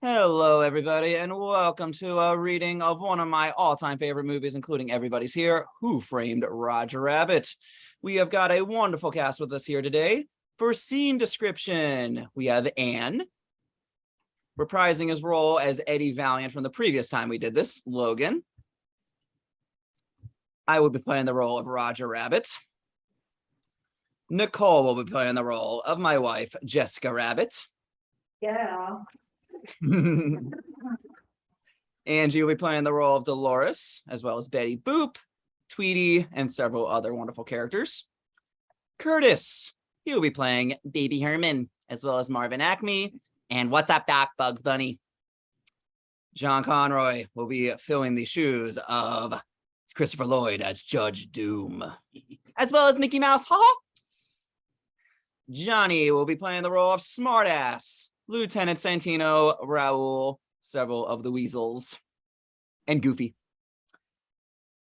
Hello, everybody, and welcome to a reading of one of my all-time favorite movies, including everybody's here, Who Framed Roger Rabbit? We have got a wonderful cast with us here today. For scene description, we have Anne, reprising his role as Eddie Valiant from the previous time we did this, Logan. I will be playing the role of Roger Rabbit. Nicole will be playing the role of my wife, Jessica Rabbit. Yeah. Angie will be playing the role of Dolores, as well as Betty Boop, Tweety, and several other wonderful characters. Curtis, he will be playing Baby Herman, as well as Marvin Acme, and What's Up, Doc? Bugs Bunny. John Conroy will be filling the shoes of Christopher Lloyd as Judge Doom, as well as Mickey Mouse. Johnny will be playing the role of Smartass, Lieutenant Santino, Raoul, several of the Weasels, and Goofy.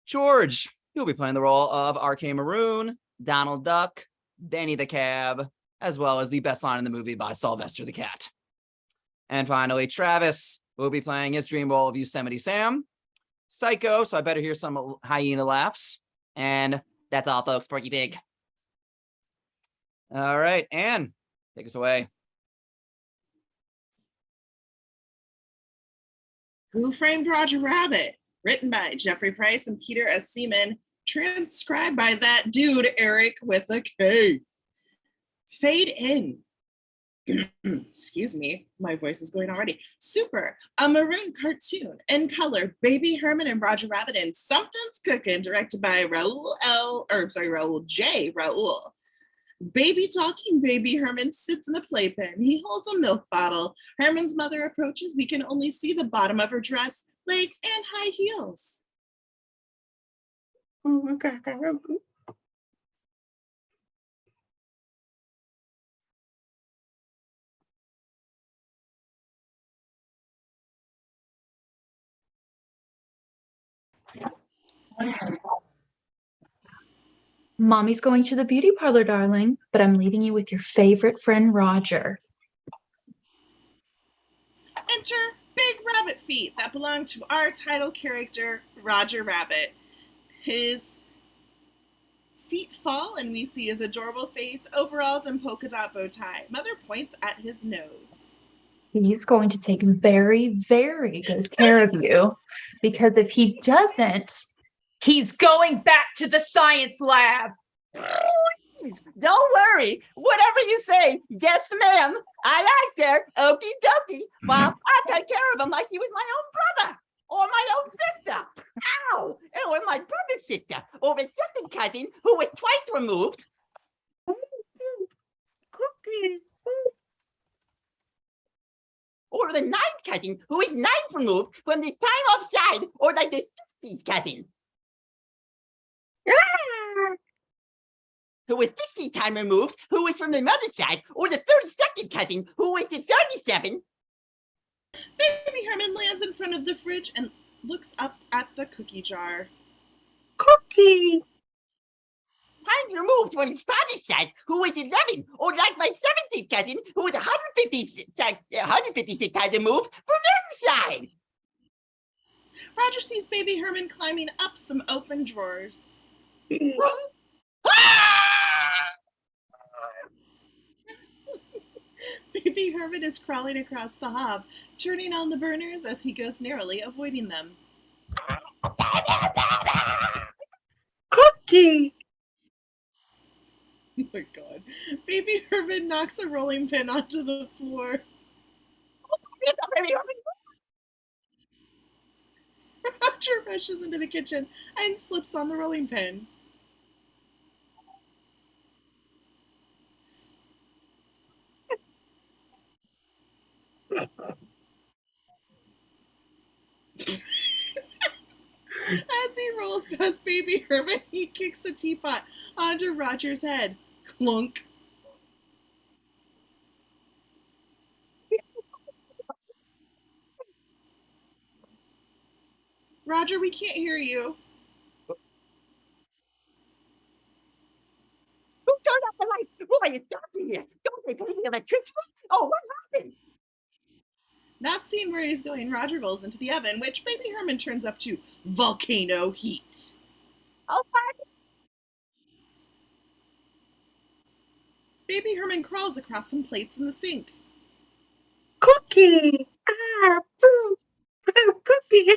George, he'll be playing the role of Acme Maroon, Donald Duck, Benny the Cab, as well as the best line in the movie by Sylvester the Cat. And finally, Travis will be playing his dream role of Yosemite Sam, Psycho, so I better hear some hyena laughs. And that's all, folks. Porky Pig. All right, Anne, take us away. Who Framed Roger Rabbit? Written by Jeffrey Price and Peter S. Seaman. Transcribed by that dude, Eric, with a K. Fade in. Excuse me, my voice is going already. Super, a maroon cartoon in color. Baby Herman and Roger Rabbit in Something's Cooking, directed by Raoul J. Raoul. Baby talking Baby Herman sits in a playpen. He holds a milk bottle. Herman's mother approaches. We can only see the bottom of her dress, legs, and high heels. Mommy's going to the beauty parlor, darling, but I'm leaving you with your favorite friend, Roger. Enter big rabbit feet that belong to our title character, Roger Rabbit. His feet fall and we see his adorable face, overalls, and polka dot bow tie. Mother points at his nose. He's going to take very, very good care of you, because if he doesn't, he's going back to the science lab. Don't worry. Whatever you say, yes, ma'am. I there. Okie dokie. Well, I take care of him like he was my own brother or my own sister. Ow! Or my brother's sister or his second cousin who was twice removed. Cookie. Or the ninth cousin who is ninth removed from the time outside, or like the 60th cousin. Who was 60 time removed, who was from the mother's side, or the 32nd cousin, who was the 37. Baby Herman lands in front of the fridge and looks up at the cookie jar. Cookie! Times removed from his father's side, who was 11, or like my 17th cousin, who was 156 times removed from their side. Roger sees Baby Herman climbing up some open drawers. Baby Herman is crawling across the hob, turning on the burners as he goes narrowly, avoiding them. Cookie! Oh my god. Baby Herman knocks a rolling pin onto the floor. Roger rushes into the kitchen and slips on the rolling pin. As he rolls past Baby Herman, he kicks a teapot onto Roger's head. Clunk. Roger, we can't hear you. Who turned off the lights? Why are you talking here? Don't they pay the electricity? Oh, what happened? Not seeing where he's going, Roger rolls into the oven, which Baby Herman turns up to volcano heat. Oh, Baby Herman crawls across some plates in the sink. Cookie! Ah, boo! Boo, cookie!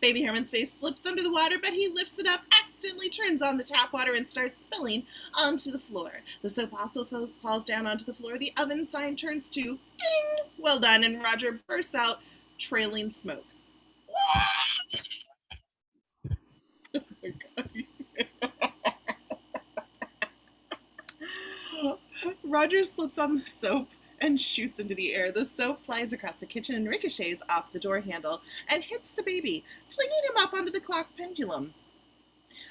Baby Herman's face slips under the water, but he lifts it up, accidentally turns on the tap water, and starts spilling onto the floor. The soap also falls down onto the floor. The oven sign turns to ding! Well done, and Roger bursts out, trailing smoke. Oh my God. Roger slips on the soap and shoots into the air. The soap flies across the kitchen and ricochets off the door handle and hits the baby, flinging him up onto the clock pendulum.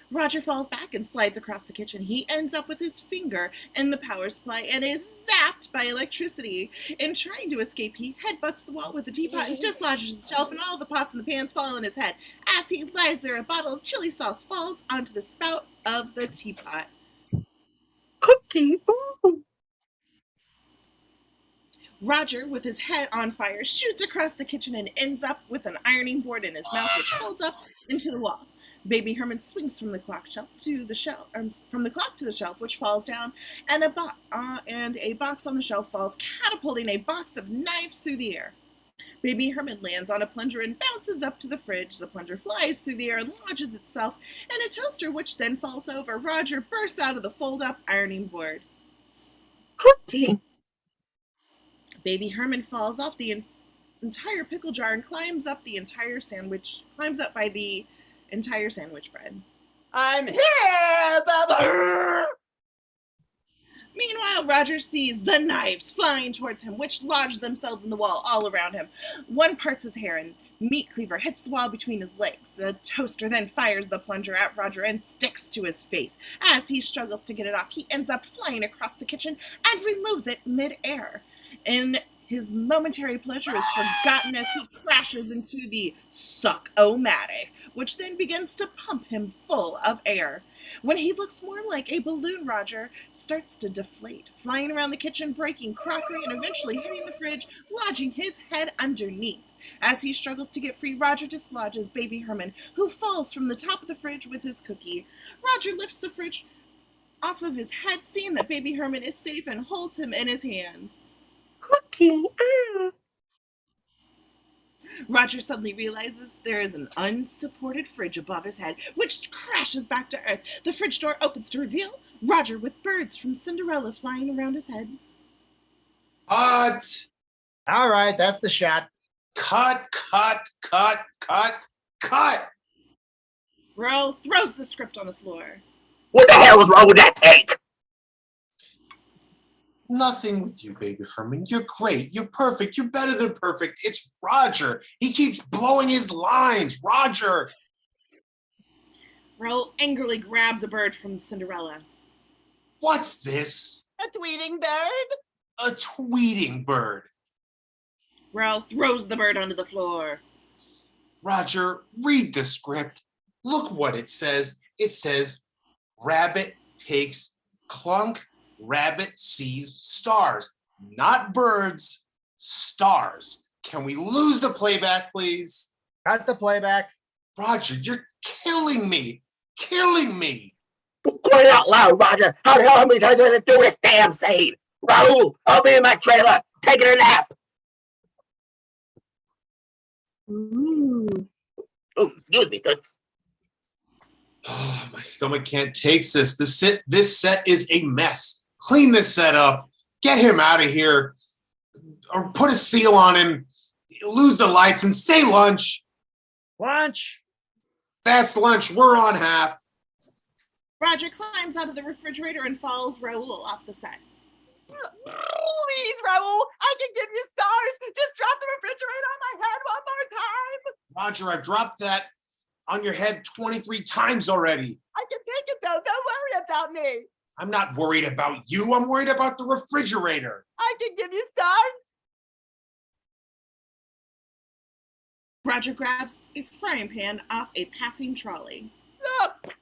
Roger falls back and slides across the kitchen. He ends up with his finger in the power supply and is zapped by electricity. In trying to escape, he headbutts the wall with the teapot and dislodges the shelf, and all the pots and the pans fall on his head. As he lies there, a bottle of chili sauce falls onto the spout of the teapot. Cookie! Ooh! Roger, with his head on fire, shoots across the kitchen and ends up with an ironing board in his mouth, which folds up into the wall. Baby Herman swings from the clock to the shelf, which falls down, and a box on the shelf falls, catapulting a box of knives through the air. Baby Herman lands on a plunger and bounces up to the fridge. The plunger flies through the air and lodges itself in a toaster, which then falls over. Roger bursts out of the fold-up ironing board. Cookie! Baby Herman falls off the entire pickle jar and climbs up by the entire sandwich bread. I'm here, Bubba! Meanwhile, Roger sees the knives flying towards him, which lodge themselves in the wall all around him. One parts his hair, and meat cleaver hits the wall between his legs. The toaster then fires the plunger at Roger and sticks to his face. As he struggles to get it off, he ends up flying across the kitchen and removes it mid-air. In his momentary pleasure is forgotten as he crashes into the suck-o-matic, which then begins to pump him full of air. When he looks more like a balloon, Roger starts to deflate, flying around the kitchen, breaking crockery, and eventually hitting the fridge, lodging his head underneath. As he struggles to get free, Roger dislodges Baby Herman, who falls from the top of the fridge with his cookie. Roger lifts the fridge off of his head, seeing that Baby Herman is safe, and holds him in his hands. Cookie! Ah! Roger suddenly realizes there is an unsupported fridge above his head, which crashes back to Earth. The fridge door opens to reveal Roger with birds from Cinderella flying around his head. Cut! All right, that's the shot. Cut! Ro throws the script on the floor. What the hell was wrong with that take? Nothing with you, Baby Herman. You're great. You're perfect. You're better than perfect. It's Roger. He keeps blowing his lines. Roger! Ro angrily grabs a bird from Cinderella. What's this? A tweeting bird? A tweeting bird. Ro throws the bird onto the floor. Roger, read the script. Look what it says. It says, rabbit takes clunk, rabbit sees stars. Not birds, stars. Can we lose the playback, please? Cut the playback. Roger, you're killing me. Killing me. Quit it out loud, Roger. How the hell how many times do I have to do this damn scene? Raul, I'll be in my trailer taking a nap. Ooh, excuse me, Toots. Oh, my stomach can't take this. This set is a mess. Clean this set up. Get him out of here. Or put a seal on him. Lose the lights and say lunch. Lunch. That's lunch. We're on half. Roger climbs out of the refrigerator and follows Raul off the set. Please, Raul, I can give you stars. Just drop the refrigerator on my head one more time. Roger, I've dropped that on your head 23 times already. I can take it, though. Don't worry about me. I'm not worried about you. I'm worried about the refrigerator. I can give you stars. Roger grabs a frying pan off a passing trolley. Look, look.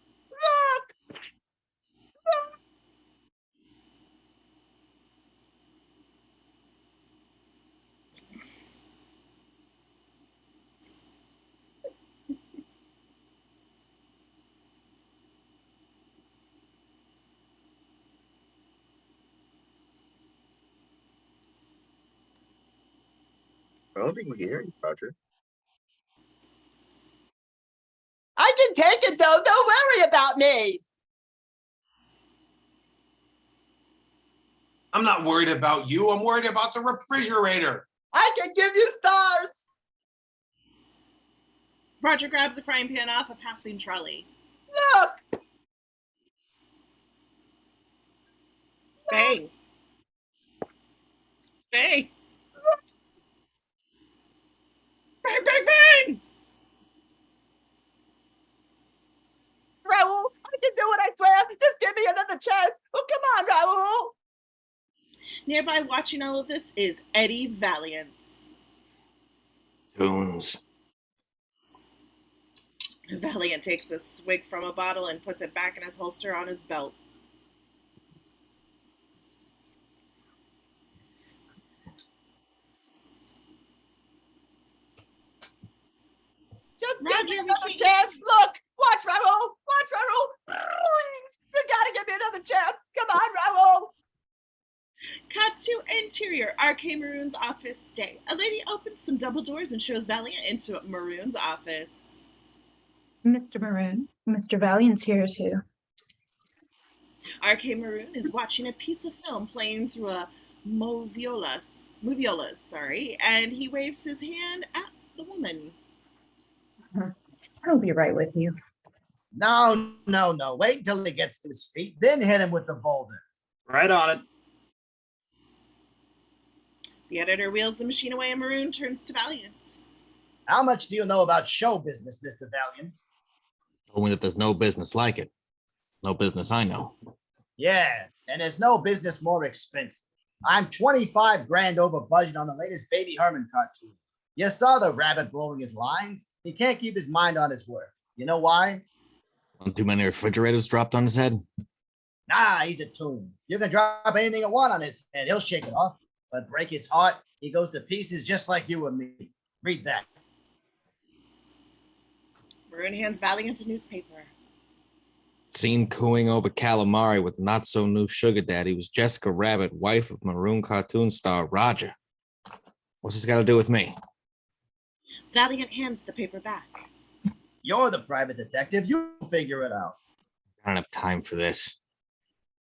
don't think we can hear you, Roger. I can take it, though. Don't worry about me. I'm not worried about you. I'm worried about the refrigerator. I can give you stars. Roger grabs a frying pan off a passing trolley. Look. Bang. Bang. Bang, bang, bang. Raul, I can do it, I swear. Just give me another chance. Oh, come on, Raul. Nearby watching all of this is Eddie Valiant. Tunes. Valiant takes a swig from a bottle and puts it back in his holster on his belt. Just Roger, give me we another can't- chance. Look. Watch, Raul. Watch, Raul. Please. You gotta give me another chance. Come on, Raul. Cut to interior Acme Maroon's office day. A lady opens some double doors and shows Valiant into Maroon's office. Mr. Maroon, Mr. Valiant's here too. Acme Maroon is watching a piece of film playing through a moviola, and he waves his hand at the woman. I'll be right with you. No. Wait until he gets to his feet, then hit him with the boulder. Right on it. The editor wheels the machine away and Maroon turns to Valiant. How much do you know about show business, Mr. Valiant? Told me that there's no business like it. No business I know. Yeah, and there's no business more expensive. I'm 25 grand over budget on the latest Baby Herman cartoon. You saw the rabbit blowing his lines. He can't keep his mind on his work. You know why? Too many refrigerators dropped on his head? Nah, he's a toon. You can drop anything you want on his head. He'll shake it off. But break his heart, he goes to pieces just like you and me. Read that. Maroon hands Valiant a newspaper. Seen cooing over calamari with not so new sugar daddy was Jessica Rabbit, wife of Maroon cartoon star Roger. What's this got to do with me? Valiant hands the paper back. You're the private detective. You figure it out. I don't have time for this.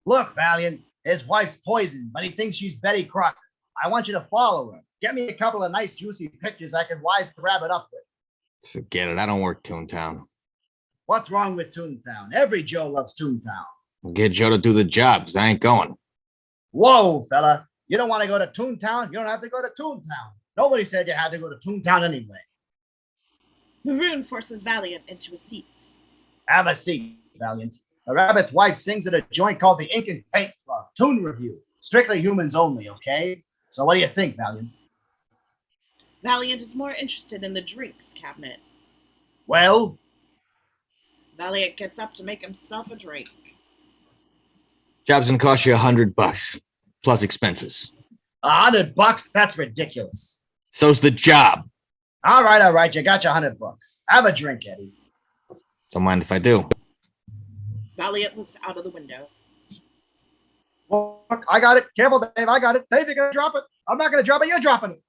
Look, Valiant, his wife's poisoned, but he thinks she's Betty Crocker. I want you to follow her. Get me a couple of nice, juicy pictures I can wise the rabbit up with. Forget it. I don't work Toontown. What's wrong with Toontown? Every Joe loves Toontown. Get Joe to do the job, because I ain't going. Whoa, fella. You don't want to go to Toontown? You don't have to go to Toontown. Nobody said you had to go to Toontown anyway. Maroon forces Valiant into a seat. Have a seat, Valiant. The rabbit's wife sings at a joint called the Ink and Paint Club. Toon Review. Strictly humans only, okay? So what do you think, Valiant? Valiant is more interested in the drinks cabinet. Well, Valiant gets up to make himself a drink. Job's gonna cost you $100 plus expenses. $100? That's ridiculous. So's the job. All right. You got your $100. Have a drink, Eddie. Don't mind if I do. Valiant looks out of the window. Look, I got it. Careful, Dave. I got it. Dave, you're going to drop it. I'm not going to drop it. You're dropping it.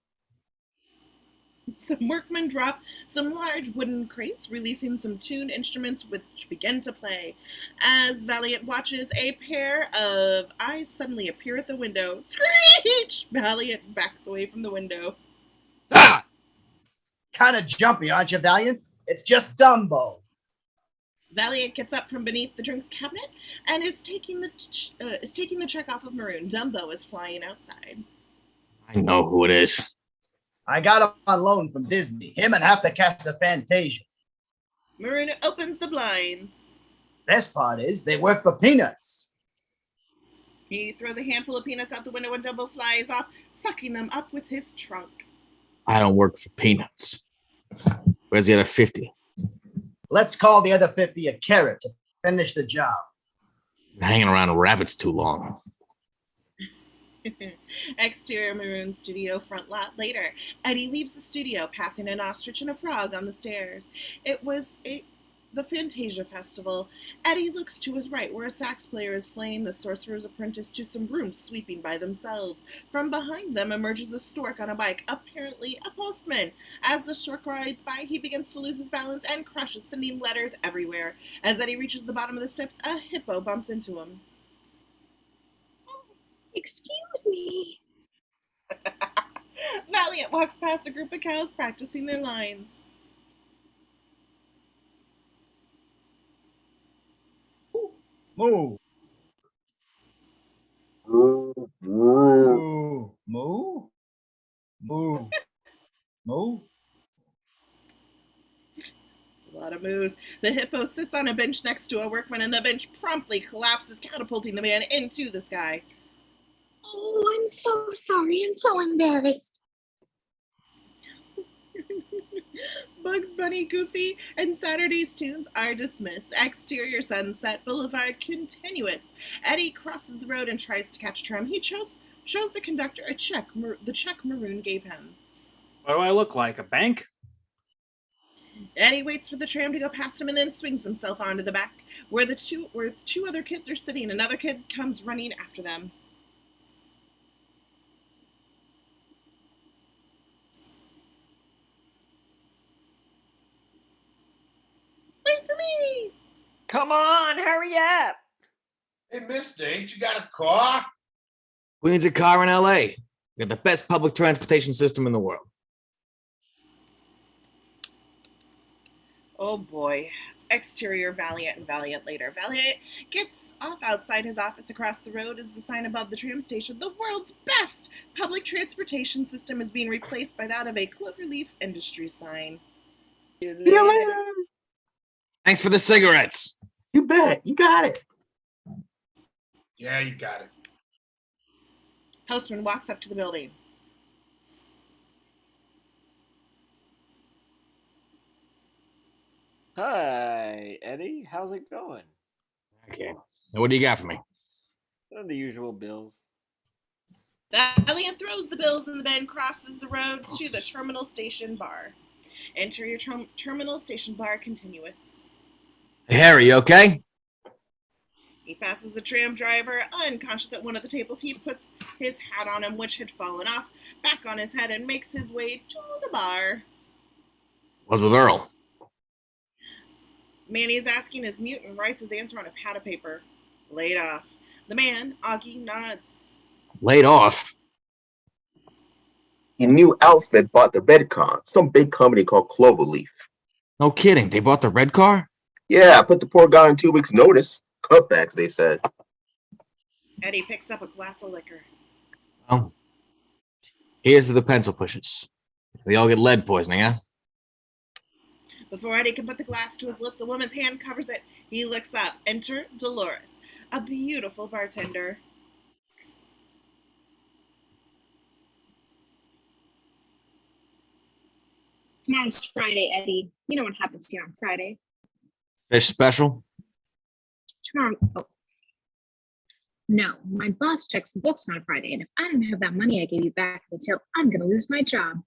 Some workmen drop some large wooden crates, releasing some tuned instruments which begin to play. As Valiant watches, a pair of eyes suddenly appear at the window. Screech! Valiant backs away from the window. Ah! Kind of jumpy, aren't you, Valiant? It's just Dumbo. Valiant gets up from beneath the drinks cabinet and is taking the check off of Maroon. Dumbo is flying outside. I know who it is. I got him on loan from Disney. Him and half the cast of Fantasia. Maroon opens the blinds. Best part is they work for peanuts. He throws a handful of peanuts out the window and Dumbo flies off, sucking them up with his trunk. I don't work for peanuts. Where's the other 50? Let's call the other 50 a carrot to finish the job. Been hanging around rabbits too long. Exterior Maroon studio front lot later. Eddie leaves the studio, passing an ostrich and a frog on the stairs. It was the Fantasia Festival. Eddie looks to his right where a sax player is playing The Sorcerer's Apprentice to some brooms sweeping by themselves. From behind them emerges a stork on a bike, apparently a postman. As the stork rides by, he begins to lose his balance and crashes, sending letters everywhere. As Eddie reaches the bottom of the steps, a hippo bumps into him. Excuse me. Valiant walks past a group of cows practicing their lines. Moo. Moo, moo. Moo. Moo. Moo. Moo. It's a lot of moves. The hippo sits on a bench next to a workman, and the bench promptly collapses, catapulting the man into the sky. Oh, I'm so sorry. I'm so embarrassed. Bugs Bunny, Goofy, and Saturday's tunes are dismissed. Exterior Sunset Boulevard continuous. Eddie crosses the road and tries to catch a tram. He shows the conductor a check, the check Maroon gave him. What do I look like? A bank? Eddie waits for the tram to go past him and then swings himself onto the back, where the two other kids are sitting. Another kid comes running after them. Wait for me! Come on, hurry up. Hey, mister, ain't you got a car? Who needs a car in LA? We got the best public transportation system in the world. Oh boy. Exterior Valiant and Valiant later. Valiant gets off outside his office. Across the road is the sign above the tram station. The world's best public transportation system is being replaced by that of a Cloverleaf Industries sign. See you later. Thanks for the cigarettes. You bet. You got it. Yeah, you got it. Houseman walks up to the building. Hi, Eddie. How's it going? Okay. Now what do you got for me? The usual bills. Valiant throws the bills in the bin, crosses the road to the terminal station bar. Enter your terminal station bar continuous. Hey, Harry, you okay? He passes the tram driver, unconscious at one of the tables. He puts his hat on him, which had fallen off, back on his head, and makes his way to the bar. What's with Earl? Manny is asking is mute and writes his answer on a pad of paper. Laid off. The man, Augie, nods. Laid off? Your new outfit bought the Redcon, some big company called Cloverleaf. No kidding. They bought the red car? Yeah, I put the poor guy on 2 weeks' notice. Cutbacks, they said. Eddie picks up a glass of liquor. Oh. Here's to the pencil pushers. They all get lead poisoning, huh? Before Eddie can put the glass to his lips, a woman's hand covers it. He looks up. Enter Dolores, a beautiful bartender. Tomorrow's Friday, Eddie. You know what happens here on Friday. Fish special? Tomorrow. Oh. No, my boss checks the books on Friday, and if I don't have that money I gave you back at the till, I'm going to lose my job.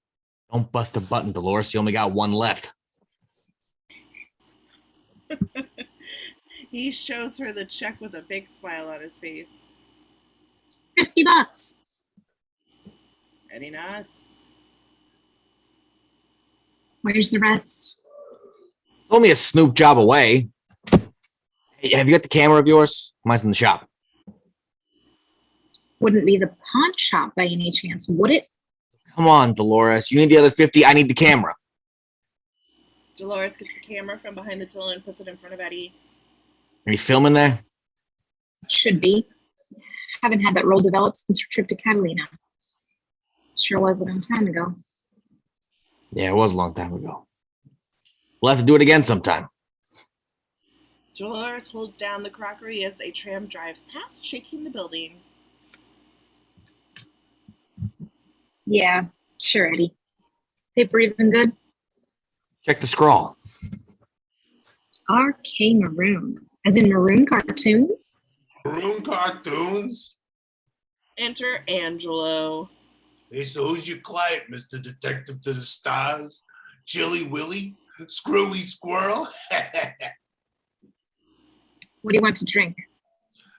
Don't bust a button, Dolores. You only got one left. He shows her the check with a big smile on his face. $50. Eddie nods. Where's the rest? It's only a snoop job away. Hey, have you got the camera of yours? Mine's in the shop. Wouldn't be the pawn shop by any chance, would it? Come on, Dolores. You need the other 50. I need the camera. Dolores gets the camera from behind the till and puts it in front of Eddie. Are you filming there? Should be. Haven't had that role developed since your trip to Catalina. Sure was a long time ago. Yeah, it was a long time ago. We'll have to do it again sometime. Dolores holds down the crockery as a tram drives past, shaking the building. Yeah, sure, Eddie. Paper even good? Check the scroll. RK Maroon. As in Maroon cartoons? Maroon cartoons? Enter Angelo. Hey, so who's your client, Mr. Detective to the Stars? Chilly Willy? screwy squirrel. What do you want to drink?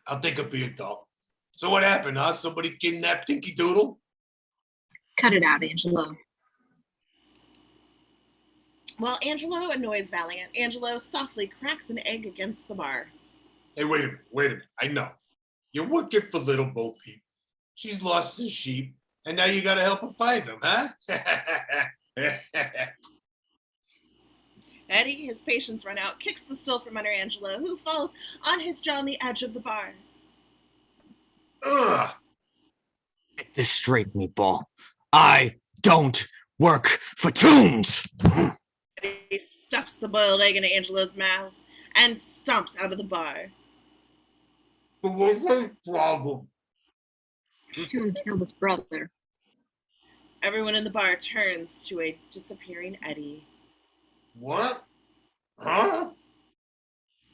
I'll take a beer, dog. So what happened, huh? Somebody kidnapped Dinky Doodle? Cut it out, Angelo. While Angelo annoys Valiant, Angelo softly cracks an egg against the bar. Hey, wait a minute. I know. You're working for Little Bo Peep. She's lost her sheep, and now you gotta help her find them, huh? Eddie, his patience run out, kicks the stool from under Angelo, who falls on his jaw on the edge of the bar. Ugh. Get this straight, meatball. I don't work for Toons. Eddie stuffs the boiled egg into Angelo's mouth and stomps out of the bar. What's the problem? Toon killed his brother. Everyone in the bar turns to a disappearing Eddie. What? Huh?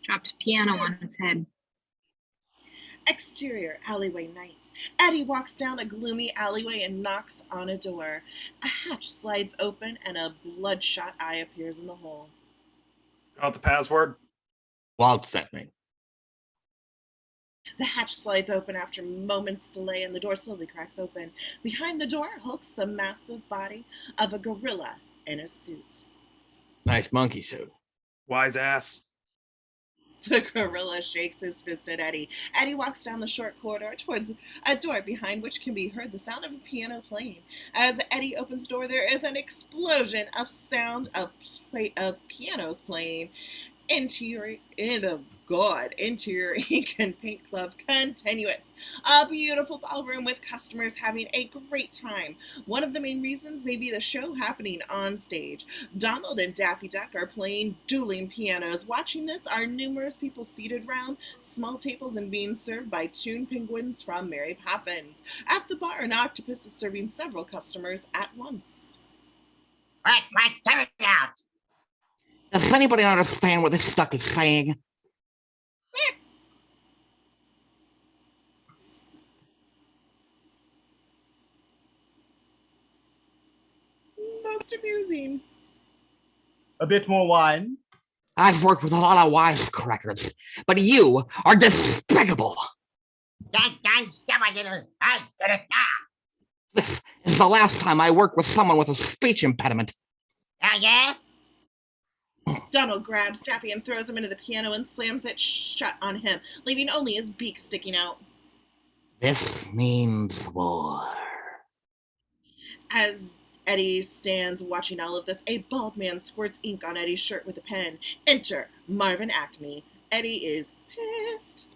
Dropped a piano on his head. Exterior alleyway night. Eddie walks down a gloomy alleyway and knocks on a door. A hatch slides open and a bloodshot eye appears in the hole. Got the password? Walt sent me. The hatch slides open after moments' delay and the door slowly cracks open. Behind the door hulks the massive body of a gorilla in a suit. Nice monkey suit. Wise ass. The gorilla shakes his fist at Eddie. Eddie walks down the short corridor towards a door behind which can be heard the sound of a piano playing. As Eddie opens the door, there is an explosion of sound of pianos playing. Interior Ink and Paint Club continuous. A beautiful ballroom with customers having a great time. One of the main reasons may be the show happening on stage. Donald and Daffy Duck are playing dueling pianos. Watching this are numerous people seated round small tables and being served by Toon penguins from Mary Poppins. At the bar, an octopus is serving several customers at once. Quack, quack, turn it out. Does anybody understand what this duck is saying? Most amusing. A bit more wine. I've worked with a lot of wisecrackers, but you are despicable. Don't stop a little. I get it now. This is the last time I work with someone with a speech impediment. Oh, yeah? Donald grabs Daffy and throws him into the piano and slams it shut on him, leaving only his beak sticking out. This means war. As Eddie stands watching all of this, a bald man squirts ink on Eddie's shirt with a pen. Enter Marvin Acme. Eddie is pissed.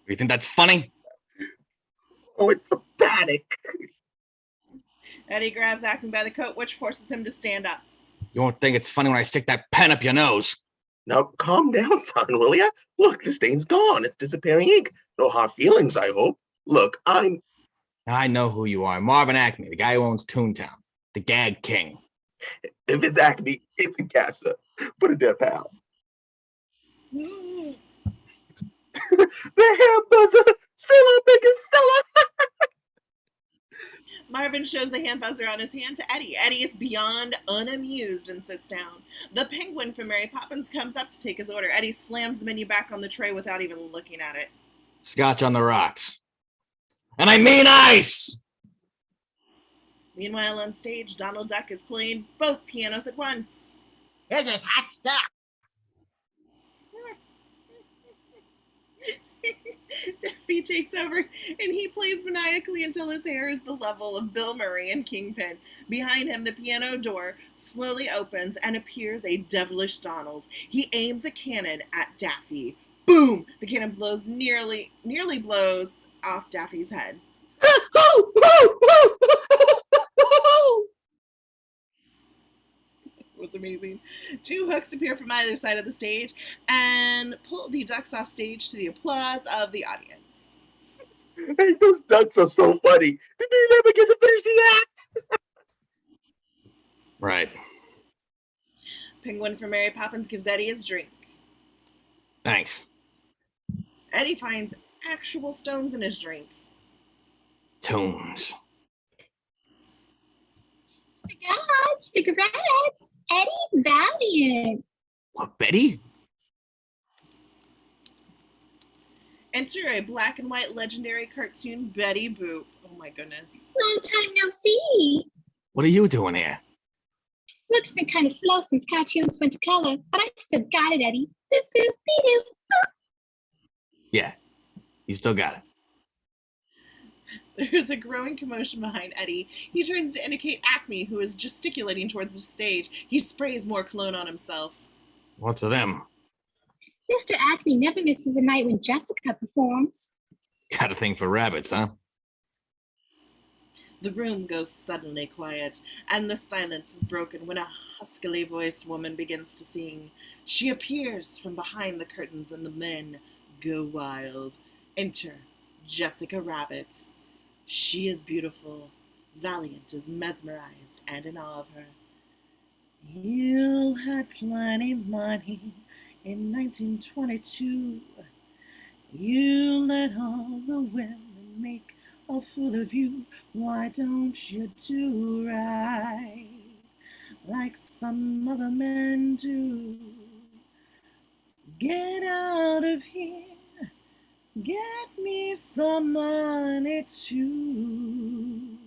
You think that's funny? Oh, it's a panic. Eddie grabs Acme by the coat, which forces him to stand up. You won't think it's funny when I stick that pen up your nose. Now, calm down, son, will ya? Look, the stain's gone. It's disappearing ink. No hard feelings, I hope. Look, I know who you are. Marvin Acme, the guy who owns Toontown. The gag king. If it's Acme, it's a gasser. Put it there, pal. Zzz. The hair buzzer still our biggest seller. Marvin shows the hand buzzer on his hand to Eddie. Eddie is beyond unamused and sits down. The penguin from Mary Poppins comes up to take his order. Eddie slams the menu back on the tray without even looking at it. Scotch on the rocks. And I mean ice! Meanwhile, on stage, Donald Duck is playing both pianos at once. This is hot stuff. Daffy takes over, and he plays maniacally until his hair is the level of Bill Murray and Kingpin. Behind him, the piano door slowly opens and appears a devilish Donald. He aims a cannon at Daffy. Boom! The cannon blows nearly blows off Daffy's head. It was amazing. Two hooks appear from either side of the stage and pull the ducks off stage to the applause of the audience. Hey, those ducks are so funny. Did they never get to finish the act? Right. Penguin from Mary Poppins gives Eddie his drink. Thanks. Eddie finds actual stones in his drink. Toons. Cigars, Cigarettes! Eddie Valiant! What, Betty? Enter a black and white legendary cartoon Betty Boop. Oh my goodness. Long time no see! What are you doing here? Work's been kind of slow since cartoons went to color, but I still got it, Eddie. Boop, boop, be-doo. Yeah, you still got it. There's a growing commotion behind Eddie. He turns to indicate Acme, who is gesticulating towards the stage. He sprays more cologne on himself. What's with them? Mr. Acme never misses a night when Jessica performs. Got a thing for rabbits, huh? The room goes suddenly quiet, and the silence is broken when a huskily voiced woman begins to sing. She appears from behind the curtains, and the men go wild. Enter Jessica Rabbit. She is beautiful. Valiant is mesmerized and in awe of her. You had plenty of money in 1922. You let all the women make a fool of you. Why don't you do right like some other men do? Get out of here. Get me some money too.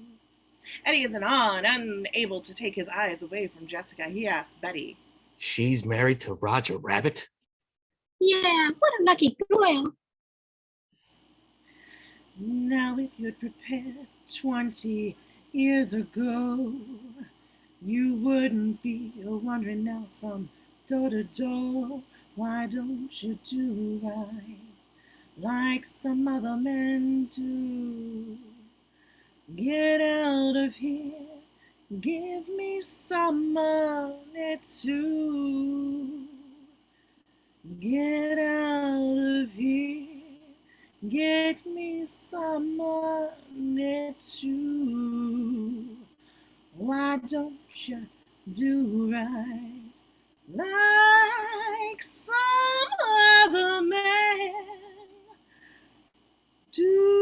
Eddie is in awe and unable to take his eyes away from Jessica. He asks Betty, She's married to Roger Rabbit? Yeah, what a lucky girl. now if you'd prepared 20 years ago, you wouldn't be wandering now from door to door. Why don't you do right like some other men do? Get out of here, give me some money too. Get out of here, get me some money too. Why don't you do right like some other man do?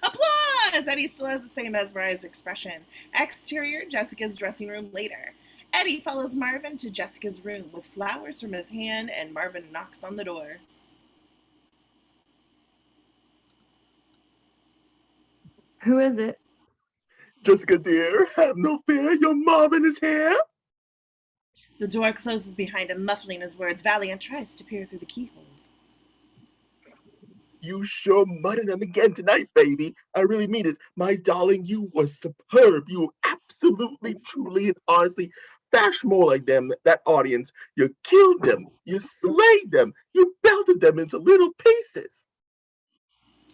Applause! Eddie still has the same mesmerized expression. Exterior, Jessica's dressing room later. Eddie follows Marvin to Jessica's room with flowers from his hand, and Marvin knocks on the door. Who is it? Jessica, dear, have no fear. Your Marvin is here. The door closes behind him, muffling his words. Valiant tries to peer through the keyhole. You sure mudded them again tonight, baby. I really mean it. My darling, you were superb. You were absolutely, truly, and honestly fast more like them, that audience. You killed them. You slayed them. You belted them into little pieces.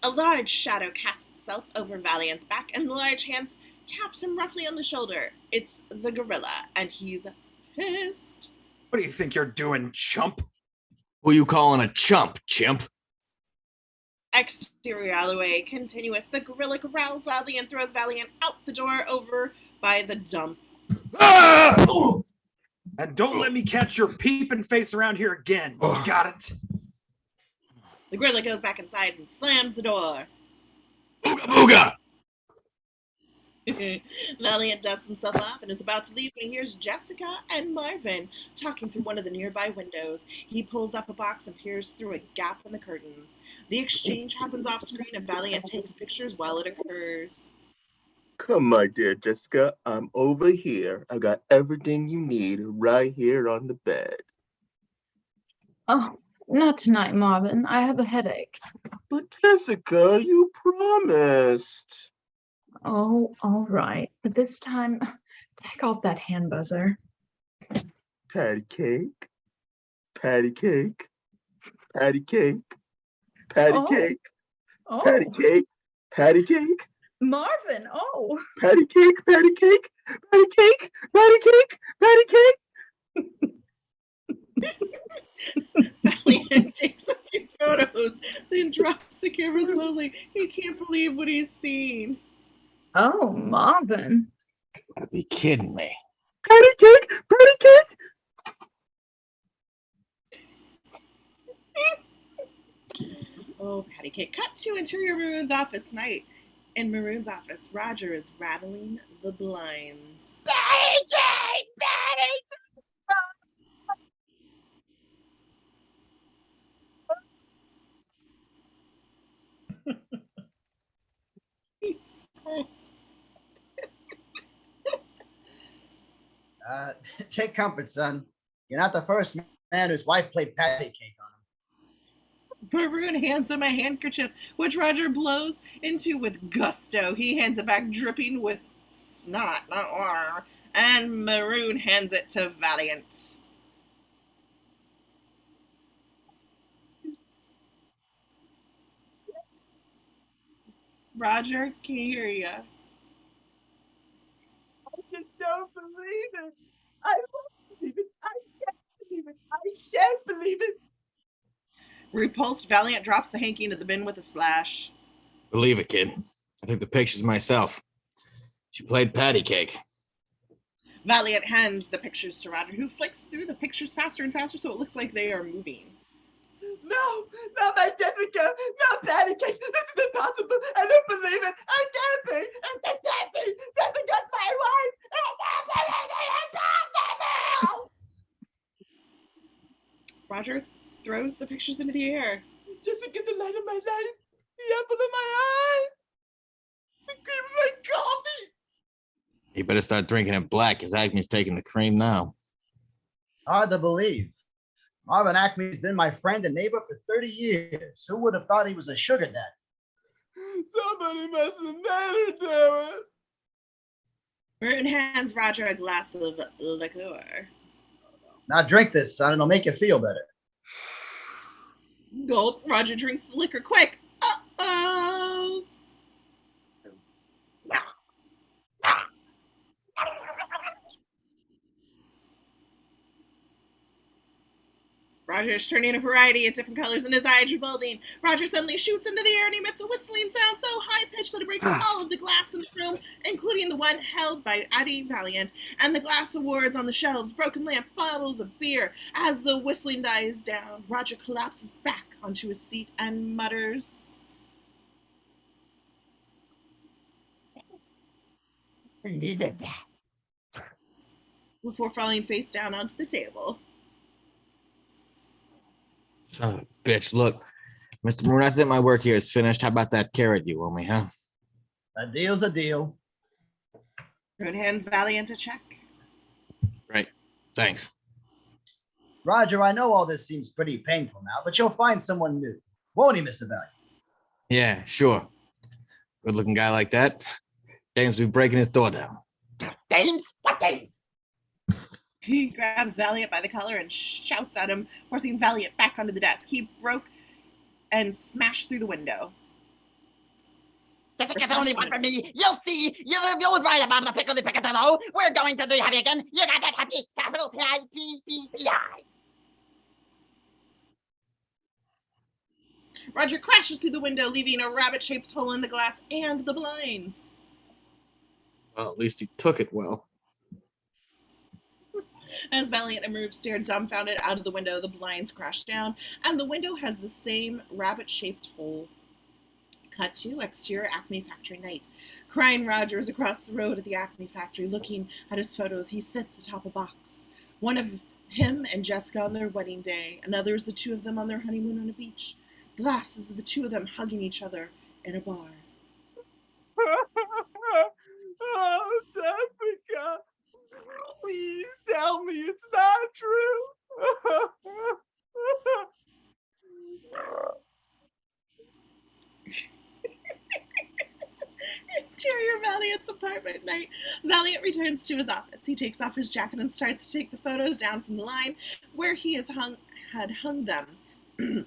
A large shadow casts itself over Valiant's back, and the large hands taps him roughly on the shoulder. It's the gorilla, and he's pissed. What do you think you're doing, chump? Who you calling a chump, chimp? Exterior alleyway, continuous. The gorilla growls loudly and throws Valiant out the door over by the dump. Ah! And don't let me catch your peeping face around here again. You got it? The gorilla goes back inside and slams the door. Booga booga! Valiant dusts himself off and is about to leave when he hears Jessica and Marvin talking through one of the nearby windows. He pulls up a box and peers through a gap in the curtains. The exchange happens off screen and Valiant takes pictures while it occurs. Come, my dear Jessica, I'm over here. I got everything you need right here on the bed. Oh, not tonight, Marvin. I have a headache. But Jessica, you promised. Oh, all right. But this time, take off that hand buzzer. Patty cake, patty cake, patty cake, patty Oh. cake, Oh, patty cake, patty cake, Marvin. Oh, patty cake, patty cake, patty cake, patty cake, patty cake. Valiant takes a few photos, then drops the camera slowly. He can't believe what he's seen. oh, Marvin. Gotta be kidding me. Patty cake, patty cake. patty cake. Cut to interior Maroon's office night. In Maroon's office, Roger is rattling the blinds. Patty cake! Patty! Jesus Christ. Take comfort, son. You're not the first man whose wife played patty cake on him. Maroon hands him a handkerchief, which Roger blows into with gusto. He hands it back, dripping with snot, not water, and Maroon hands it to Valiant. Roger, can you hear ya? I just don't believe it. I won't believe it. I can't believe it. I shan't believe it. Repulsed, Valiant drops the hanky into the bin with a splash. Believe it, kid. I took the pictures myself. She played patty cake. Valiant hands the pictures to Roger, who flicks through the pictures faster and faster so it looks like they are moving. No, not my Jessica, not patty cake. This is impossible. I don't believe it. I can't be. It can't be. Jessica's my wife. It's absolutely impossible. Roger throws the pictures into the air. Jessica, the light of my life, the apple of my eye, the cream of my coffee. You better start drinking it black, because Acme's taking the cream now. Hard to believe. Marvin Acme's been my friend and neighbor for 30 years. Who would have thought he was a sugar daddy? Somebody must have made her do it. Maroon hands Roger a glass of liqueur. Now drink this, son. It'll make you feel better. Gulp. Roger drinks the liquor quick. Uh-oh. Roger's turning a variety of different colors and his eyes are bulging. Roger suddenly shoots into the air and emits a whistling sound so high-pitched that it breaks all of the glass in the room, including the one held by Eddie Valiant, and the glass awards on the shelves, broken lamp, bottles of beer. As the whistling dies down, Roger collapses back onto his seat and mutters, before falling face down onto the table. Son of a bitch. Look, Mr. Maroon, I think my work here is finished. How about that carrot you owe me, huh? A deal's a deal. Maroon hands Valiant a check. Right. Thanks. Roger, I know all this seems pretty painful now, but you'll find someone new. Won't he, Mr. Valiant? Yeah, sure. Good-looking guy like that. James will be breaking his door down. James? What James? He grabs Valiant by the collar and shouts at him, forcing Valiant back onto the desk. He broke and smashed through the window. Jessica's the only one for me. You'll see. You'll write about the pickle piccadillo. We're going to do happy again. You got that happy capital P-I-P-P-P-I. Roger crashes through the window, leaving a rabbit-shaped hole in the glass and the blinds. Well, at least he took it well. As Valiant and Maroon stare dumbfounded out of the window, the blinds crash down, and the window has the same rabbit-shaped hole. Cut to exterior Acme factory night. Crying Roger is across the road at the Acme factory, looking at his photos. He sits atop a box. One of him and Jessica on their wedding day. Another is the two of them on their honeymoon on a beach. The last is the two of them hugging each other in a bar. Oh, Jessica. Please tell me it's not true. Interior Valiant's apartment night. Valiant returns to his office. He takes off his jacket and starts to take the photos down from the line where he had hung them.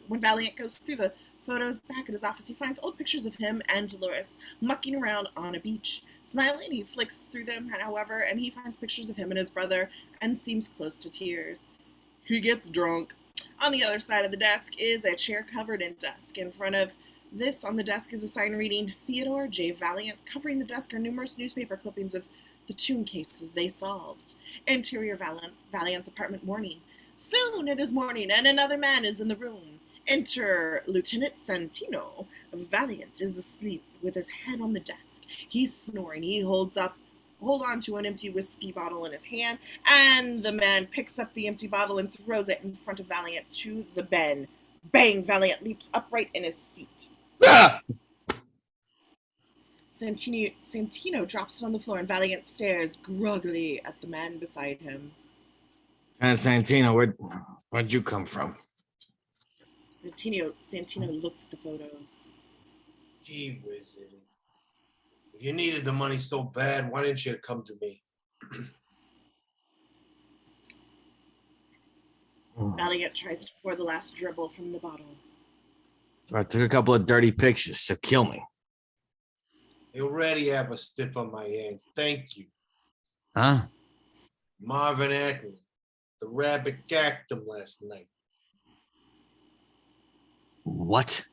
When Valiant goes through the photos back at his office, he finds old pictures of him and Dolores mucking around on a beach. Smiling, he flicks through them, however, and he finds pictures of him and his brother and seems close to tears. He gets drunk. On the other side of the desk is a chair covered in dust. In front of this, on the desk, is a sign reading Theodore J. Valiant. Covering the desk are numerous newspaper clippings of The Toon cases they solved. Interior Valiant's apartment morning. Soon it is morning, and another man is in the room. Enter Lieutenant Santino. Valiant is asleep with his head on the desk. He's snoring. He hold on to an empty whiskey bottle in his hand, and the man picks up the empty bottle and throws it in front of Valiant to the bin. Bang! Valiant leaps upright in his seat. Ah! Santino drops it on the floor, and Valiant stares groggily at the man beside him. Santino, where'd you come from? Santino looks at the photos. Gee whiz, Eddie. If you needed the money so bad, why didn't you come to me? Valiant tries to pour the last dribble from the bottle. So I took a couple of dirty pictures, so kill me. You already have a stiff on my hands. Thank you. Huh? Marvin Acme. The rabbit gacked him last night. What?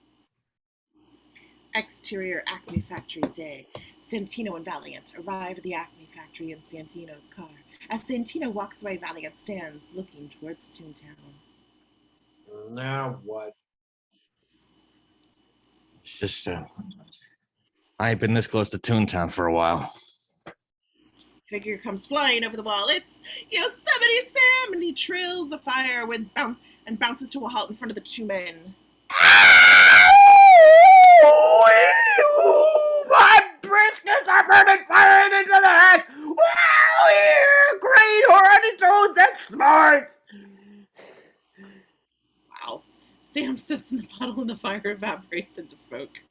Exterior Acme factory day. Santino and Valiant arrive at the Acme factory in Santino's car. As Santino walks away, Valiant stands looking towards Toontown. Now what? It's just, I ain't been this close to Toontown for a while. Figure comes flying over the wall. It's Yosemite Sam, and he trails a fire and bounces to a halt in front of the two men. My briskets are burning, firing into the hatch! Wow, here! Great horny toes, that's smart! Wow. Sam sits in the bottle and the fire evaporates into smoke.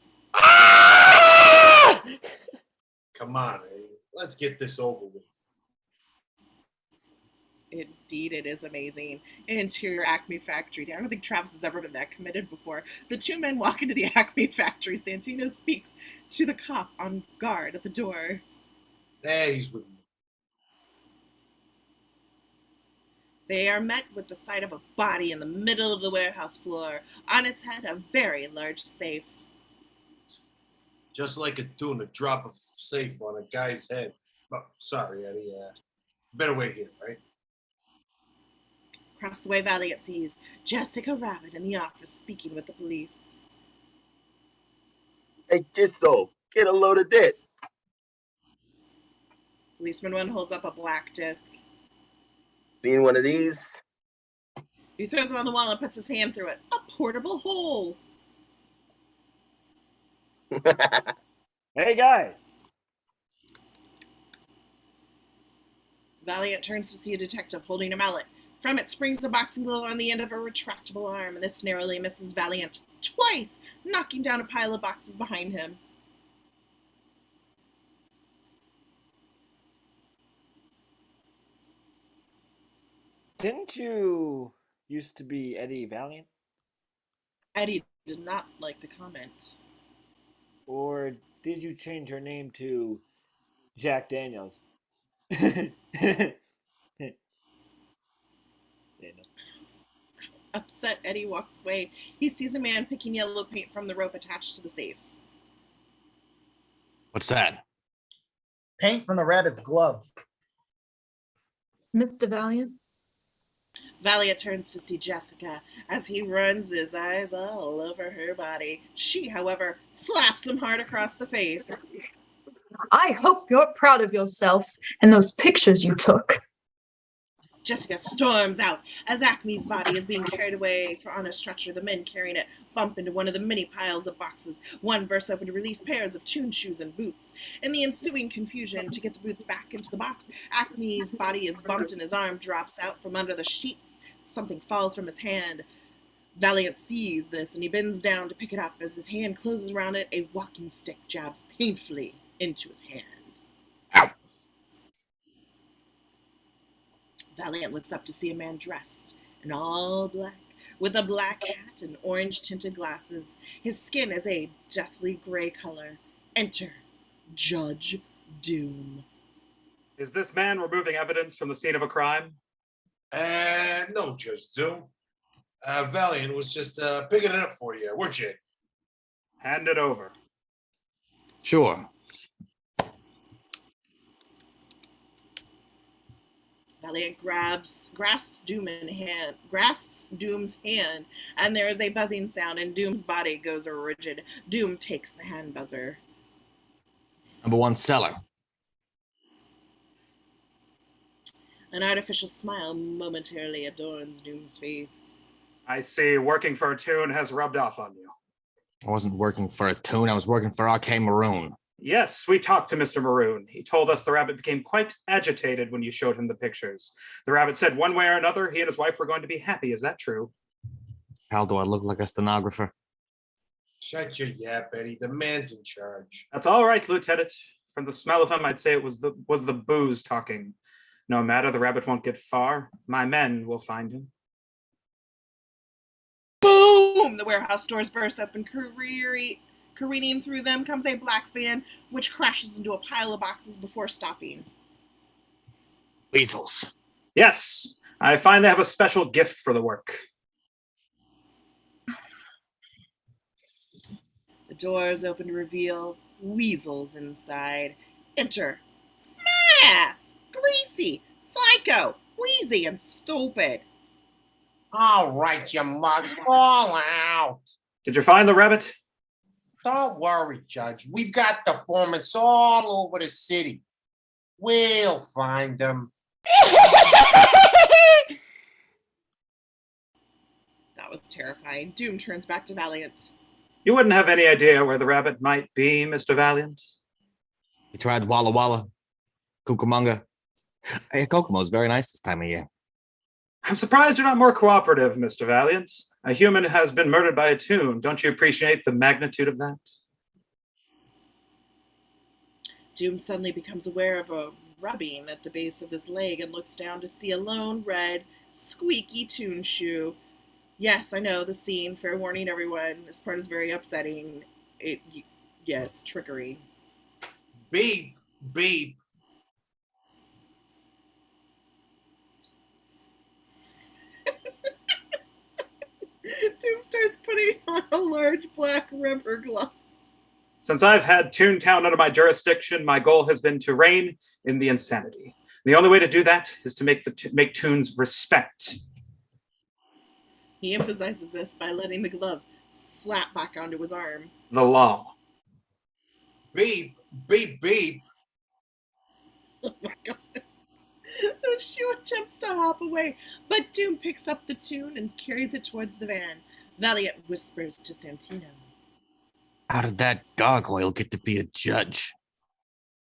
Come on, Eddie. Let's get this over with. Indeed, it is amazing. Interior Acme factory. I don't think Travis has ever been that committed before. The two men walk into the Acme factory. Santino speaks to the cop on guard at the door. He's with me. They are met with the sight of a body in the middle of the warehouse floor. On its head, a very large safe. Just like a tuna, drop a safe on a guy's head. Oh, sorry, Eddie. Better wait here, right? Across the way, Valiant sees Jessica Rabbit in the office speaking with the police. Hey, Gisso, get a load of this. Policeman one holds up a black disc. Seen one of these? He throws it on the wall and puts his hand through it. A portable hole. Hey, guys. Valiant turns to see a detective holding a mallet. From it springs a boxing glove on the end of a retractable arm, and this narrowly misses Valiant twice, knocking down a pile of boxes behind him. Didn't you used to be Eddie Valiant? Eddie did not like the comment. Or did you change your name to Jack Daniels? Upset, Eddie walks away. He sees a man picking yellow paint from the rope attached to the safe. What's that? Paint from the rabbit's glove. Mr. Valiant? Valiant turns to see Jessica as he runs his eyes all over her body. She, however, slaps him hard across the face. I hope you're proud of yourself and those pictures you took. Jessica storms out as Acme's body is being carried away on a stretcher. The men carrying it bump into one of the many piles of boxes. One bursts open to release pairs of Toon shoes and boots. In the ensuing confusion to get the boots back into the box, Acme's body is bumped and his arm drops out from under the sheets. Something falls from his hand. Valiant sees this and he bends down to pick it up. As his hand closes around it, a walking stick jabs painfully into his hand. Ow! Valiant looks up to see a man dressed in all black, with a black hat and orange-tinted glasses. His skin is a deathly gray color. Enter Judge Doom. Is this man removing evidence from the scene of a crime? No, Judge Doom. Valiant was just picking it up for you, weren't you? Hand it over. Sure. Valiant grasps Doom's hand, and there is a buzzing sound, and Doom's body goes rigid. Doom takes the hand buzzer. Number one seller. An artificial smile momentarily adorns Doom's face. I see working for a tune has rubbed off on you. I wasn't working for a tune. I was working for Acme Maroon. Yes, we talked to Mr. Maroon. He told us the rabbit became quite agitated when you showed him the pictures. The rabbit said one way or another, he and his wife were going to be happy. Is that true? How do I look like a stenographer? Shut your yap, Eddie. The man's in charge. That's all right, Lieutenant. From the smell of him, I'd say it was the booze talking. No matter, the rabbit won't get far. My men will find him. Boom! The warehouse doors burst open. Careening through them comes a black van, which crashes into a pile of boxes before stopping. Weasels. Yes, I find they have a special gift for the work. The doors open to reveal weasels inside. Enter smartass, greasy, psycho, wheezy, and stupid. All right, you mugs, fall out. Did you find the rabbit? Don't worry, Judge. We've got informants all over the city. We'll find them. That was terrifying. Doom turns back to Valiant. You wouldn't have any idea where the rabbit might be, Mr. Valiant? You tried Walla Walla, Cucamonga. Hey, Kokomo's very nice this time of year. I'm surprised you're not more cooperative, Mr. Valiant. A human has been murdered by a tune. Don't you appreciate the magnitude of that? Doom suddenly becomes aware of a rubbing at the base of his leg and looks down to see a lone, red, squeaky tune shoe. Yes, I know the scene. Fair warning, everyone. This part is very upsetting. Yes, trickery. Beep, beep. Doom starts putting on a large black rubber glove. Since I've had Toontown under my jurisdiction, my goal has been to reign in the insanity. The only way to do that is to make tunes respect. He emphasizes this by letting the glove slap back onto his arm. The law. Beep, beep, beep. Oh my god. The shoe attempts to hop away, but Doom picks up the tune and carries it towards the van. Valiant whispers to Santino. How did that gargoyle get to be a judge?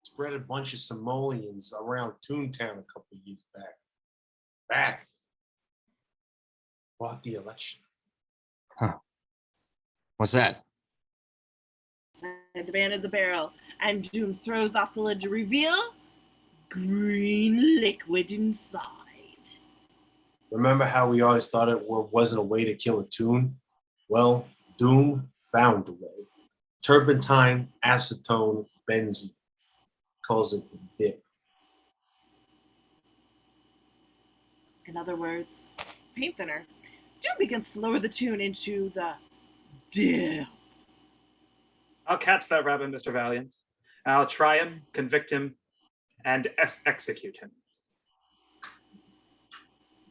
Spread a bunch of simoleons around Toontown a couple of years back. Bought the election. Huh. What's that? Inside the van is a barrel, and Doom throws off the lid to reveal green liquid inside. Remember how we always thought it wasn't a way to kill a tune? Well, Doom found a way. Turpentine, acetone, benzene. Calls it the dip. In other words, paint thinner. Doom begins to lower the tune into the dip. I'll catch that rabbit, Mr. Valiant. I'll try him, convict him, and execute him.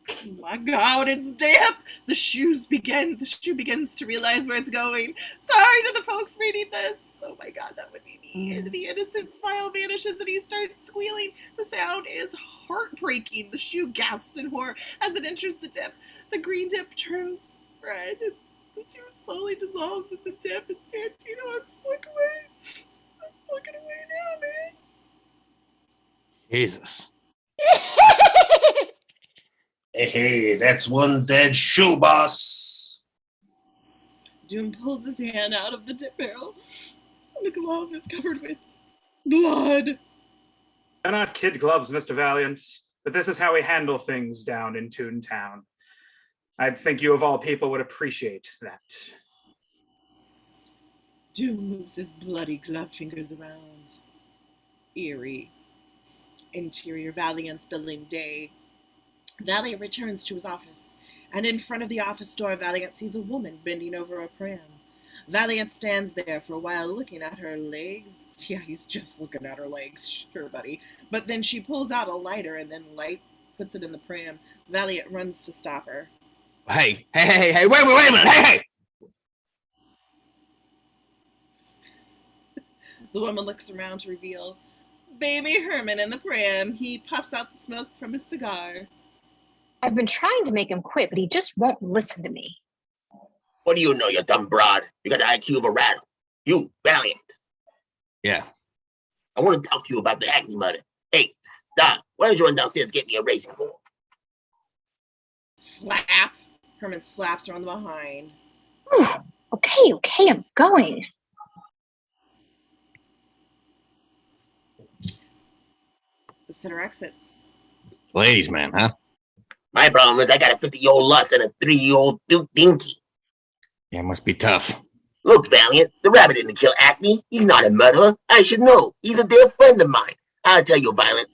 Oh my god, it's damp! The shoe begins to realize where it's going. Sorry to the folks reading this. Oh my god, that would be me. And the innocent smile vanishes and he starts squealing. The sound is heartbreaking. The shoe gasps in horror as it enters the dip. The green dip turns red. And the tune slowly dissolves in the dip, and Santino has to look away. I'm looking away now, man. Jesus. Hey, that's one dead shoe, boss. Doom pulls his hand out of the dip barrel, and the glove is covered with blood. They're not kid gloves, Mr. Valiant, but this is how we handle things down in Toontown. I think you of all people would appreciate that. Doom moves his bloody glove fingers around. Eerie. Interior Valiant's building day. Valiant returns to his office, and in front of the office door, Valiant sees a woman bending over a pram. Valiant stands there for a while looking at her legs. Yeah, he's just looking at her legs. Sure, buddy. But then she pulls out a lighter and then puts it in the pram. Valiant runs to stop her. Hey, wait a minute, hey! The woman looks around to reveal baby Herman in the pram. He puffs out the smoke from his cigar. I've been trying to make him quit, but he just won't listen to me. What do you know, you dumb broad? You got the IQ of a rattle. You, Valiant. Yeah. I want to talk to you about the Acme murder. Hey, Doc, why don't you run downstairs and get me a racing ball? Slap. Herman slaps her on the behind. Okay, I'm going. The sitter exits. Ladies, man, huh? My problem is I got a 50-year-old lust and a 3-year-old Duke Dinky. Yeah, must be tough. Look, Valiant, the rabbit didn't kill Acme. He's not a murderer. I should know. He's a dear friend of mine. I'll tell you, Valiant,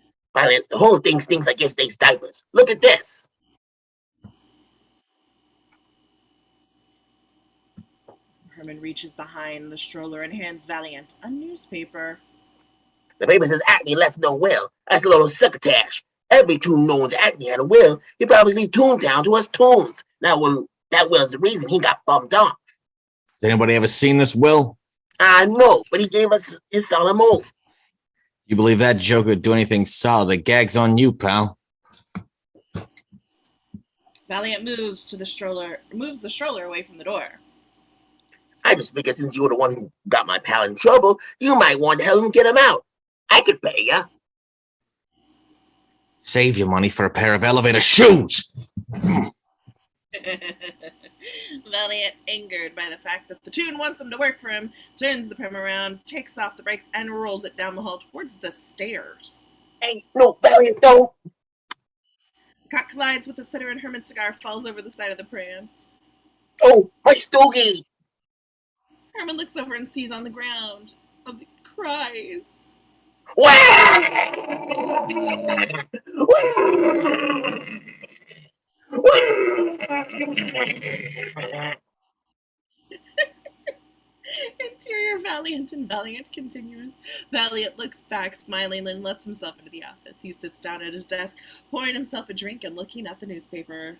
the whole thing stinks like yesterday's diapers. Look at this. Herman reaches behind the stroller and hands Valiant a newspaper. The paper says Acme left no will. That's a little succotash. Every Toon knows Acme had a will. He probably leave Toontown to us Toons. Now, that will's the reason he got bumped off. Has anybody ever seen this will? I know, but he gave us his solemn oath. You believe that joker would do anything solid? The gag's on you, pal. Valiant moves the stroller away from the door. I just figured since you were the one who got my pal in trouble, you might want to help him get him out. I could pay ya. Save your money for a pair of elevator shoes. Valiant, angered by the fact that the Toon wants him to work for him, turns the pram around, takes off the brakes, and rolls it down the hall towards the stairs. Hey, no, Valiant, don't. The car collides with the sitter and Herman's cigar falls over the side of the pram. Oh, my stogie. Herman looks over and sees on the ground. Cries. Interior Valiant and Valiant continues. Valiant looks back, smiling, and lets himself into the office. He sits down at his desk, pouring himself a drink and looking at the newspaper.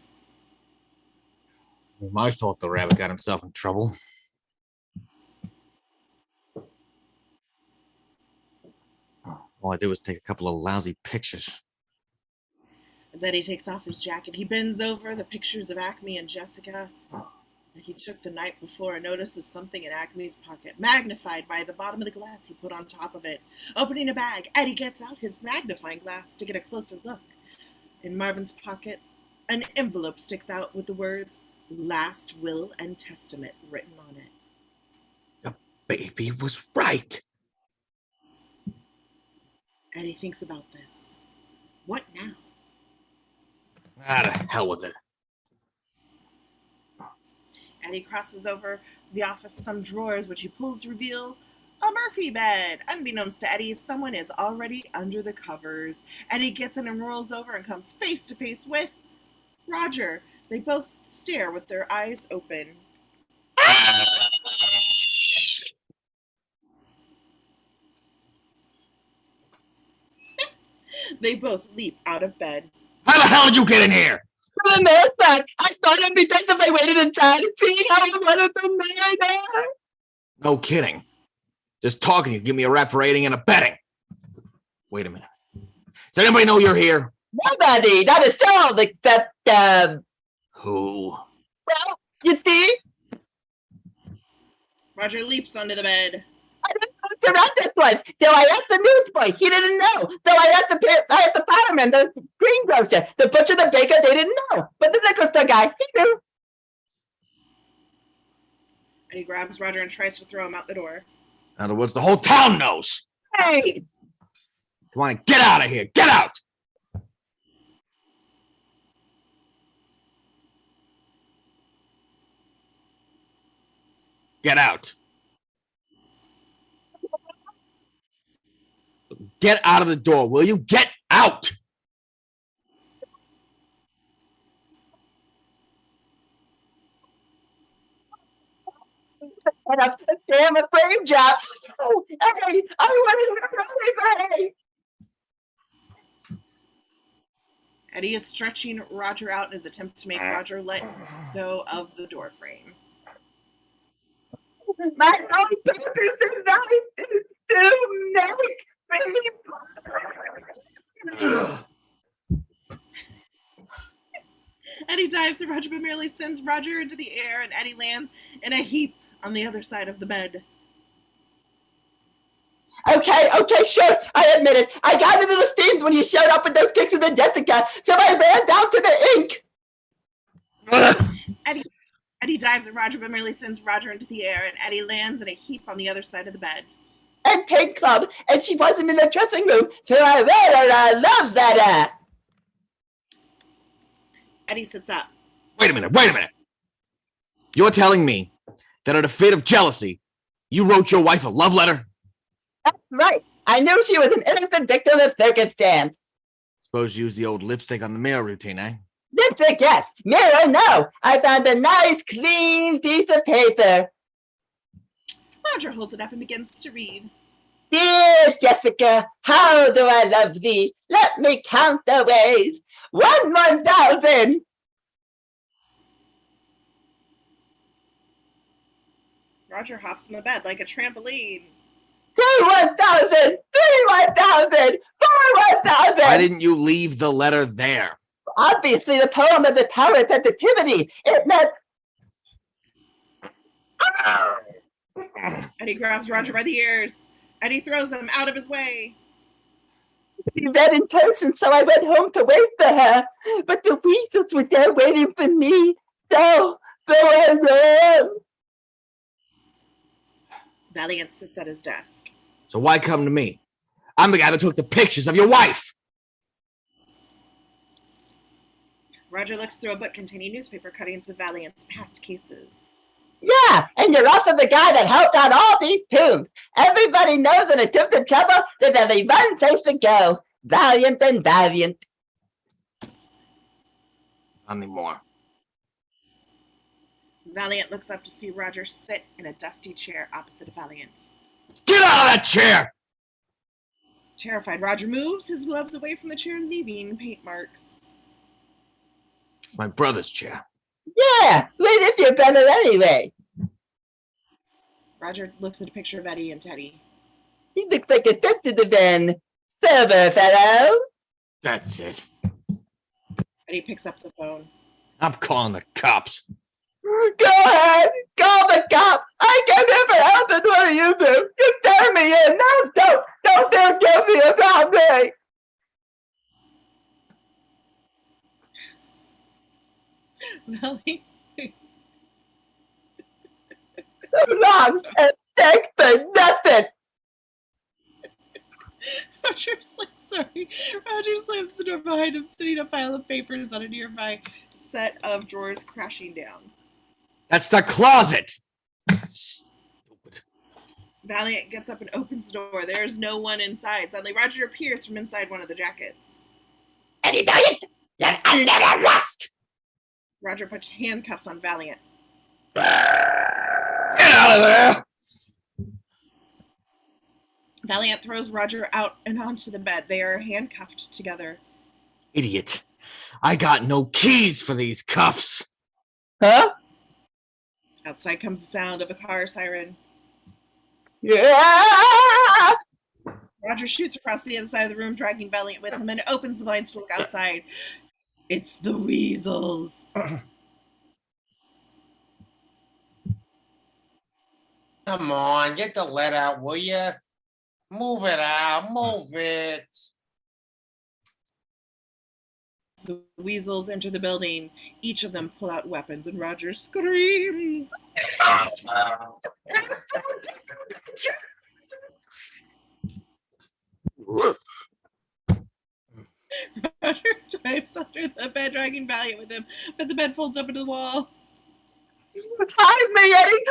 My fault the rabbit got himself in trouble. All I did was take a couple of lousy pictures. As Eddie takes off his jacket, he bends over the pictures of Acme and Jessica that he took the night before and notices something in Acme's pocket, magnified by the bottom of the glass he put on top of it. Opening a bag, Eddie gets out his magnifying glass to get a closer look. In Marvin's pocket, an envelope sticks out with the words, "Last Will and Testament" written on it. The baby was right. Eddie thinks about this. What now? To hell with it. Eddie crosses over the office some drawers, which he pulls to reveal a Murphy bed. Unbeknownst to Eddie, someone is already under the covers. Eddie gets in and rolls over and comes face to face with Roger. They both stare with their eyes open. They both leap out of bed. How the hell did you get in here? The mail sack. I thought it'd be best if I waited inside and see how I wanted the mail there. No kidding. Just talking, you give me a rap for aiding and abetting. Wait a minute. Does anybody know you're here? Nobody. That is so except Who? well, you see, Roger leaps onto the bed. I didn't know to write this one. So I asked the newsboy. He didn't know. So I asked the fireman, the greengrocer, the butcher, the baker. They didn't know. But the liquor store guy, he knew. And he grabs Roger and tries to throw him out the door. In other words, the whole town knows. Hey, Come on, get out of here. Get out. Get out. Get out of the door, will you? Get out. and I'm a damn brave job. Oh, hey, I wanted to run away. Eddie is stretching Roger out in his attempt to make Roger let go of the door frame. My own purpose in life is to make people. Eddie dives and Roger merely sends Roger into the air, and Eddie lands in a heap on the other side of the bed. Okay, sure. I admit it. I got into the steams when you showed up with those pictures of Jessica, so I ran down to the ink. Eddie dives and Roger merely sends Roger into the air, and Eddie lands in a heap on the other side of the bed. And Pink Club, and she wasn't in the dressing room, so I read her. I love that. Eddie sits up. Wait a minute. You're telling me that out of fit of jealousy, you wrote your wife a love letter? That's right. I knew she was an innocent victim of circumstance. Suppose you used the old lipstick on the mirror routine, eh? Lipstick, yes. Mirror, no. I found a nice, clean piece of paper. Roger holds it up and begins to read. Dear Jessica, how do I love thee? Let me count the ways. 1,000. Roger hops on the bed like a trampoline. 2,000. 3,000. 4,000. Why didn't you leave the letter there? Obviously, the poem of the tower sensitivity. It meant. Eddie grabs Roger by the ears. Eddie throws him out of his way. She read in person, so I went home to wait for her. But the weasels were there waiting for me. So I ran. Valiant sits at his desk. So why come to me? I'm the guy that took the pictures of your wife. Roger looks through a book containing newspaper cuttings of Valiant's past cases. Yeah, and you're also the guy that helped out all these tombs. Everybody knows in a tomb of trouble there's only one place to go. Valiant and Valiant. Not anymore. Valiant looks up to see Roger sit in a dusty chair opposite Valiant. Get out of that chair! Terrified, Roger moves his gloves away from the chair, leaving paint marks. It's my brother's chair. Yeah, wait, it's your brother anyway. Roger looks at a picture of Eddie and Teddy. He looks like a sister to Ben. Sober fellow. That's it. Eddie picks up the phone. I'm calling the cops. Go ahead, call the cop. I can never help it. What do you do? You turn me in. No, don't feel guilty about me. Valiant. So long, and thanks for nothing. Roger slams the door behind him, sitting a pile of papers on a nearby set of drawers crashing down. That's the closet. Stupid. Valiant gets up and opens the door. There's no one inside. Suddenly, Roger appears from inside one of the jackets. Eddie Valiant, you're under arrest. Roger puts handcuffs on Valiant. Get out of there! Valiant throws Roger out and onto the bed. They are handcuffed together. Idiot. I got no keys for these cuffs. Huh? Outside comes the sound of a car siren. Yeah! Roger shoots across the other side of the room, dragging Valiant with him, and opens the blinds to look outside. It's the Weasels. Come on, get the lead out, will you? Move it out, move it. The Weasels enter the building. Each of them pull out weapons, and Roger screams. Roger dives under the bed, dragging Valiant with him, but the bed folds up into the wall. Hide me, Eddie!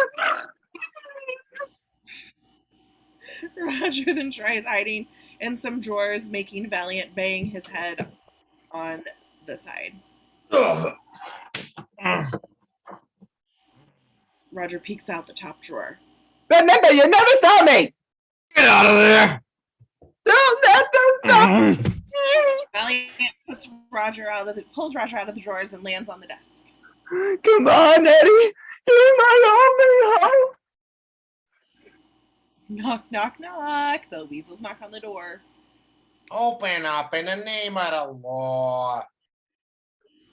Roger then tries hiding in some drawers, making Valiant bang his head on the side. Roger peeks out the top drawer. Remember, you never saw me! Get out of there! Don't stop! Valiant puts pulls Roger out of the drawers and lands on the desk. Come on, Eddie. You're my only hope. Knock, knock, knock. The weasels knock on the door. Open up in the name of the law.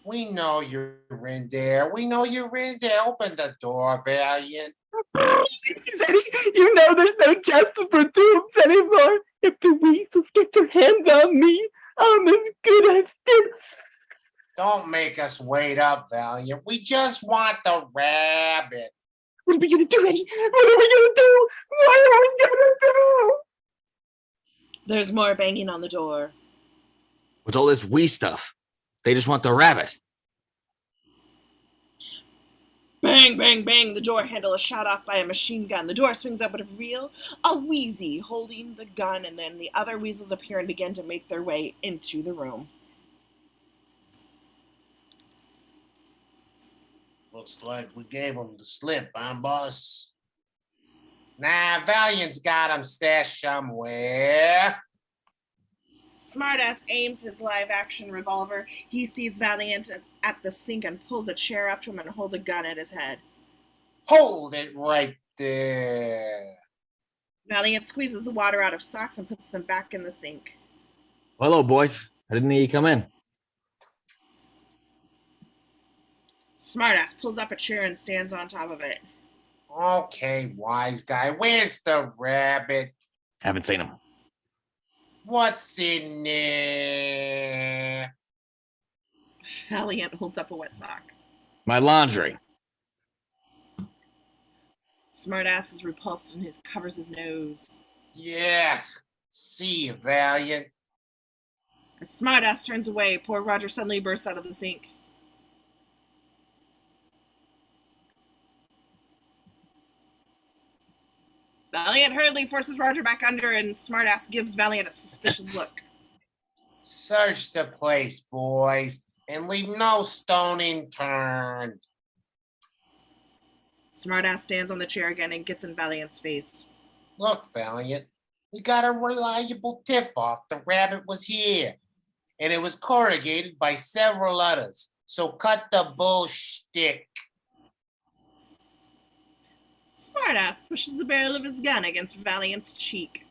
We know you're in there. We know you're in there. Open the door, Valiant. Please, Eddie, you know there's no justice for Tooms anymore. If the weasels get their hands on me, I'm as good as dead. Don't make us wait up, Valiant. We just want the rabbit. What are we gonna do, Eddie? What are we gonna do? What are we gonna do? There's more banging on the door. With all this wee stuff, they just want the rabbit. Bang, bang, bang. The door handle is shot off by a machine gun. The door swings open to reveal a Wheezy holding the gun, and then the other weasels appear and begin to make their way into the room. Looks like we gave him the slip, huh, boss? Nah, Valiant's got him stashed somewhere. Smartass aims his live-action revolver. He sees Valiant at the sink and pulls a chair up to him and holds a gun at his head. Hold it right there. Valiant squeezes the water out of socks and puts them back in the sink. Hello, boys. I didn't hear you come in. Smartass pulls up a chair and stands on top of it. Okay, wise guy, where's the rabbit? Haven't seen him. What's in there? Valiant holds up a wet sock. My laundry. Smartass is repulsed and covers his nose. Yeah, see you, Valiant. As Smartass turns away, poor Roger suddenly bursts out of the sink. Valiant hurriedly forces Roger back under, and Smartass gives Valiant a suspicious look. Search the place, boys, and leave no stone unturned. Smartass stands on the chair again and gets in Valiant's face. Look, Valiant, we got a reliable tip-off. The rabbit was here, and it was corrugated by several others. So cut the bullshtick. Smartass pushes the barrel of his gun against Valiant's cheek.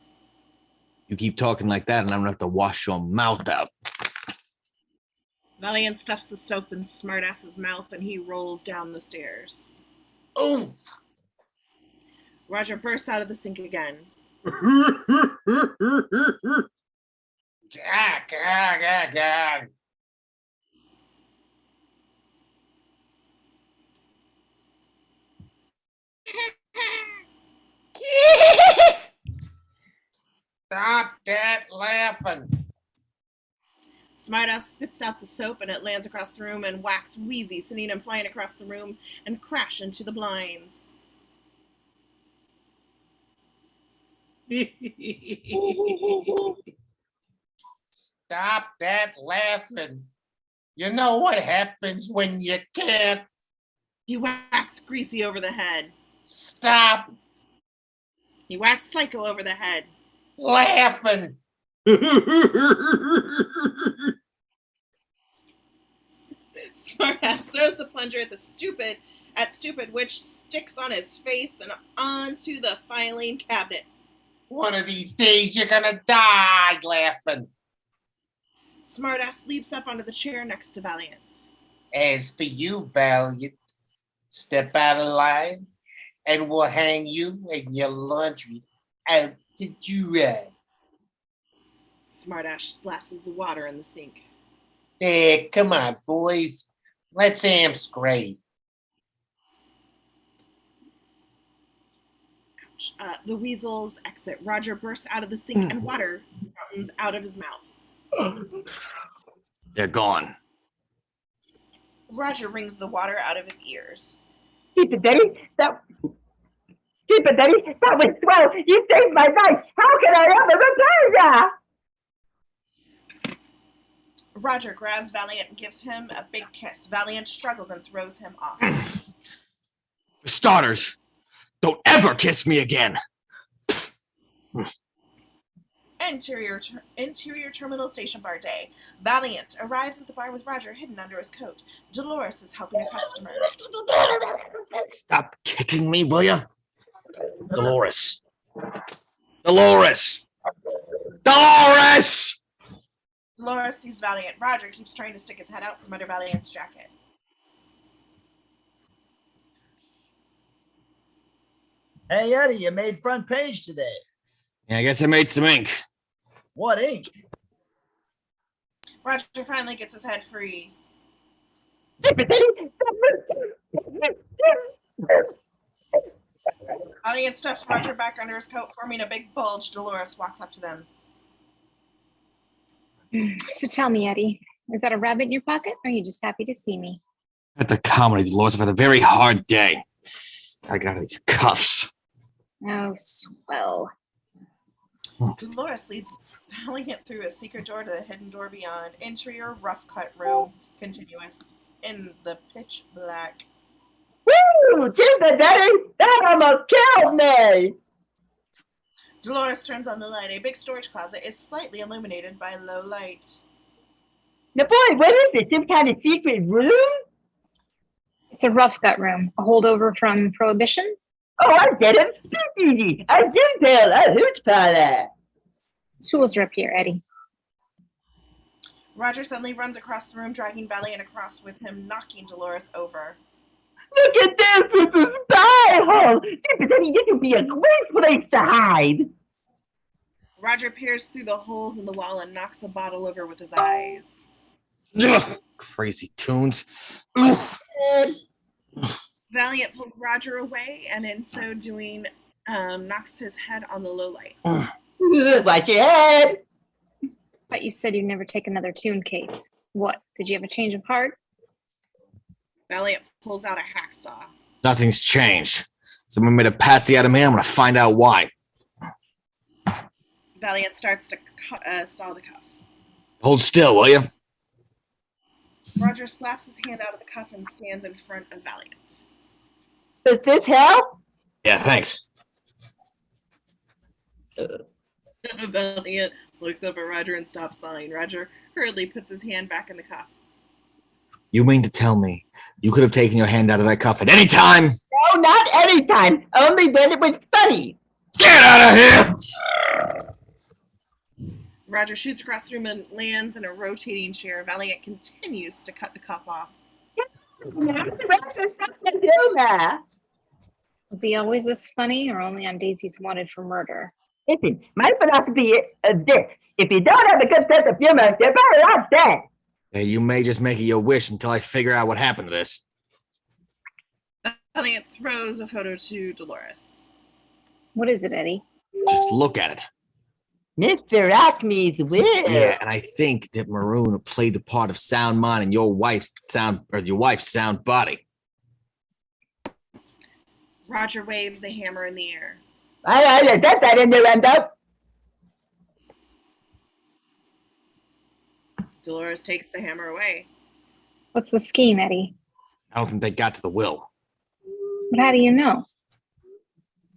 You keep talking like that, and I'm gonna have to wash your mouth out. Valiant stuffs the soap in Smartass's mouth, and he rolls down the stairs. Oomph! Roger bursts out of the sink again. Gag. Stop that laughing. Smartass spits out the soap and it lands across the room and whacks Wheezy, sending him flying across the room and crash into the blinds. Stop that laughing. You know what happens when you can't. He whacks Greasy over the head. Stop He whacks Psycho over the head. laughing. Smartass throws the plunger at Stupid, which sticks on his face and onto the filing cabinet. One of these days you're gonna die laughing. Smartass leaps up onto the chair next to Valiant. As for you, Valiant, step out of line and we'll hang you and your laundry out to dry. Smartass splashes the water in the sink. There, come on, boys. Let's amp straight. The weasels exit. Roger bursts out of the sink and water fountains out of his mouth. They're gone. Roger wrings the water out of his ears. Keep it, Daddy. That was swell. You saved my life. How can I ever repay ya? Roger grabs Valiant and gives him a big kiss. Valiant struggles and throws him off. For starters, don't ever kiss me again. Interior terminal station bar day. Valiant arrives at the bar with Roger hidden under his coat. Dolores is helping a customer. Stop kicking me, will ya? Dolores. Dolores! Dolores! Dolores sees Valiant. Roger keeps trying to stick his head out from under Valiant's jacket. Hey, Eddie, you made front page today. Yeah, I guess I made some ink. What ink? Roger finally gets his head free. Valiant stuffs Roger back under his coat, forming a big bulge. Dolores walks up to them. So tell me, Eddie, is that a rabbit in your pocket, or are you just happy to see me? At the comedy, Dolores, I've had a very hard day. I got these cuffs. Oh, swell. Dolores leads Valiant through a secret door to the hidden door beyond. Interior rough cut room, continuous, in the pitch black. Woo! Tuesday, Daddy! That almost killed me! Dolores turns on the light. A big storage closet is slightly illuminated by low light. Now, boy, what is it? Some kind of secret room? It's a rough gut room, a holdover from Prohibition. Oh, I get it. Speakeasy. A gin pail. A hooch parlor. Tools are up here, Eddie. Roger suddenly runs across the room, dragging Valiant across with him, knocking Dolores over. Look at this. This is spy hole. Stupid Daddy, this would be a great place to hide. Roger peers through the holes in the wall and knocks a bottle over with his eyes. Ugh, crazy tunes. Oof. Valiant pulls Roger away, and in so doing, knocks his head on the low light. Watch your head. But you said you'd never take another tune case. What? Did you have a change of heart? Valiant pulls out a hacksaw. Nothing's changed. Someone made a patsy out of me. I'm going to find out why. Valiant starts to saw the cuff. Hold still, will you? Roger slaps his hand out of the cuff and stands in front of Valiant. Does this help? Yeah, thanks. Valiant looks up at Roger and stops sawing. Roger hurriedly puts his hand back in the cuff. You mean to tell me you could have taken your hand out of that cuff at any time? No, not anytime. Only when it was funny. Get out of here! Roger shoots across the room and lands in a rotating chair. Valiant continues to cut the cuff off. Is he always this funny, or only on days he's wanted for murder? Listen, my philosophy is this. If you don't have a good sense of humor, you're better off dead. Hey, you may just make it your wish until I figure out what happened to this. Valiant throws a photo to Dolores. What is it, Eddie? Just look at it. Mr. Acme's will. Yeah, and I think that Maroon played the part of sound mind in your wife's sound body. Roger waves a hammer in the air. I get that innuendo. Dolores takes the hammer away. What's the scheme, Eddie? I don't think they got to the will. But how do you know?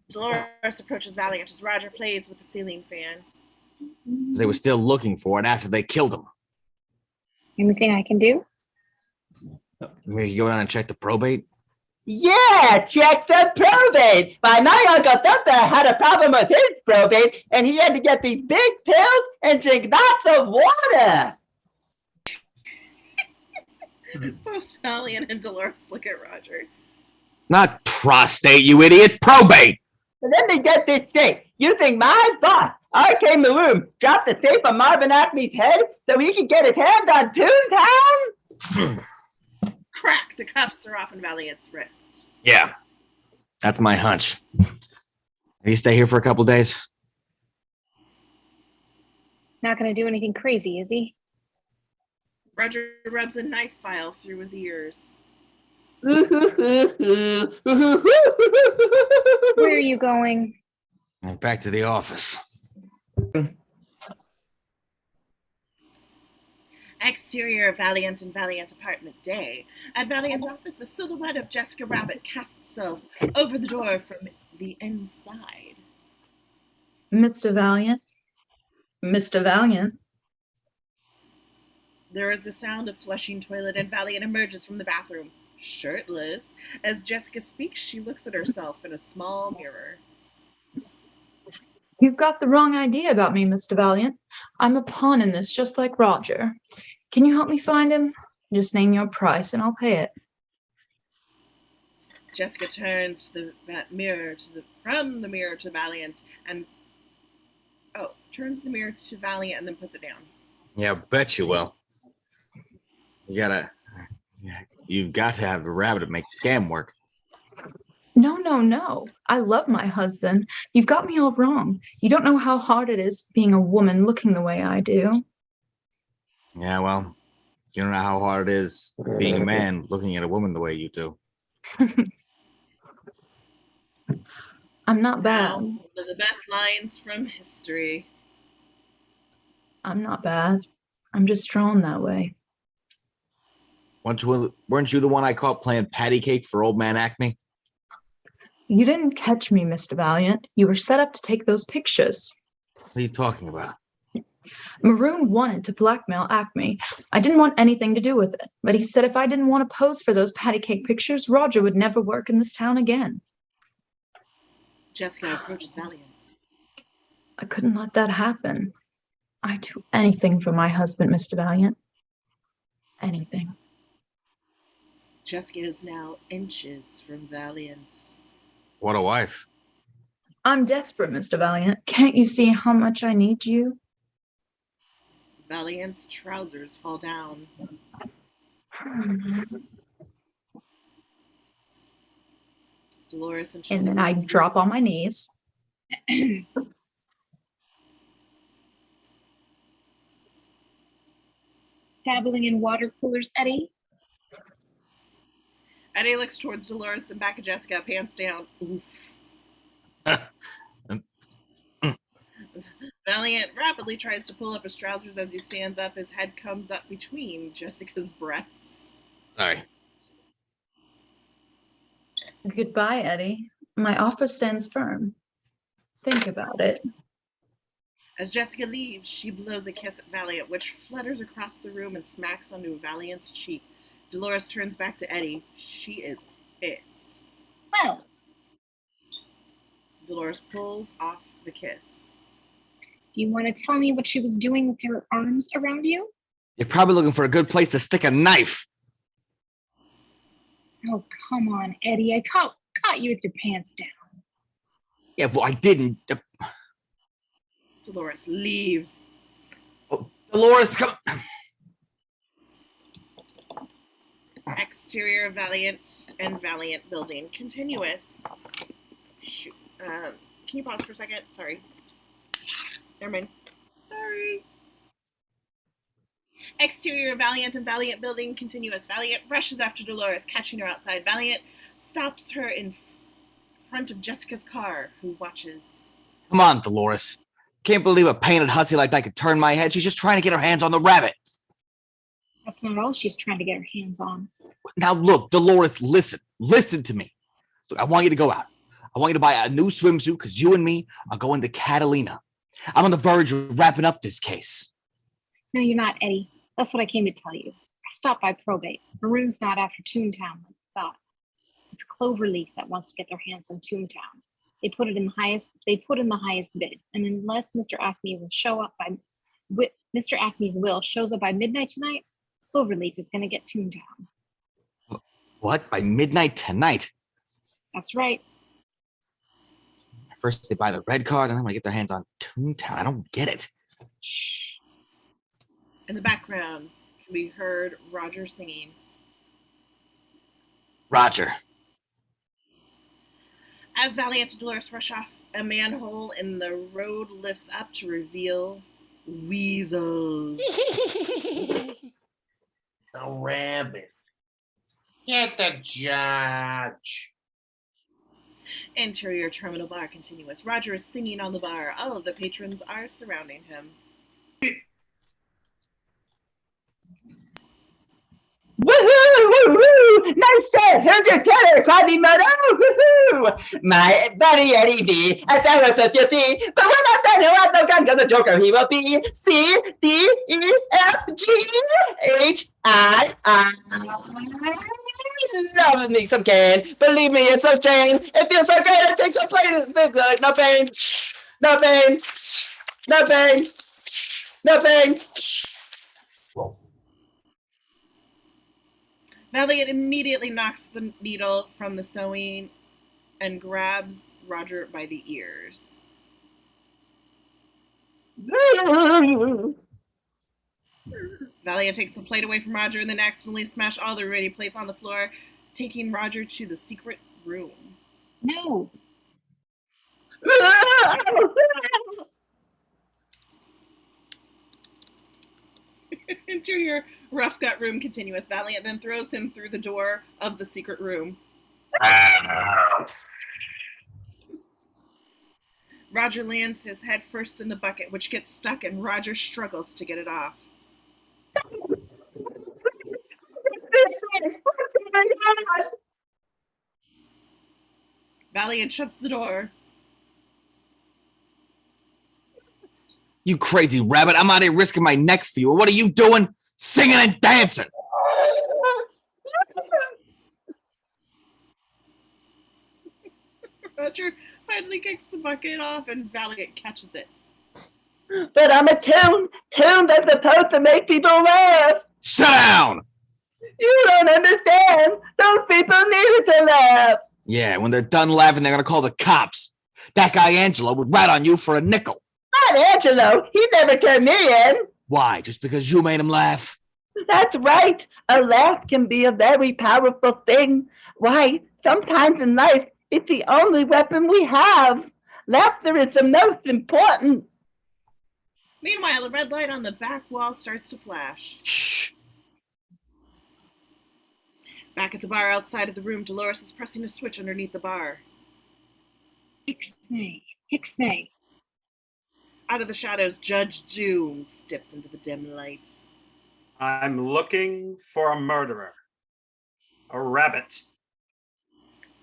Dolores approaches Valiant as Roger plays with the ceiling fan. They were still looking for it after they killed him. Anything I can do? Maybe you go down and check the probate? Yeah, check the probate. Why, my Uncle Thumper had a problem with his probate, and he had to get these big pills and drink lots of water. Both Valiant and Dolores look at Roger. Not prostate, you idiot! Probate! Let me get this straight. You think my boss, R.K. Maroon, dropped the safe on Marvin Acme's head so he could get his hand on Toontown? Crack! The cuffs are off in Valiant's wrist. Yeah, that's my hunch. Will you stay here for a couple days? Not going to do anything crazy, is he? Roger rubs a knife file through his ears. Where are you going? Back to the office. Exterior Valiant and Valiant apartment day. At Valiant's office, a silhouette of Jessica Rabbit casts itself over the door from the inside. Mr. Valiant? Mr. Valiant. There is the sound of flushing toilet, and Valiant emerges from the bathroom, shirtless. As Jessica speaks, she looks at herself in a small mirror. You've got the wrong idea about me, Mr. Valiant. I'm a pawn in this, just like Roger. Can you help me find him? Just name your price and I'll pay it. Jessica turns to from the mirror to Valiant and turns the mirror to Valiant and then puts it down. Yeah, bet you will. You've got to have the rabbit to make the scam work. No. I love my husband. You've got me all wrong. You don't know how hard it is being a woman looking the way I do. Yeah, well, you don't know how hard it is being a man looking at a woman the way you do. I'm not Now, bad. one of the best lines from history. I'm not bad. I'm just drawn that way. Weren't you the one I caught playing patty cake for old man Acme? You didn't catch me, Mr. Valiant. You were set up to take those pictures. What are you talking about? Maroon wanted to blackmail Acme. I didn't want anything to do with it, but he said if I didn't want to pose for those patty cake pictures, Roger would never work in this town again. Jessica approaches Valiant. I couldn't let that happen. I'd do anything for my husband, Mr. Valiant. Anything. Jessica is now inches from Valiant. What a wife. I'm desperate, Mr. Valiant. Can't you see how much I need you? Valiant's trousers fall down. Dolores And then I drop on my knees. Dabbling in water coolers, Eddie. Eddie looks towards Dolores, then back at Jessica, pants down. Oof. Valiant rapidly tries to pull up his trousers as he stands up. His head comes up between Jessica's breasts. Sorry. Goodbye, Eddie. My offer stands firm. Think about it. As Jessica leaves, she blows a kiss at Valiant, which flutters across the room and smacks onto Valiant's cheek. Dolores turns back to Eddie. She is pissed. Well, Dolores pulls off the kiss. do you want to tell me what she was doing with her arms around you? You're probably looking for a good place to stick a knife. Oh, come on, Eddie. I caught you with your pants down. Yeah, well, I didn't. Dolores leaves. Oh, Dolores, come. Exterior Valiant and Valiant building continuous. Shoot. Can you pause for a second? Sorry. Herman. Sorry. Exterior Valiant and Valiant building continuous. Valiant rushes after Dolores, catching her outside. Valiant stops her in front of Jessica's car, who watches. Come on, Dolores. Can't believe a painted hussy like that could turn my head. She's just trying to get her hands on the rabbit. That's not all she's trying to get her hands on. Now, look, Dolores, listen. Listen to me. Look, I want you to go out. I want you to buy a new swimsuit because you and me are going to Catalina. I'm on the verge of wrapping up this case. No, you're not, Eddie. That's what I came to tell you. I stopped by probate. Maroon's not after Toontown like I thought. It's Cloverleaf that wants to get their hands on Toontown. They put in the highest bid, and unless Mr. Acme will show up by Mr. Acme's will shows up by midnight tonight, Cloverleaf is going to get Toontown. What? By midnight tonight? That's right. First they buy the red card, and then they get their hands on Toontown. I don't get it. Shh. In the background can be heard Roger singing. Roger. As Valiant and Dolores rush off, a manhole in the road lifts up to reveal weasels. The rabbit. Get the judge. Interior terminal bar continuous. Roger is singing on the bar. All of the patrons are surrounding him. Woohoo! Woohoo! Nice sir! Here's your tenor, Confronting Maroon! Woohoo! My buddy Eddie B. I thought it was such a fee, but when I said who has no gun, because the Joker he will be C D E F G H I love me some cane. Believe me, it's so strange. It feels so great. It takes a plate. No pain. No pain. No pain. No pain. Valiant immediately knocks the needle from the sewing and grabs Roger by the ears. Valiant takes the plate away from Roger and then accidentally smashes all the ready plates on the floor, taking Roger to the secret room. No. Interior rough gut room continuous. Valiant then throws him through the door of the secret room. Roger lands his head first in the bucket, which gets stuck, and Roger struggles to get it off. Valiant shuts the door. You crazy rabbit. I'm out here risking my neck for you. What are you doing? Singing and dancing. Roger finally kicks the bucket off and Valiant catches it. But I'm a tune that's supposed to make people laugh. Shut down. You don't understand. Those people needed to laugh. Yeah, when they're done laughing, they're going to call the cops. That guy Angelo would rat on you for a nickel. Not Angelo. He never turned me in. Why? Just because you made him laugh? That's right. A laugh can be a very powerful thing. Why, sometimes in life, it's the only weapon we have. Laughter is the most important. Meanwhile, a red light on the back wall starts to flash. Shh. Back at the bar outside of the room, Dolores is pressing a switch underneath the bar. Ixnay. Ixnay. Out of the shadows, Judge Doom steps into the dim light. I'm looking for a murderer. A rabbit.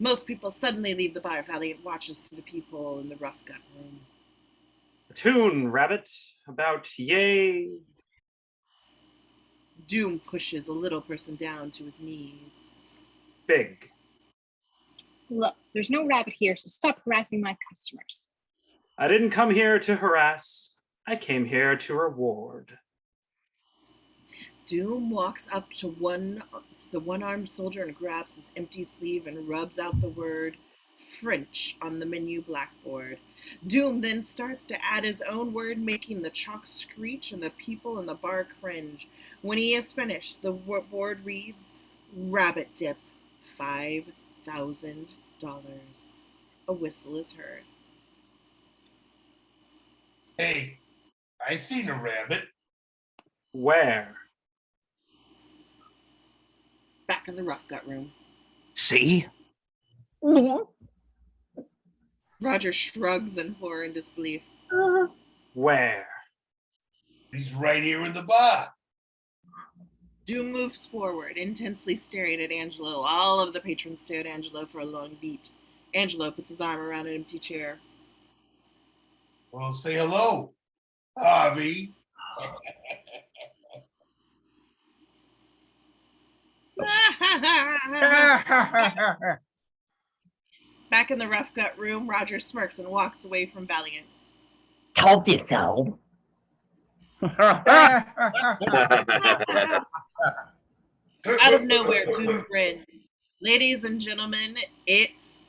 Most people suddenly leave the bar. Valiant watches through the people in the rough gut room. A tune, rabbit. About yay. Doom pushes a little person down to his knees. Big. Look, there's no rabbit here, so stop harassing my customers. I didn't come here to harass. I came here to reward. Doom walks up to the one-armed soldier and grabs his empty sleeve and rubs out the word French on the menu blackboard. Doom then starts to add his own word, making the chalk screech and the people in the bar cringe. When he is finished, the board reads, Rabbit Dip, $5,000. A whistle is heard. Hey, I seen a rabbit. Where? Back in the rough gut room. See? Roger shrugs in horror and disbelief. Where? He's right here in the bar. Doom moves forward, intensely staring at Angelo. All of the patrons stare at Angelo for a long beat. Angelo puts his arm around an empty chair. Well, say hello, Harvey. Back in the rough gut room, Roger smirks and walks away from Valiant. Told you so. Out of nowhere, Doom grins. Ladies and gentlemen, it's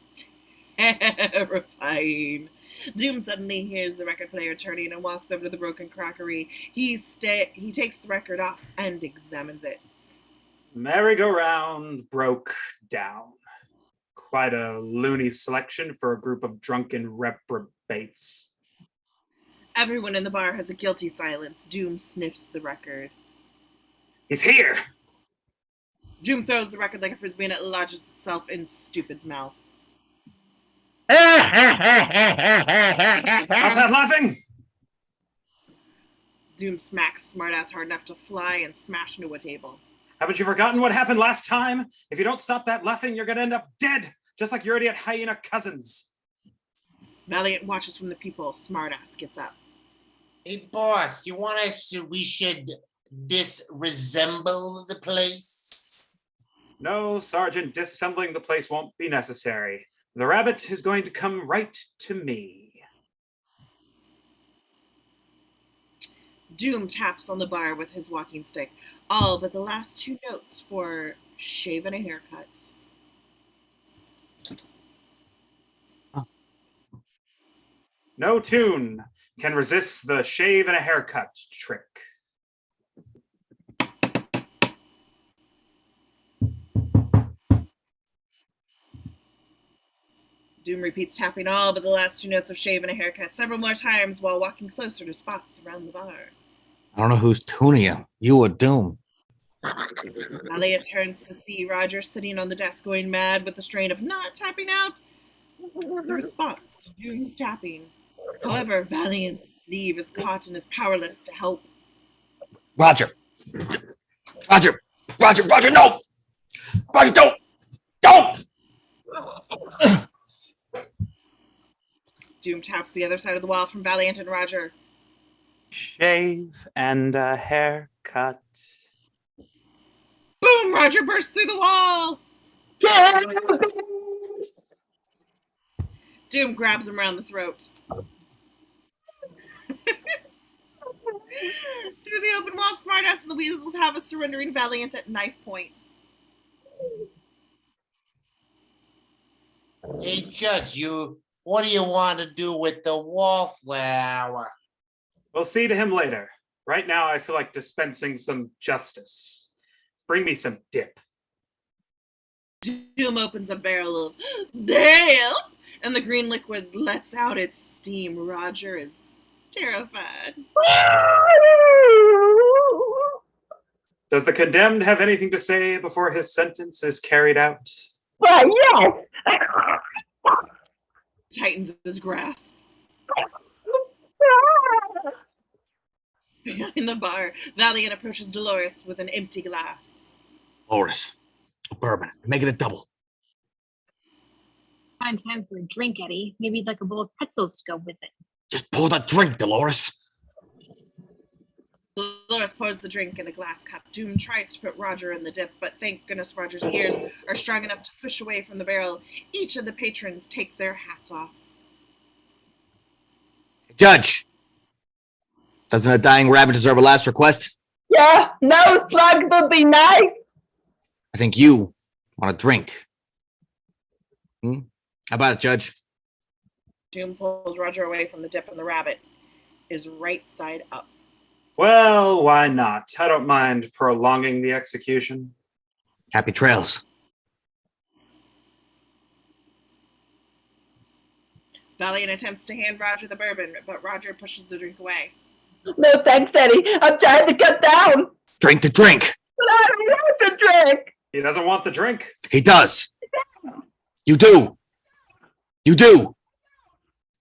terrifying. Doom suddenly hears the record player turning and walks over to the broken crockery. He takes the record off and examines it. Merry-go-round broke down. Quite a loony selection for a group of drunken reprobates. Everyone in the bar has a guilty silence. Doom sniffs the record. He's here! Doom throws the record like a frisbee and it lodges itself in Stupid's mouth. Stop that laughing! Doom smacks Smartass hard enough to fly and smash into a table. Haven't you forgotten what happened last time? If you don't stop that laughing, you're going to end up dead, just like your idiot hyena cousins. Valiant watches from the people. Smartass gets up. Hey, boss, you want we should disresemble the place? No, Sergeant, disassembling the place won't be necessary. The rabbit is going to come right to me. Doom taps on the bar with his walking stick. All but the last two notes for shave and a haircut. No tune can resist the shave and a haircut trick. Doom repeats tapping all but the last two notes of shave and a haircut several more times while walking closer to spots around the bar. I don't know who's tuning you or Doom. Elliot turns to see Roger sitting on the desk going mad with the strain of not tapping out the response to Doom's tapping. However, Valiant's sleeve is caught and is powerless to help. Roger, no! Roger, don't! Doom taps the other side of the wall from Valiant and Roger. Shave and a haircut. Boom! Roger bursts through the wall! Doom grabs him around the throat. Through the open wall, Smartass and the Weasels have a surrendering Valiant at knife point. Hey, Judge, what do you want to do with the wallflower? We'll see to him later. Right now, I feel like dispensing some justice. Bring me some dip. Doom opens a barrel of damn, and the green liquid lets out its steam. Roger is terrified. Does the condemned have anything to say before his sentence is carried out? Why, yes. Tightens his grasp. Behind the bar, Valiant approaches Dolores with an empty glass. Dolores, a bourbon. Make it a double. Find time for a drink, Eddie. Maybe you'd like a bowl of pretzels to go with it. Just pour the drink, Dolores. Dolores pours the drink in a glass cup. Doom tries to put Roger in the dip, but thank goodness Roger's ears are strong enough to push away from the barrel. Each of the patrons take their hats off. Judge, doesn't a dying rabbit deserve a last request? Yeah, no slugs would be nice. I think you want a drink. How about it, Judge? Doom pulls Roger away from the dip, and the rabbit is right side up. Well, why not? I don't mind prolonging the execution. Happy trails. Valiant attempts to hand Roger the bourbon, but Roger pushes the drink away. No thanks, Eddie. I'm trying to cut down. Drink the drink. But I don't want to drink. He doesn't want the drink. He does. You do. You do.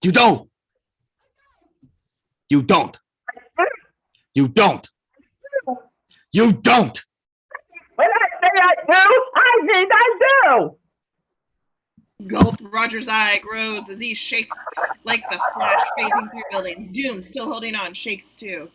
You don't. You don't. You don't. You don't. When I say I do, I mean I do. Gulp. Roger's eye grows as he shakes like the flash phasing through buildings. Doom, still holding on, shakes too.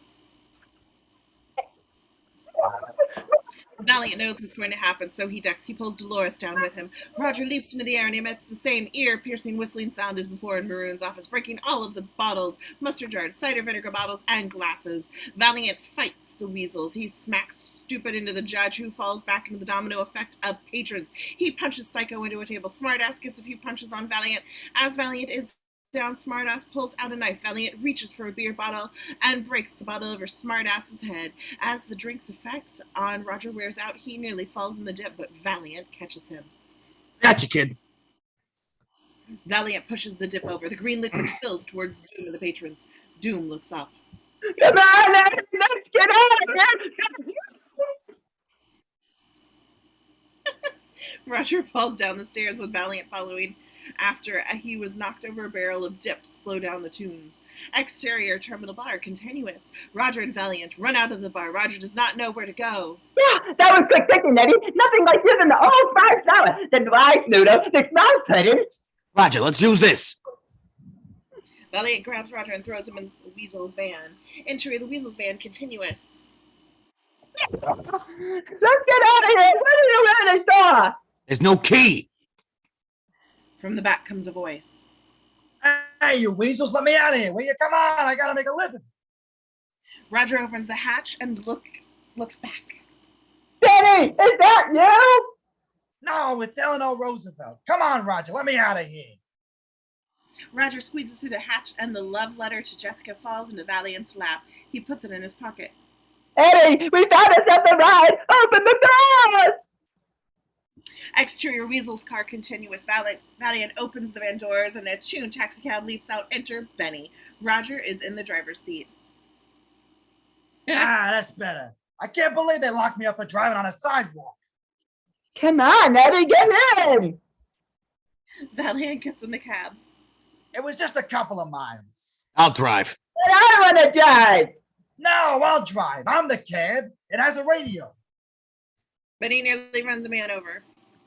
Valiant knows what's going to happen, so he ducks. He pulls Dolores down with him. Roger leaps into the air and emits the same ear-piercing whistling sound as before in Maroon's office, breaking all of the bottles, mustard jars, cider vinegar bottles, and glasses. Valiant fights the Weasels. He smacks Stupid into the judge, who falls back into the domino effect of patrons. He punches Psycho into a table. Smartass gets a few punches on Valiant. As Valiant is down, Smartass pulls out a knife. Valiant reaches for a beer bottle and breaks the bottle over Smartass's head. As the drink's effect on Roger wears out, he nearly falls in the dip, but Valiant catches him. Gotcha, kid. Valiant pushes the dip over. The green liquid spills towards Doom and the patrons. Doom looks up. Come on, Eddie, let's get out of here. Roger falls down the stairs with Valiant following. after he was knocked over a barrel of dip to slow down the tunes. Exterior terminal bar continuous. Roger and Valiant run out of the bar. Roger does not know where to go. Yeah, that was quick thinking, Eddie. Nothing like giving the old fire sour, the dry noodle, the small pudding. Roger, let's use this. Valiant grabs Roger and throws him in the Weasel's van. Entry the Weasel's van continuous. Let's get out of here. What are you in the door? There's no key. From the back comes a voice. Hey, you weasels, let me out of here. Will you come on? I gotta make a living. Roger opens the hatch and looks back. Benny, is that you? No, it's Eleanor Roosevelt. Come on, Roger, let me out of here. Roger squeezes through the hatch and the love letter to Jessica falls into Valiant's lap. He puts it in his pocket. Eddie, we found us at the ride. Open the doors. Exterior Weasel's car continuous. Valiant opens the van doors and a tuned taxicab leaps out. Enter Benny. Roger is in the driver's seat. That's better. I can't believe they locked me up for driving on a sidewalk. Come on, Eddie, get in. Valiant gets in the cab. It was just a couple of miles. I'll drive. But I want to drive. No, I'll drive. I'm the cab. It has a radio. Benny nearly runs a man over.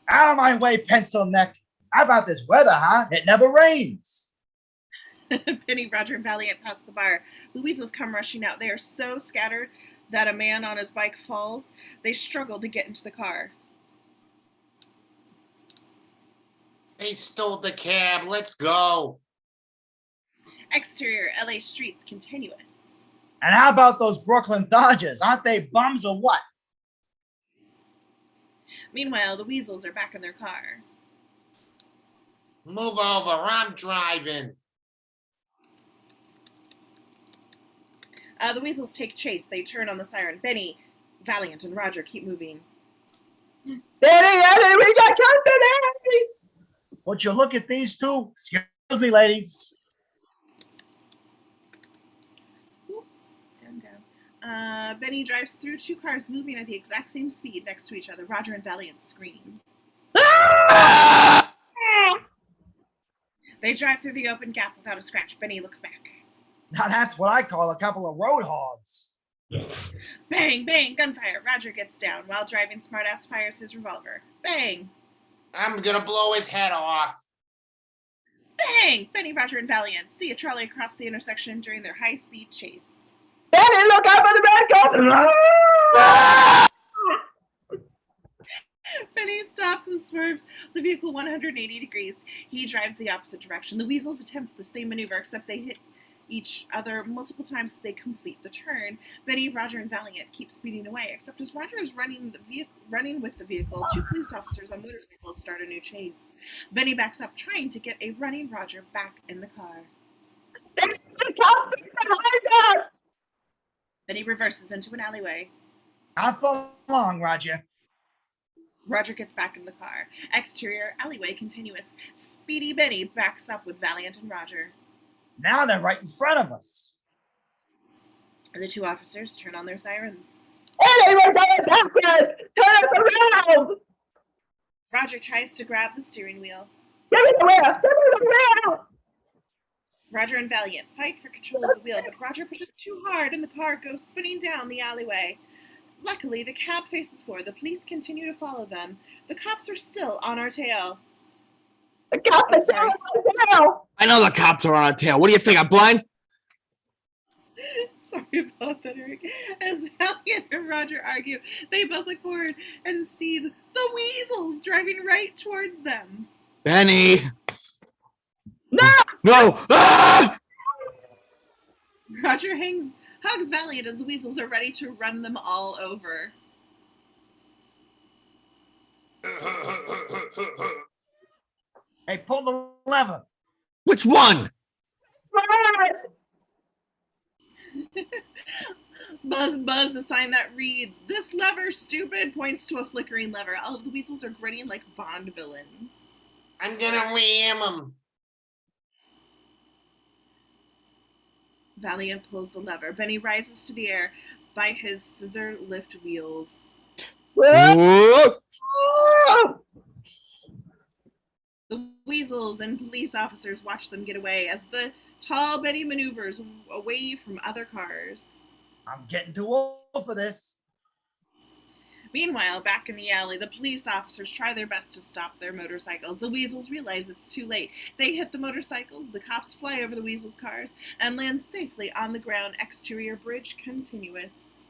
Out of my way, pencil neck. How about this weather, huh? It never rains. Benny, Roger, and Valiant pass the bar. The Weasels come rushing out. They are so scattered that a man on his bike falls. They struggle to get into the car. They stole the cab. Let's go. Exterior LA streets continuous. And how about those Brooklyn Dodgers? Aren't they bums or what? Meanwhile, the Weasels are back in their car. Move over. I'm driving. The Weasels take chase. They turn on the siren. Benny, Valiant, and Roger keep moving. Benny, Eddie, we got company. Would you look at these two? Excuse me, ladies. Oops, it's gone down. Benny drives through two cars moving at the exact same speed next to each other. Roger and Valiant scream. They drive through the open gap without a scratch. Benny looks back. Now that's what I call a couple of road hogs. Bang, bang, gunfire. Roger gets down while driving. Smartass fires his revolver. Bang, I'm gonna blow his head off. bang. Benny, Roger, and Valiant see a trolley across the intersection during their high-speed chase. Benny, look out for the bad Benny stops and swerves the vehicle 180 degrees. He drives the opposite direction. The Weasels attempt the same maneuver, except they hit each other multiple times as they complete the turn. Benny, Roger, and Valiant keep speeding away, except as Roger is running with the vehicle, two police officers on motorcycles start a new chase. Benny backs up, trying to get a running Roger back in the car. Benny reverses into an alleyway. Not for long, Roger. Roger gets back in the car. Exterior alleyway continuous. Speedy Benny backs up with Valiant and Roger. Now they're right in front of us. The two officers turn on their sirens. Eddie, we're going backwards. Turn us around. Roger tries to grab the steering wheel. Give me the wheel. Give me the wheel. Roger and Valiant fight for control of the wheel, but Roger pushes too hard and the car goes spinning down the alleyway. Luckily, the cab faces forward. The police continue to follow them. The cops are still on our tail. The cops are sorry. on the tail. I know the cops are on our tail. What do you think? I'm blind? Sorry about that, Eric. As Valiant and Roger argue, they both look forward and see the Weasels driving right towards them. Benny. No. No. Ah! Roger hugs Valiant as the Weasels are ready to run them all over. Hey, pull the lever. Which one? Buzz, buzz, a sign that reads, "This lever, stupid," points to a flickering lever. All of the Weasels are grinning like Bond villains. I'm gonna ram him. Valiant pulls the lever. Benny rises to the air by his scissor lift wheels. Whoa. The weasels and police officers watch them get away as the tall Betty maneuvers away from other cars. I'm getting too old for this. Meanwhile, back in the alley, the police officers try their best to stop their motorcycles. The weasels realize it's too late. They hit the motorcycles, the cops fly over the weasels' cars, and land safely on the ground. Exterior bridge continuous.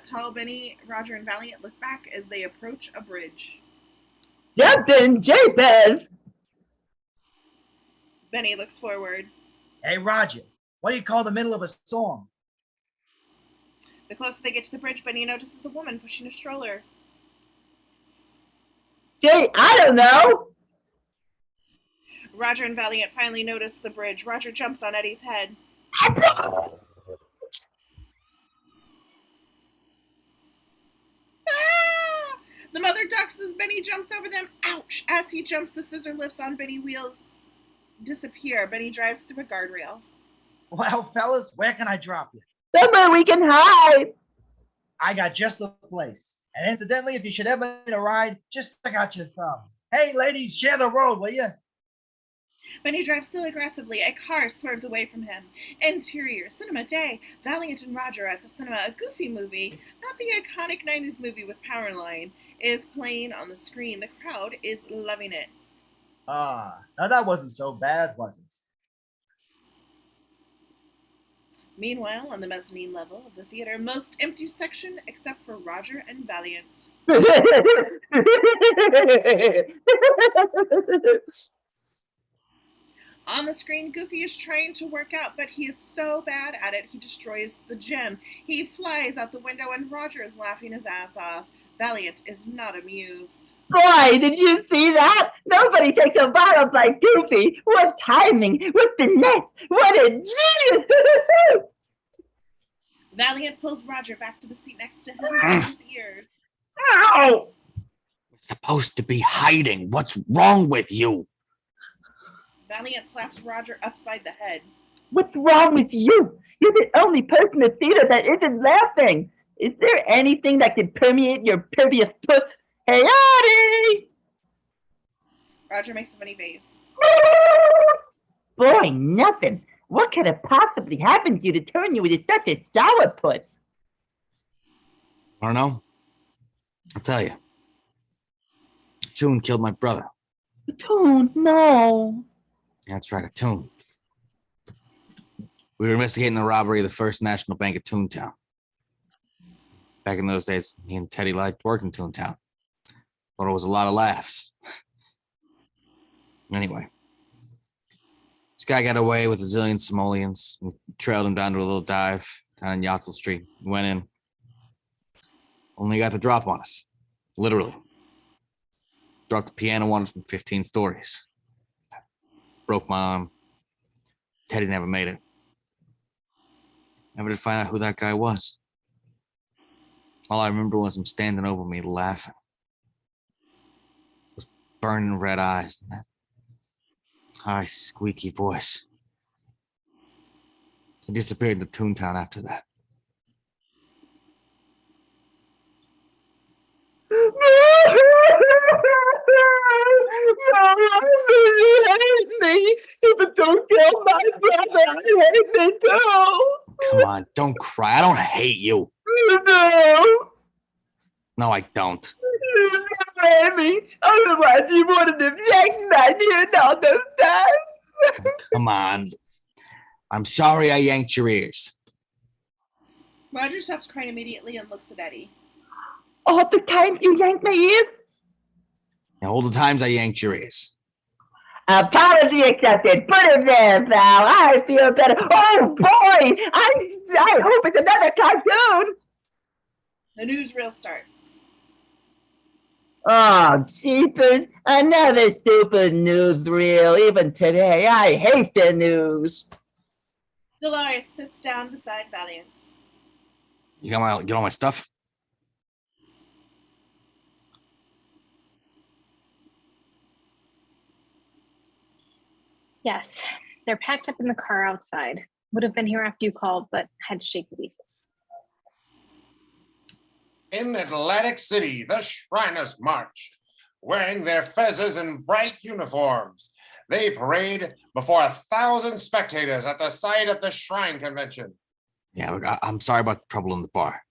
Tall Benny, Roger, and Valiant look back as they approach a bridge. Captain J-Pez! Benny looks forward. Hey, Roger, what do you call the middle of a storm? The closer they get to the bridge, Benny notices a woman pushing a stroller. Jay, I don't know. Roger and Valiant finally notice the bridge. Roger jumps on Eddie's head. Ah! The mother ducks as Benny jumps over them. Ouch! As he jumps, the scissor lifts on Benny wheels disappear. Benny drives through a guardrail. Well, fellas, where can I drop you? Somewhere we can hide. I got just the place. And incidentally, if you should ever need a ride, just stick out your thumb. Hey, ladies, share the road, will you? Benny drives so aggressively, a car swerves away from him. Interior, cinema day. Valiant and Roger at the cinema. A Goofy movie, not the iconic 90s movie with Powerline, is playing on the screen. The crowd is loving it. Now that wasn't so bad, was it? Meanwhile, on the mezzanine level of the theater, most empty section except for Roger and Valiant. On the screen, Goofy is trying to work out, but he is so bad at it, he destroys the gym. He flies out the window, and Roger is laughing his ass off. Valiant is not amused. Boy, did you see that? Nobody takes a bottle like Goofy. What timing, what finesse, what a genius. Valiant pulls Roger back to the seat next to him by his ears. Ow! We're supposed to be hiding. What's wrong with you? Valiant slaps Roger upside the head. What's wrong with you? You're the only person in the theater that isn't laughing. Is there anything that can permeate your pervious puss? Hey, Addie! Roger makes a funny face. Boy, nothing. What could have possibly happened to you to turn you into such a sourpuss? I don't know. I'll tell you. Toon killed my brother. Toon, no. That's right, a Toon. We were investigating the robbery of the First National Bank at Toontown. Back in those days, me and Teddy liked working Toontown. Thought it was a lot of laughs. Anyway, this guy got away with a zillion simoleons and trailed him down to a little dive down on Yatzel Street. Went in. Only got the drop on us. Literally. Dropped the piano on us from 15 stories. Broke my arm. Teddy never made it. Never did find out who that guy was. All I remember was him standing over me laughing. Those burning red eyes and that high, squeaky voice. He disappeared to Toontown after that. Me. If it don't kill my brother, I hate me too. Come on, don't cry. I don't hate you. No. No, I don't. Amy, otherwise you wouldn't have yanked my ear all those times. Come on. I'm sorry I yanked your ears. Roger stops crying immediately and looks at Eddie. All the time you yanked my ears? Now, all the times I yanked your ears. Apology accepted. Put it there, pal. I feel better. Oh boy, I hope it's another cartoon. The newsreel starts. Oh, jeepers. Another stupid newsreel. Even today, I hate the news. Dolores sits down beside Valiant. You got all my stuff? Yes, they're packed up in the car outside. Would have been here after you called, but had to shake the weasels. In Atlantic City, the Shriners marched. wearing their fezzes and bright uniforms. They parade before 1,000 spectators at the site of the Shrine Convention. Yeah, look, I'm sorry about the trouble in the bar.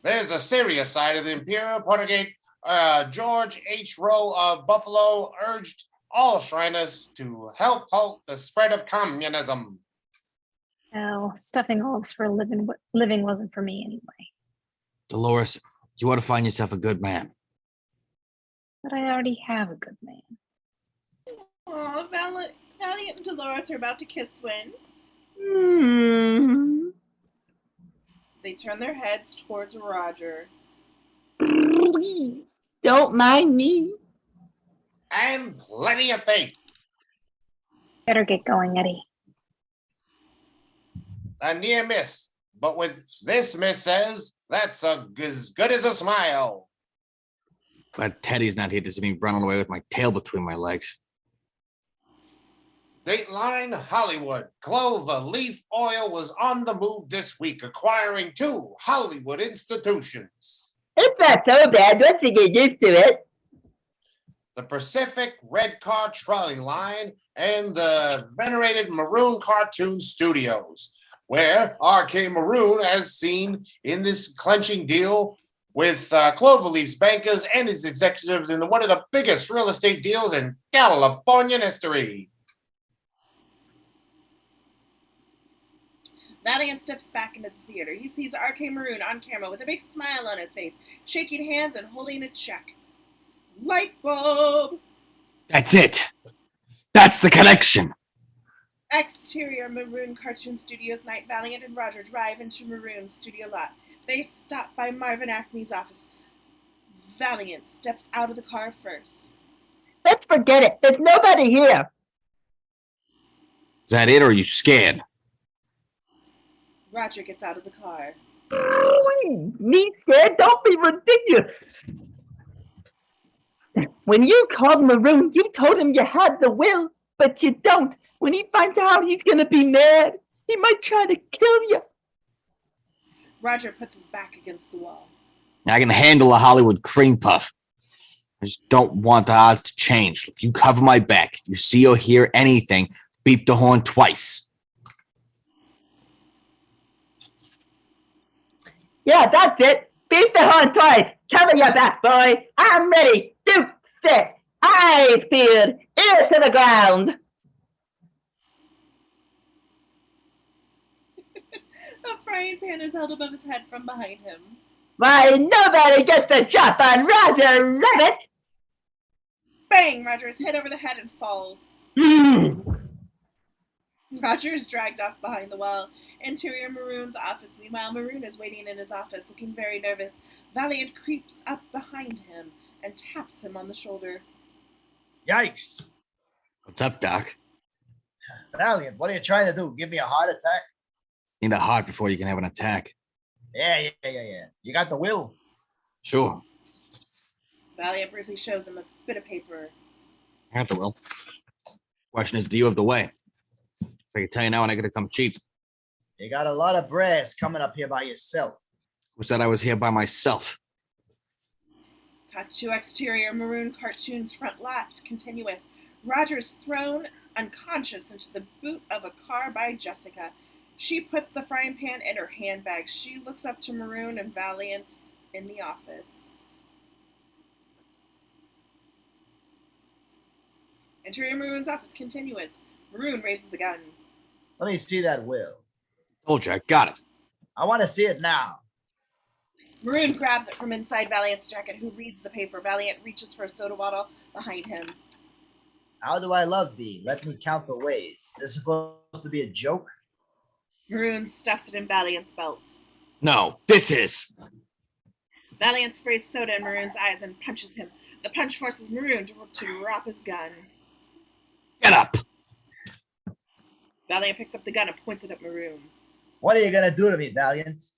There's a serious side of the Imperial Portugate. George H. Rowe of Buffalo urged all Shriners to help halt the spread of communism. Oh, stuffing olives for a living wasn't for me anyway. Dolores, you ought to find yourself a good man. But I already have a good man. Aw, Valiant and Dolores are about to kiss when Hmm. they turn their heads towards Roger. Don't mind me. And plenty of faith. Better get going, Eddie. A near miss, but with this miss says that's as good as a smile. But Teddy's not here to see me running away with my tail between my legs. Dateline Hollywood. Clover Leaf Oil was on the move this week, acquiring 2 Hollywood institutions. It's not so bad once you get used to it. The Pacific Red Car Trolley Line and the venerated Maroon Cartoon Studios, where R.K. Maroon has seen in this clenching deal with Cloverleaf's bankers and his executives in one of the biggest real estate deals in Californian history. Valiant steps back into the theater. He sees R.K. Maroon on camera with a big smile on his face, shaking hands and holding a check. Light bulb! That's it. That's the connection. Exterior Maroon Cartoon Studios night. Valiant and Roger drive into Maroon's studio lot. They stop by Marvin Acme's office. Valiant steps out of the car first. Let's forget it. There's nobody here. Is that it, or are you scared? Roger gets out of the car. Me scared? Don't be ridiculous. When you called Maroon, you told him you had the will, but you don't. When he finds out, he's going to be mad. He might try to kill you. Roger puts his back against the wall. I can handle a Hollywood cream puff. I just don't want the odds to change. Look, you cover my back. If you see or hear anything, beep the horn twice. Yeah, that's it. Beat the horn twice. Cover your back, boy. I'm ready. Do set. Eyes peeled. Ear to the ground. A frying pan is held above his head from behind him. Why, nobody gets the chop on Roger Rabbit. Bang! Roger is hit over the head and falls. Roger is dragged off behind the wall. Interior Maroon's office. Meanwhile, Maroon is waiting in his office, looking very nervous. Valiant creeps up behind him and taps him on the shoulder. Yikes. What's up, Doc? Valiant, what are you trying to do? Give me a heart attack? Need a heart before you can have an attack. Yeah. You got the will? Sure. Valiant briefly shows him a bit of paper. I got the will. Question is, do you have the way? So I can tell you now when I gotta come cheap. You got a lot of brass coming up here by yourself. Who said I was here by myself? Cut to exterior Maroon Cartoon's front lot. Continuous. Roger's thrown unconscious into the boot of a car by Jessica. She puts the frying pan in her handbag. She looks up to Maroon and Valiant in the office. Interior Maroon's office. Continuous. Maroon raises a gun. Let me see that will. Told you, I got it. I want to see it now. Maroon grabs it from inside Valiant's jacket, who reads the paper. Valiant reaches for a soda bottle behind him. How do I love thee? Let me count the ways. This is supposed to be a joke? Maroon stuffs it in Valiant's belt. No, this is. Valiant sprays soda in Maroon's eyes and punches him. The punch forces Maroon to drop his gun. Get up. Valiant picks up the gun and points it at Maroon. What are you going to do to me, Valiant?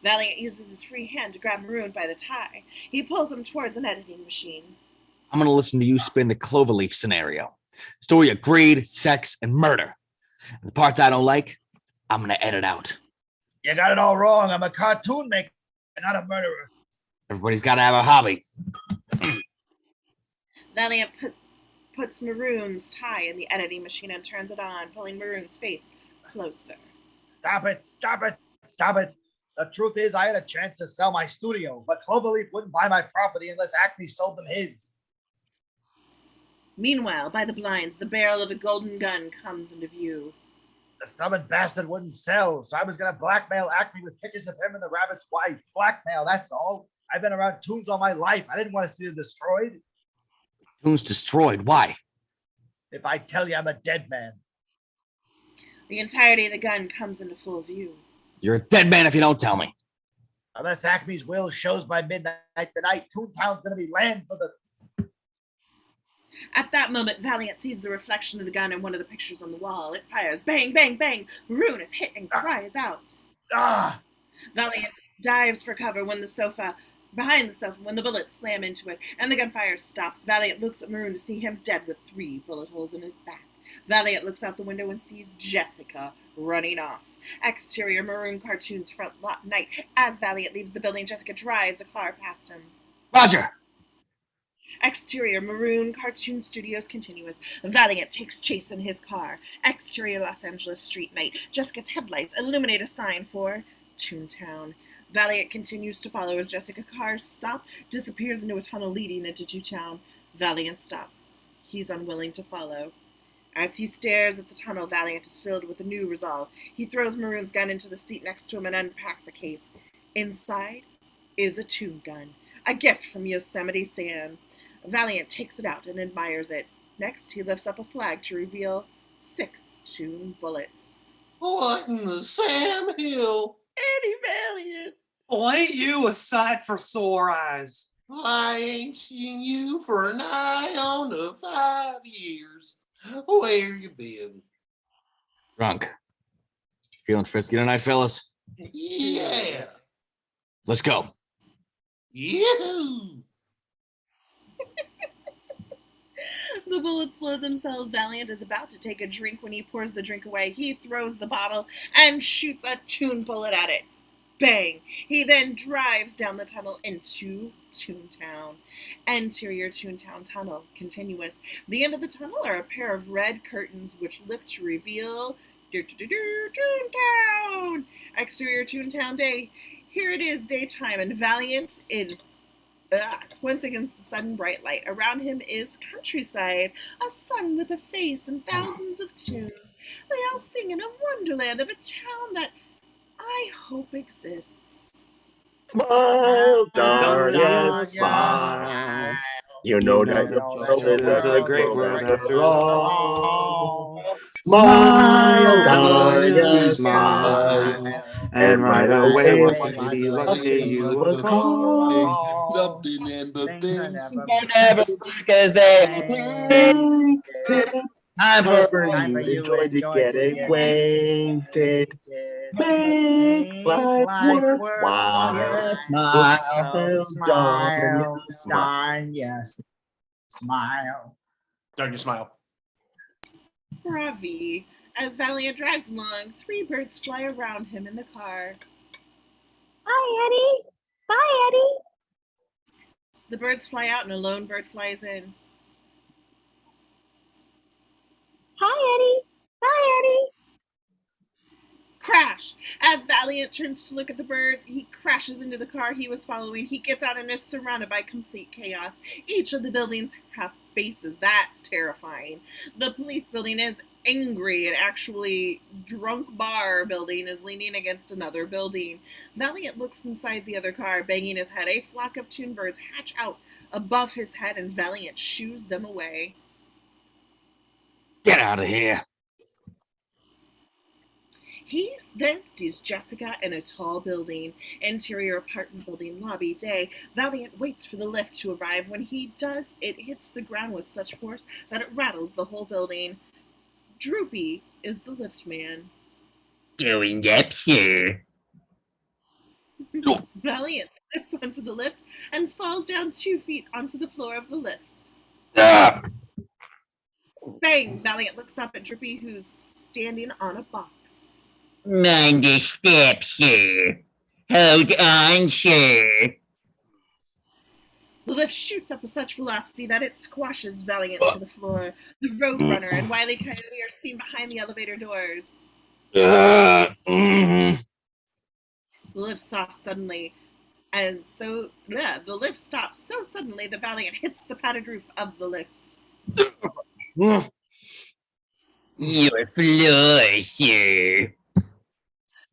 Valiant uses his free hand to grab Maroon by the tie. He pulls him towards an editing machine. I'm gonna listen to you spin the Cloverleaf scenario. Story of greed, sex, and murder. And the parts I don't like, I'm gonna edit out. You got it all wrong. I'm a cartoon maker, not a murderer. Everybody's got to have a hobby. Valiant puts Maroon's tie in the editing machine and turns it on, pulling Maroon's face closer. Stop it, stop it, stop it. The truth is, I had a chance to sell my studio, but Cloverleaf wouldn't buy my property unless Acme sold them his. Meanwhile, by the blinds, the barrel of a golden gun comes into view. The stubborn bastard wouldn't sell, so I was going to blackmail Acme with pictures of him and the rabbit's wife. Blackmail, that's all. I've been around Toons all my life. I didn't want to see them destroyed. Toons destroyed. Why? If I tell you, I'm a dead man. The entirety of the gun comes into full view. You're a dead man if you don't tell me. Unless Acme's will shows by midnight tonight, Toontown's going to be land for the... At that moment, Valiant sees the reflection of the gun in one of the pictures on the wall. It fires. Bang, bang, bang. Maroon is hit and cries out. Ah! Valiant dives for cover behind the sofa when the bullets slam into it, and the gunfire stops. Valiant looks at Maroon to see him dead with 3 bullet holes in his back. Valiant looks out the window and sees Jessica running off. Exterior Maroon Cartoons front lot night. As Valiant leaves the building, Jessica drives a car past him. Roger! Exterior Maroon Cartoon Studios continuous. Valiant takes chase in his car. Exterior Los Angeles street night. Jessica's headlights illuminate a sign for Toontown. Valiant continues to follow as Jessica's car disappears into a tunnel leading into Toontown. Valiant stops. He's unwilling to follow. As he stares at the tunnel, Valiant is filled with a new resolve. He throws Maroon's gun into the seat next to him and unpacks a case. Inside is a toon gun, a gift from Yosemite Sam. Valiant takes it out and admires it. Next, he lifts up a flag to reveal 6 toon bullets. What in the Sam Hill? Eddie Valiant! Well, ain't you a sight for sore eyes? I ain't seen you for nigh on to 5 years. Where you been? Drunk. Feeling frisky tonight, fellas? Yeah. Let's go. Yahoo! The bullets load themselves. Valiant is about to take a drink when he pours the drink away. He throws the bottle and shoots a toon bullet at it. Bang! He then drives down the tunnel into Toontown. Interior Toontown tunnel continuous. The end of the tunnel are a pair of red curtains which lift to reveal Toontown. Exterior Toontown day. Here it is daytime, and Valiant is squints against the sudden bright light. Around him is countryside, a sun with a face and thousands of tunes. They all sing in a wonderland of a town that I hope exists. Smile, darling, smile. You know that the world is a great world after all. Smile, darling, smile. And right away, when be lucky you will call. Something in the things. Never because they time for you enjoy to get acquainted. Make life worthwhile. smile. Smile, darn, yes. Smile. Darn your smile. Bravi. As Valiant drives along, 3 birds fly around him in the car. Hi, Eddie. Bye, Eddie. The birds fly out and a lone bird flies in. Hi, Eddie. Bye, Eddie. Crash! As Valiant turns to look at the bird, he crashes into the car he was following. He gets out and is surrounded by complete chaos. Each of the buildings have faces. That's terrifying. The police building is angry. An actually drunk bar building is leaning against another building. Valiant looks inside the other car, banging his head. A flock of toon birds hatch out above his head, and Valiant shoos them away. Get out of here. He then sees Jessica in a tall building. Interior apartment building lobby day. Valiant waits for the lift to arrive. When he does, it hits the ground with such force that it rattles the whole building. Droopy is the lift man. Going up here. Valiant steps onto the lift and falls down 2 feet onto the floor of the lift. Ah! Bang! Valiant looks up at Droopy, who's standing on a box. Mind the steps, sir. Hold on, sir. The lift shoots up with such velocity that it squashes Valiant to the floor. The Roadrunner and Wile E. Coyote are seen behind the elevator doors. The lift stops suddenly, the lift stops so suddenly the Valiant hits the padded roof of the lift. Your floor, sir.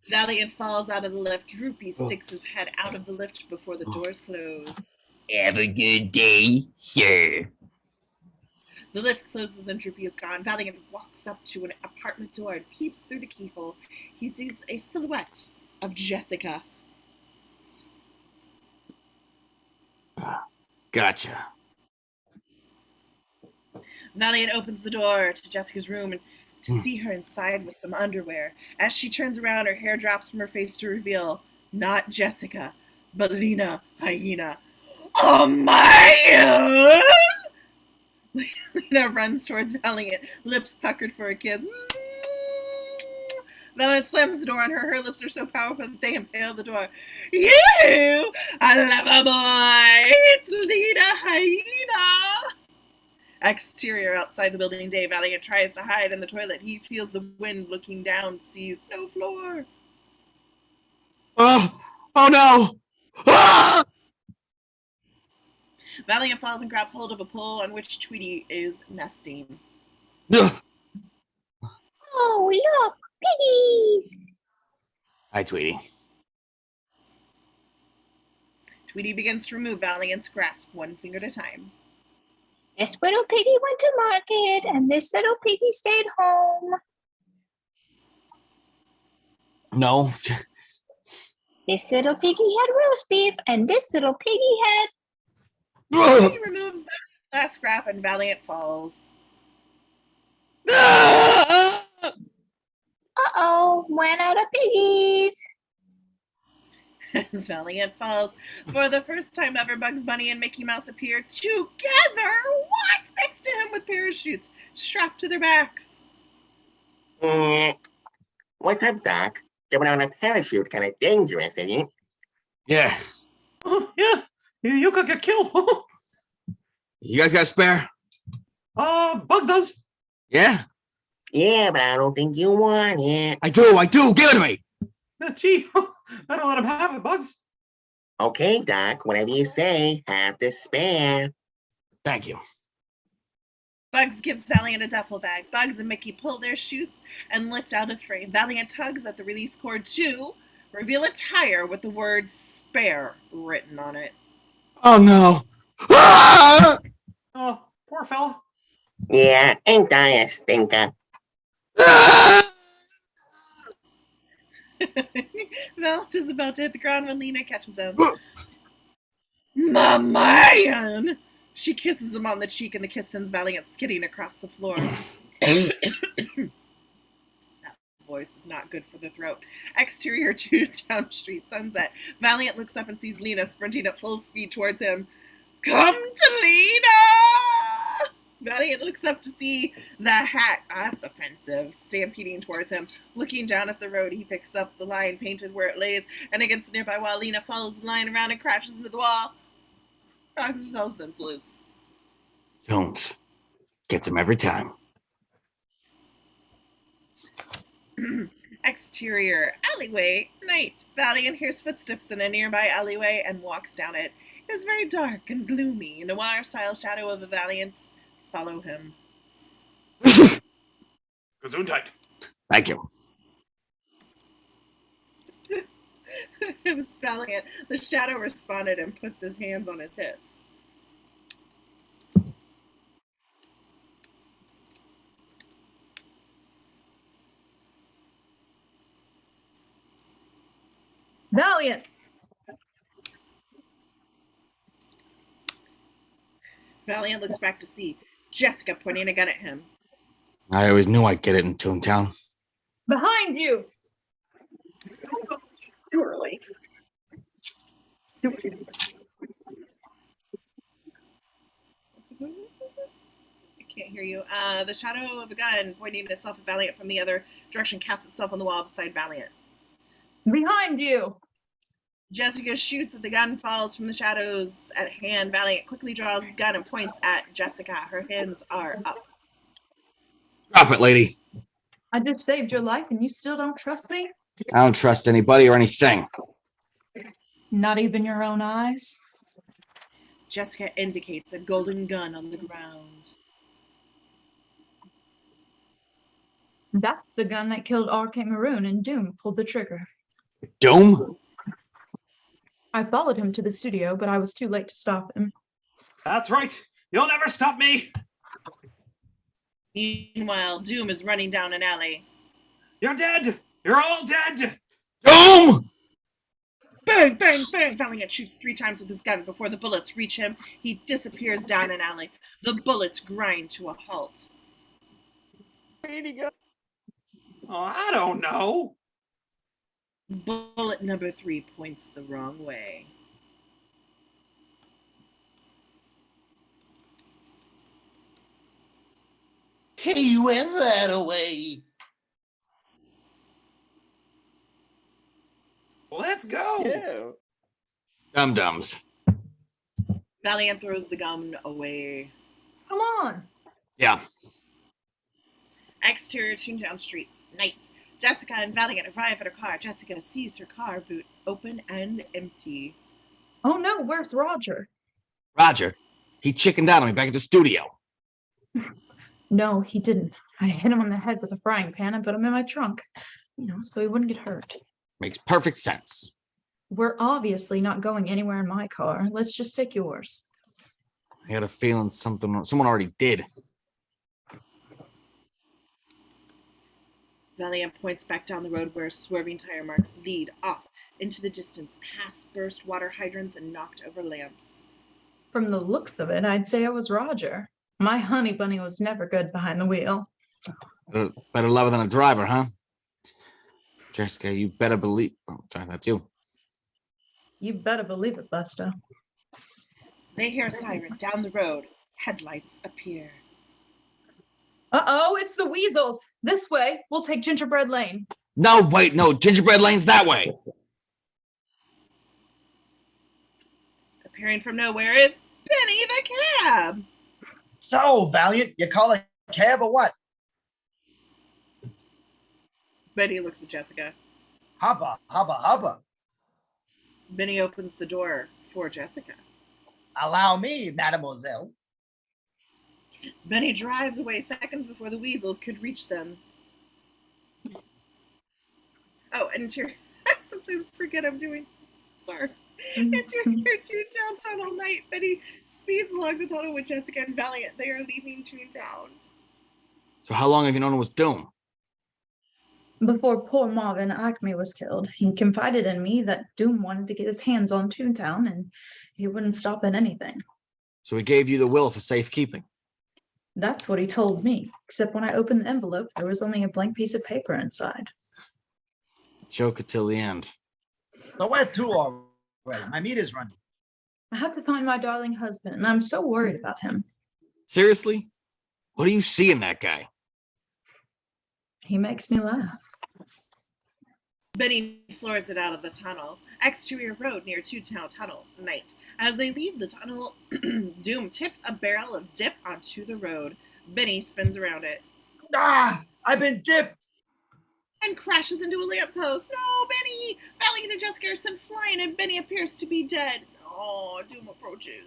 Valiant falls out of the lift. Droopy sticks his head out of the lift before the doors close. Have a good day, sir. The lift closes and Droopy is gone. Valiant walks up to an apartment door and peeps through the keyhole. He sees a silhouette of Jessica. Gotcha. Valiant opens the door to Jessica's room and to see her inside with some underwear. As she turns around, her hair drops from her face to reveal not Jessica, but Lena Hyena. Oh my! Lena runs towards Valiant, lips puckered for a kiss. Valiant slams the door on her. Her lips are so powerful that they impale the door. You! I love a boy! It's Lena Hyena! Exterior outside the building day. Valiant tries to hide in the toilet. He feels the wind looking down, sees no floor. Oh no! Ah! Valiant falls and grabs hold of a pole on which Tweety is nesting. Oh, look, piggies! Hi, Tweety. Tweety begins to remove Valiant's grasp one finger at a time. This little piggy went to market, and this little piggy stayed home. No. This little piggy had roast beef, and this little piggy had... Tweety removes Valiant's last scrap, and Valiant falls. Uh-oh, ran out of piggies. As Valiant falls, for the first time ever, Bugs Bunny and Mickey Mouse appear together. What? Next to him with parachutes strapped to their backs. What's up, Doc? Jumping on a parachute kind of dangerous, isn't it? Yeah. Oh, yeah. You could get killed. You guys got a spare? Bugs does. Yeah? Yeah, but I don't think you want it. I do. Give it to me. Gee, better let him have it, Bugs. Okay, Doc, whatever you say, have to spare. Thank you. Bugs gives Valiant a duffel bag. Bugs and Mickey pull their chutes and lift out a frame. Valiant tugs at the release cord to reveal a tire with the word spare written on it. Oh no. Ah! Oh, poor fella. Yeah, ain't I a stinker? Ah! Val is about to hit the ground when Lena catches him. My man! She kisses him on the cheek, and the kiss sends Valiant skidding across the floor. That voice is not good for the throat. Exterior Toontown Street, sunset. Valiant looks up and sees Lena sprinting at full speed towards him. Come to Lena! Valiant looks up to see the hat. That's offensive. Stampeding towards him. Looking down at the road, he picks up the line painted where it lays, and against the nearby wall, Lena follows the line around and crashes into the wall. Knocks herself senseless. Jones gets him every time. Exterior alleyway, night. Valiant hears footsteps in a nearby alleyway and walks down it. It is very dark and gloomy. Noir-style shadow of a Valiant follow him. Gesundheit. Thank you. It was Valiant. The shadow responded and puts his hands on his hips. Valiant! Valiant looks back to see Jessica pointing a gun at him. I always knew I'd get it in Toontown. Behind you! Too early. I can't hear you. The shadow of a gun pointing itself at Valiant from the other direction casts itself on the wall beside Valiant. Behind you! Jessica shoots at the gun, falls from the shadows at hand. Valiant quickly draws his gun and points at Jessica. Her hands are up. Drop it, lady. I just saved your life and you still don't trust me? I don't trust anybody or anything. Not even your own eyes? Jessica indicates a golden gun on the ground. That's the gun that killed Acme Maroon, and Doom pulled the trigger. Doom? I followed him to the studio, but I was too late to stop him. That's right. You'll never stop me. Meanwhile, Doom is running down an alley. You're dead. You're all dead. Doom! Bang, bang, bang! Valiant shoots 3 times with his gun. Before the bullets reach him, he disappears down an alley. The bullets grind to a halt. Where'd he go? Oh, I don't know. Bullet number 3 points the wrong way. He went that away. Let's go. Yeah. Dum-dums. Valiant throws the gun away. Come on. Yeah. Exterior Toontown Street. Night. Jessica and Valiant arrive at her car. Jessica sees her car boot open and empty. Oh no, where's Roger? Roger, he chickened out on me back at the studio. No, he didn't. I hit him on the head with a frying pan and put him in my trunk. So he wouldn't get hurt. Makes perfect sense. We're obviously not going anywhere in my car. Let's just take yours. I had a feeling someone already did. Valiant points back down the road where swerving tire marks lead off into the distance, past burst water hydrants and knocked over lamps. From the looks of it, I'd say I was Roger. My honey bunny was never good behind the wheel. Better lover than a driver, huh? Jessica, you better believe. Oh, sorry, that's you. You better believe it, Busta. They hear a siren down the road. Headlights appear. Uh-oh, it's the Weasels. This way. We'll take Gingerbread Lane. No, wait, no. Gingerbread Lane's that way. Appearing from nowhere is Benny the cab. So, Valiant, you call a cab or what? Benny looks at Jessica. Hubba, hubba, hubba. Benny opens the door for Jessica. Allow me, mademoiselle. Benny drives away seconds before the Weasels could reach them. Oh, and I sometimes forget I'm doing. Sorry. Entering your Toontown tunnel night. Benny speeds along the tunnel with Jessica and Valiant. They are leaving Toontown. So how long have you known it was Doom? Before poor Marvin Acme was killed, he confided in me that Doom wanted to get his hands on Toontown and he wouldn't stop at anything. So he gave you the will for safekeeping. That's what he told me, except when I opened the envelope, there was only a blank piece of paper inside. Joke it till the end. So where to already? My meat is running. I have to find my darling husband, and I'm so worried about him. Seriously? What do you see in that guy? He makes me laugh. Benny floors it out of the tunnel. Exterior road near Toontown Tunnel. Night. As they leave the tunnel, Doom tips a barrel of dip onto the road. Benny spins around it. Ah, I've been dipped. And crashes into a lamppost. No, Benny! Valiant and Jessica are sent flying, and Benny appears to be dead. Oh, Doom approaches.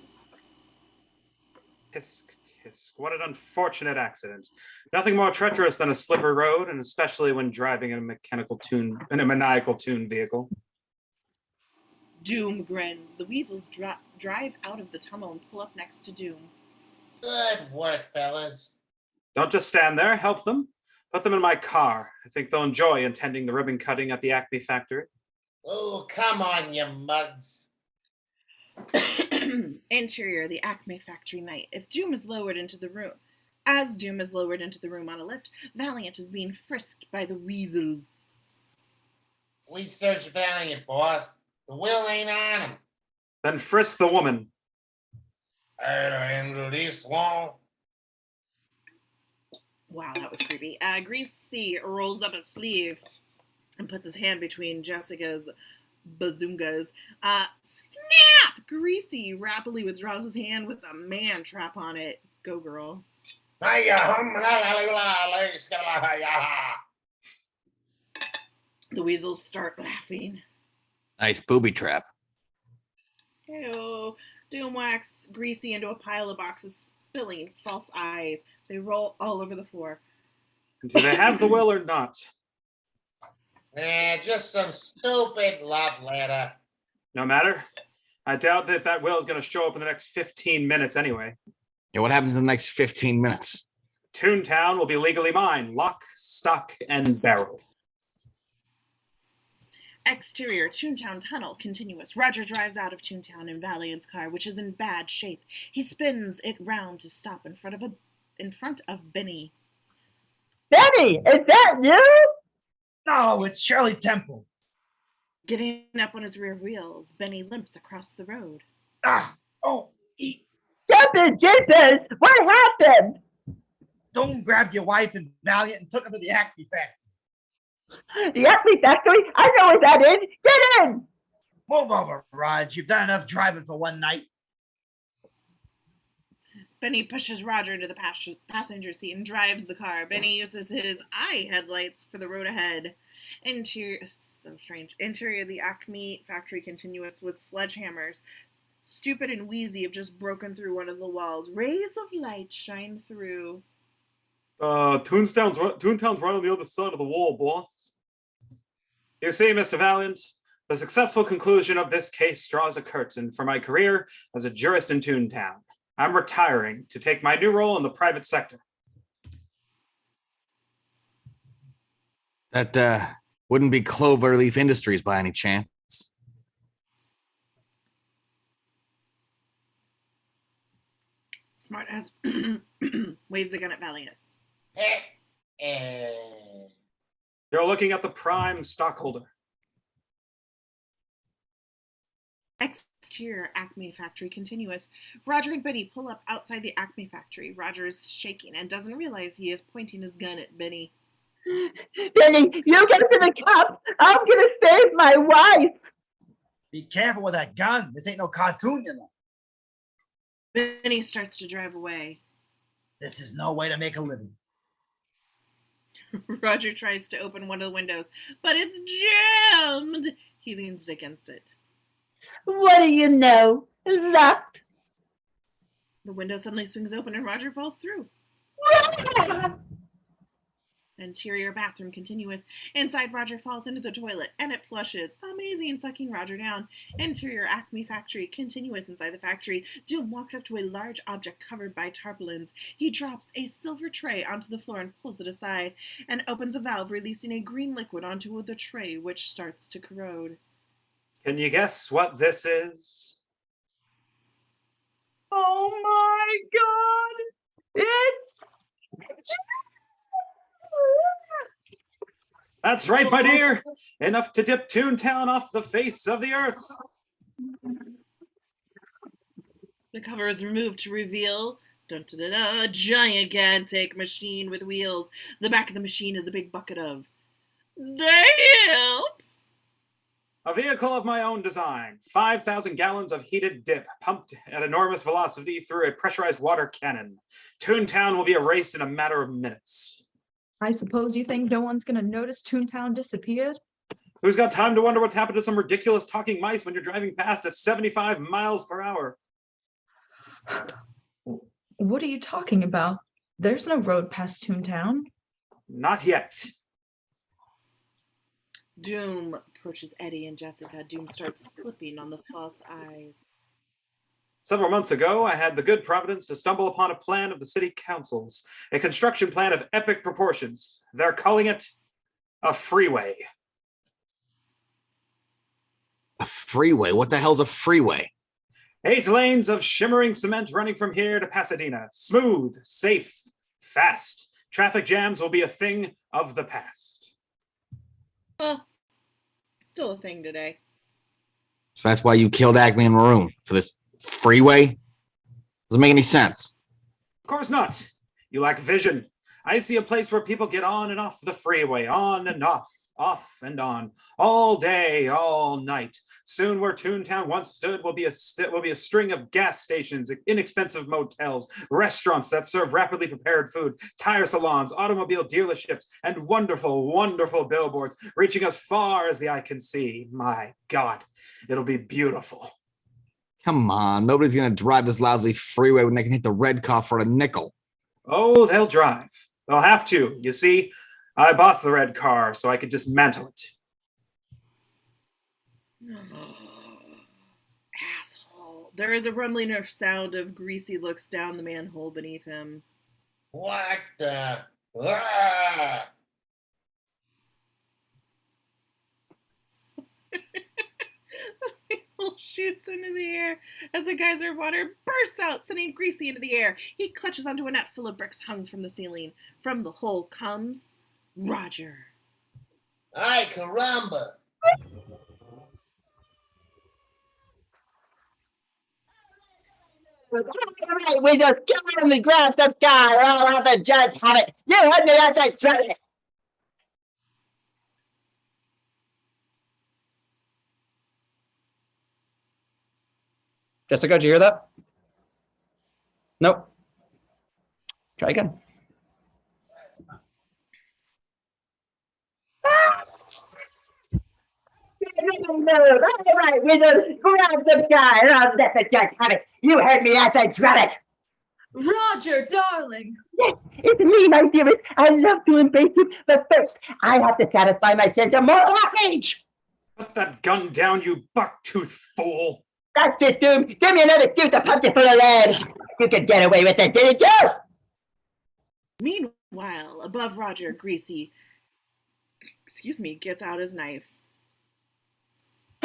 Tisk, tisk. What an unfortunate accident. Nothing more treacherous than a slippery road, and especially when driving in a maniacal tune vehicle. Doom grins. The Weasels drive out of the tunnel and pull up next to Doom. Good work, fellas. Don't just stand there, help them. Put them in my car. I think they'll enjoy attending the ribbon cutting at the Acme factory. Oh, come on, you mugs. Interior, the Acme factory night. As Doom is lowered into the room on a lift, Valiant is being frisked by the Weasels. We search Valiant, boss. The will ain't on him. Then frisk the woman. I'll handle this one. Wow, that was creepy. Greasy rolls up his sleeve and puts his hand between Jessica's bazoongas. Snap! Greasy rapidly withdraws his hand with a man trap on it. Go, girl. The weasels start laughing. Nice booby trap. Ew. Doom whacks Greasy into a pile of boxes, spilling false eyes. They roll all over the floor. Do they have the will or not? Just some stupid love letter. No matter. I doubt that if that will is going to show up in the next 15 minutes anyway. Yeah, what happens in the next 15 minutes? Toontown will be legally mine, lock, stock, and barrel. Exterior Toontown tunnel continuous. Roger drives out of Toontown in Valiant's car, which is in bad shape. He spins it round to stop in front of Benny. Benny, is that you? No, it's Shirley Temple. Getting up on his rear wheels, Benny limps across the road. Jumpin' Jeepers, what happened? Doom grabbed your wife and Valiant and took her to the Acme factory. The Acme factory? I know where that is. Get in! Move over, Raj. You've done enough driving for one night. Benny pushes Roger into the passenger seat and drives the car. Benny uses his eye headlights for the road ahead. Interior, so strange. Interior of the Acme factory continuous with sledgehammers. Stupid and Wheezy have just broken through one of the walls. Rays of light shine through. Toontown's right on the other side of the wall, boss. You see, Mr. Valiant, the successful conclusion of this case draws a curtain for my career as a jurist in Toontown. I'm retiring to take my new role in the private sector. That wouldn't be Cloverleaf Industries by any chance. Smart ass waves a gun at Valiant. You're looking at the prime stockholder. Exterior Acme factory continuous. Roger and Benny pull up outside the Acme factory. Roger is shaking and doesn't realize he is pointing his gun at Benny. Benny, you get to the cops. I'm gonna save my wife. Be careful with that gun. This ain't no cartoon, you know. Benny starts to drive away. This is no way to make a living. Roger tries to open one of the windows, but it's jammed. He leans against it. What do you know? Locked. The window suddenly swings open and Roger falls through. Interior bathroom continuous. Inside, Roger falls into the toilet and it flushes. Amazing, sucking Roger down. Interior Acme factory continuous. Inside the factory, Doom walks up to a large object covered by tarpaulins. He drops a silver tray onto the floor and pulls it aside and opens a valve, releasing a green liquid onto the tray, which starts to corrode. Can you guess what this is? Oh my God! It's That's right, my dear. Enough to dip Toontown off the face of the earth. The cover is removed to reveal a gigantic machine with wheels. The back of the machine is a big bucket of damn. A vehicle of my own design. 5,000 gallons of heated dip pumped at enormous velocity through a pressurized water cannon. Toontown will be erased in a matter of minutes. I suppose you think no one's going to notice Toontown disappeared? Who's got time to wonder what's happened to some ridiculous talking mice when you're driving past at 75 miles per hour? What are you talking about? There's no road past Toontown. Not yet. Doom approaches Eddie and Jessica. Doom starts slipping on the false eyes. Several months ago, I had the good providence to stumble upon a plan of the city council's, a construction plan of epic proportions. They're calling it a freeway. A freeway? What the hell's a freeway? 8 lanes of shimmering cement running from here to Pasadena. Smooth, safe, fast. Traffic jams will be a thing of the past. Well, still a thing today. So that's why you killed Acme and Maroon, for this freeway? Doesn't make any sense. Of course not. You lack vision. I see a place where people get on and off the freeway, on and off, off and on, all day, all night. Soon where Toontown once stood will be a string of gas stations, inexpensive motels, restaurants that serve rapidly prepared food, tire salons, automobile dealerships, and wonderful, wonderful billboards reaching as far as the eye can see. My God, it'll be beautiful. Come on, nobody's gonna drive this lousy freeway when they can hit the red car for a nickel. Oh, they'll drive. They'll have to. You see, I bought the red car so I could dismantle it. Asshole. There is a rumbling sound of Greasy looks down the manhole beneath him. What the? Ah! Shoots into the air as a geyser of water bursts out, sending Greasy into the air. He clutches onto a net full of bricks hung from the ceiling. From the hole comes Roger. Ay, caramba! Alright, we just go in and grab some guy, or I'll have the judge have it. You heard me as I said it. Jessica, did you hear that? Nope. Try again. Alright, we just grab some guy, or I'll let the judge have it. You heard me as I said it. Roger, darling. Yes, it's me, my dearest. I love to embrace you, but first, I have to satisfy my sense of moral outrage. Put that gun down, you buck-toothed fool. That's it, Doom. Give me another excuse to punch you full of lead. You could get away with it, didn't you? Meanwhile, above Roger, Greasy, gets out his knife.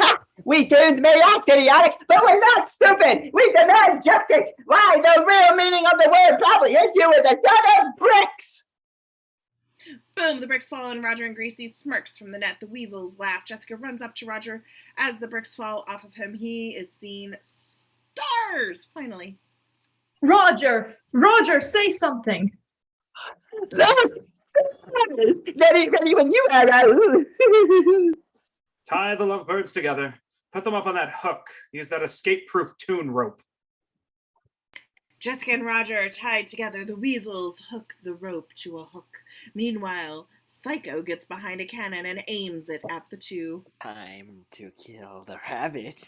Ha! We Dooms may act idiotic, but we're not stupid. We demand justice. Why, the real meaning of the word probably hits you with a ton of bricks. Boom, the bricks fall on Roger, and Greasy smirks from the net. The weasels laugh. Jessica runs up to Roger. As the bricks fall off of him, he is seeing stars, finally. Roger, say something. Look! Ready when you are out. Tie the lovebirds together. Put them up on that hook. Use that escape-proof tune rope. Jessica and Roger are tied together. The weasels hook the rope to a hook. Meanwhile, Psycho gets behind a cannon and aims it at the two. Time to kill the rabbit.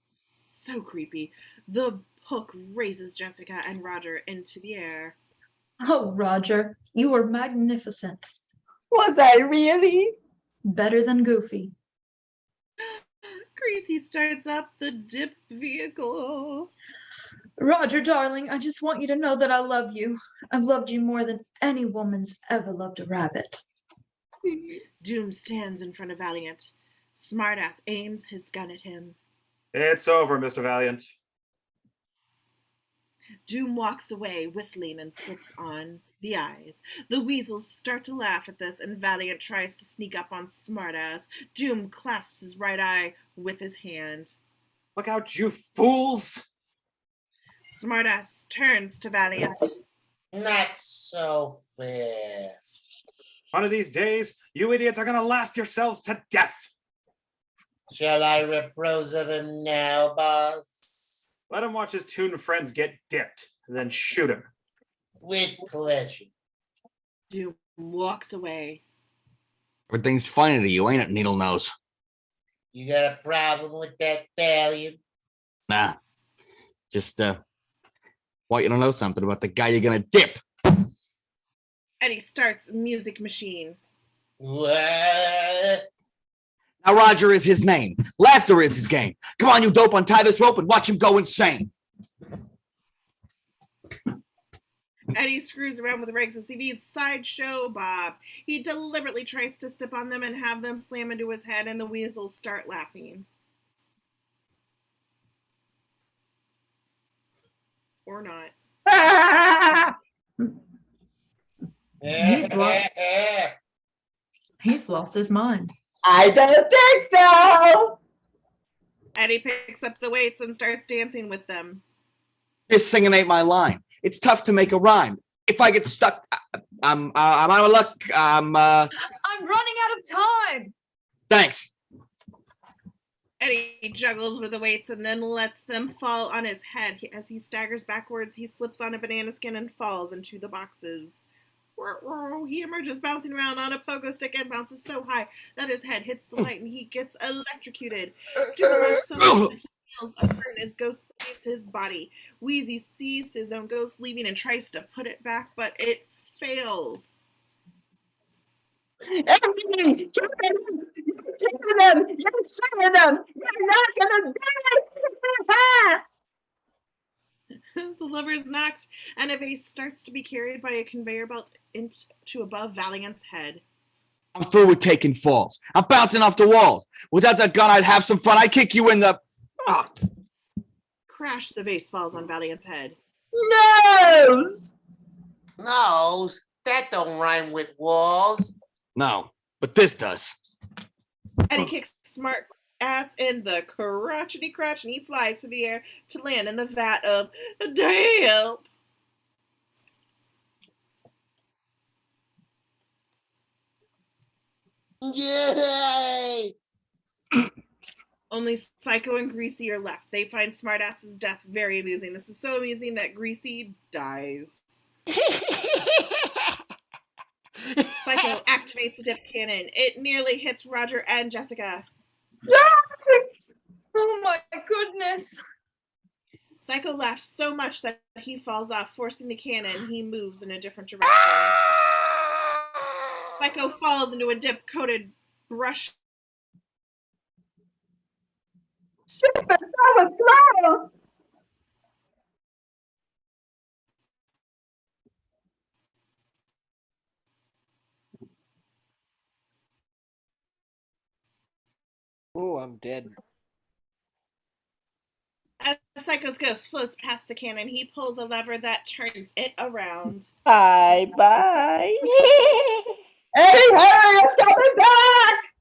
So creepy. The hook raises Jessica and Roger into the air. Oh, Roger, you were magnificent. Was I really? Better than Goofy. Greasy starts up the dip vehicle. Roger, darling, I just want you to know that I love you. I've loved you more than any woman's ever loved a rabbit. Doom stands in front of Valiant. Smartass aims his gun at him. It's over, Mr. Valiant. Doom walks away, whistling, and slips on the eyes. The weasels start to laugh at this, and Valiant tries to sneak up on Smartass. Doom clasps his right eye with his hand. Look out, you fools! Smartass turns to Valiant. Not so fast. One of these days, you idiots are gonna laugh yourselves to death. Shall I repose of him now, boss? Let him watch his Toon friends get dipped, and then shoot him. With pleasure. Doom walks away. Everything's funny to you, ain't it, Needle Nose? You got a problem with that Valiant? Nah. Just want you to know something about the guy you're gonna dip. And he starts a music machine. What? Now Roger is his name. Laughter is his game. Come on, you dope, untie this rope and watch him go insane. Eddie screws around with Rex and CV's Sideshow Bob. He deliberately tries to step on them and have them slam into his head, and the weasels start laughing. Or not. He's lost his mind. I don't think so. Eddie picks up the weights and starts dancing with them. This singing ain't my line. It's tough to make a rhyme. if I get stuck, I'm out of luck. I'm running out of time. Thanks. Eddie juggles with the weights and then lets them fall on his head. As he staggers backwards, he slips on a banana skin and falls into the boxes. He emerges bouncing around on a pogo stick and bounces so high that his head hits the light and he gets electrocuted. Stupid laughs so much that he feels a burn as ghost leaves his body. Wheezy sees his own ghost leaving and tries to put it back, but it fails. Them! You're not gonna die! The lever is knocked, and a vase starts to be carried by a conveyor belt into above Valiant's head. I'm through with taking falls. I'm bouncing off the walls. Without that gun, I'd have some fun. I'd kick you in the... Crash, the vase falls on Valiant's head. Nose! Nose? That don't rhyme with walls. No, but this does. Eddie kicks Smart ass in the crotchety crotch, and he flies through the air to land in the vat of damn. Yay! Only Psycho and Greasy are left. They find Smartass's death very amusing. This is so amusing that Greasy dies. Psycho activates a dip cannon. It nearly hits Roger and Jessica. Oh my goodness. Psycho laughs so much that he falls off, forcing the cannon. He moves in a different direction. Psycho falls into a dip-coated brush. That was close! Oh, I'm dead. As Psycho's ghost floats past the cannon, he pulls a lever that turns it around. Bye. Eddie, hurry! It's coming back!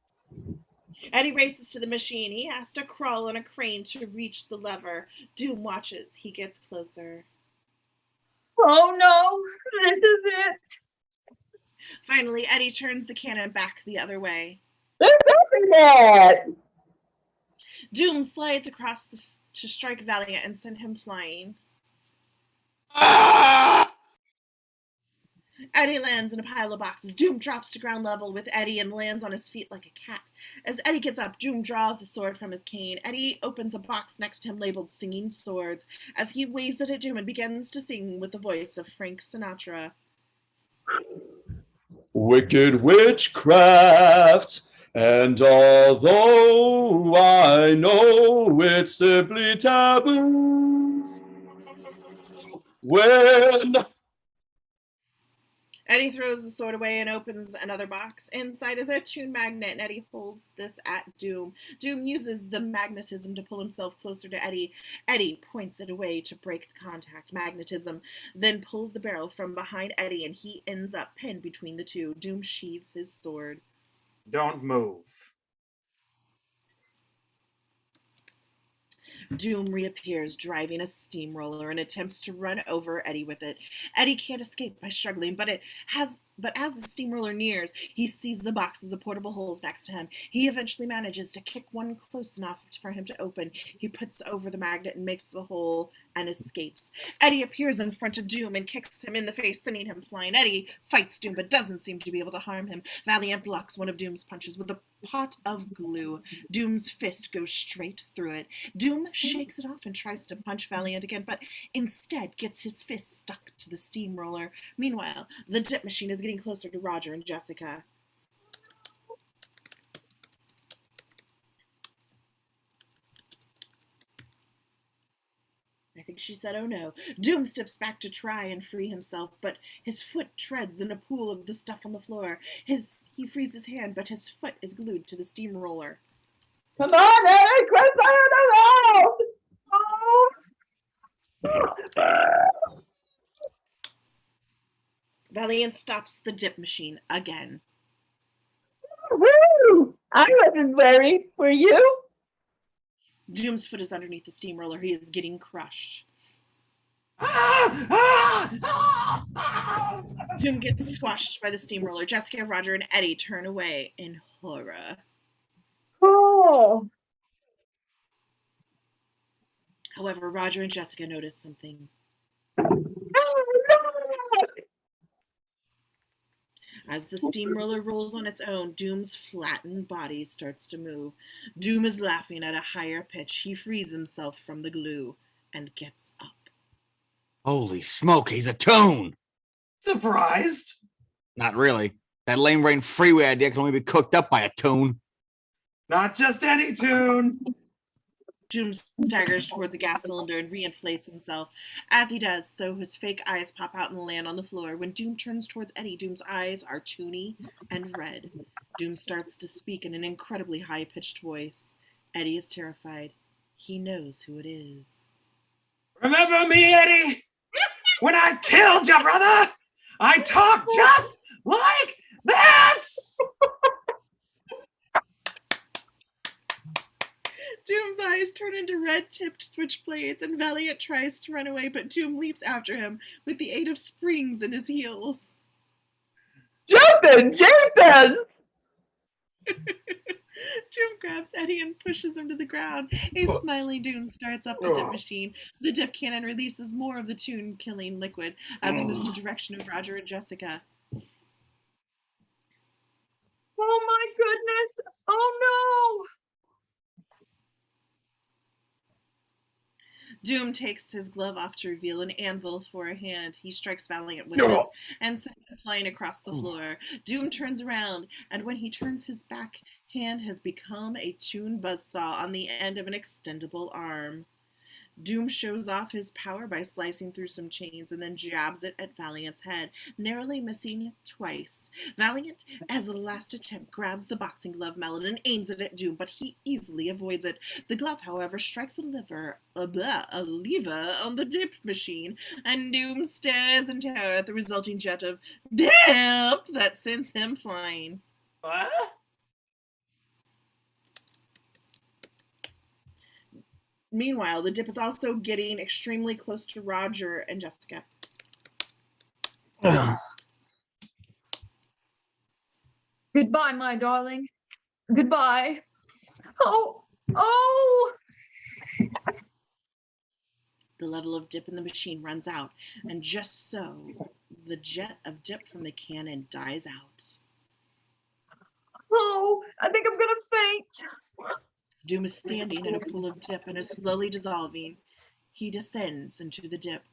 Eddie races to the machine. He has to crawl on a crane to reach the lever. Doom watches. He gets closer. Oh no, this is it. Finally, Eddie turns the cannon back the other way. There's nothing there! Doom slides across to strike Valiant and send him flying. Eddie lands in a pile of boxes. Doom drops to ground level with Eddie and lands on his feet like a cat. As Eddie gets up, Doom draws a sword from his cane. Eddie opens a box next to him labeled Singing Swords as he waves it at Doom and begins to sing with the voice of Frank Sinatra. Wicked witchcraft, and although I know it's simply taboo, when Eddie throws the sword away and opens another box. Inside is a tune magnet, and Eddie holds this at Doom. Doom uses the magnetism to pull himself closer to Eddie. Eddie points it away to break the contact magnetism, then pulls the barrel from behind Eddie, and he ends up pinned between the two. Doom sheathes his sword. Don't move. Doom reappears, driving a steamroller, and attempts to run over Eddie with it. Eddie can't escape by struggling, but as the steamroller nears, he sees the boxes of portable holes next to him. He eventually manages to kick one close enough for him to open. He puts over the magnet and makes the hole and escapes. Eddie appears in front of Doom and kicks him in the face, sending him flying. Eddie fights Doom, but doesn't seem to be able to harm him. Valiant blocks one of Doom's punches with a pot of glue. Doom's fist goes straight through it. Doom shakes it off and tries to punch Valiant again, but instead gets his fist stuck to the steamroller. Meanwhile, the dip machine is getting closer to Roger and Jessica. I think she said, oh no. Doom steps back to try and free himself, but his foot treads in a pool of the stuff on the floor. He frees his hand, but his foot is glued to the steamroller. Come on, Eddie! Quit playing around! Oh. Valiant stops the dip machine again. Woo! I wasn't worried. Were you? Doom's foot is underneath the steamroller. He is getting crushed. Doom gets squashed by the steamroller. Jessica, Roger, and Eddie turn away in horror. Oh. However, Roger and Jessica notice something. As the steamroller rolls on its own, Doom's flattened body starts to move. Doom is laughing at a higher pitch. He frees himself from the glue and gets up. Holy smoke, he's a toon! Surprised? Not really. That lame brain freeway idea can only be cooked up by a toon. Not just any tune. Doom staggers towards a gas cylinder and reinflates himself. As he does so, his fake eyes pop out and land on the floor. When Doom turns towards Eddie, Doom's eyes are toony and red. Doom starts to speak in an incredibly high-pitched voice. Eddie is terrified. He knows who it is. Remember me, Eddie? When I killed your brother, I talked just like this! Doom's eyes turn into red-tipped switchblades, and Valiant tries to run away, but Doom leaps after him with the aid of springs in his heels. Jason! Doom grabs Eddie and pushes him to the ground. A smiling Doom starts up the dip machine. The dip cannon releases more of the tune-killing liquid as it moves in the direction of Roger and Jessica. Oh my goodness. Oh no. Doom takes his glove off to reveal an anvil for a hand. He strikes Valiant with this and sends him flying across the floor. Doom turns around, and when he turns his back, hand has become a tune buzzsaw on the end of an extendable arm. Doom shows off his power by slicing through some chains and then jabs it at Valiant's head, narrowly missing twice. Valiant, as a last attempt, grabs the boxing glove mallet and aims it at Doom, but he easily avoids it. The glove, however, strikes a lever on the dip machine, and Doom stares in terror at the resulting jet of dip that sends him flying. What? Meanwhile, the dip is also getting extremely close to Roger and Jessica. Goodbye, my darling. Goodbye. Oh. The level of dip in the machine runs out, and just so, the jet of dip from the cannon dies out. Oh, I think I'm gonna faint. Doom is standing in a pool of dip and is slowly dissolving. He descends into the dip.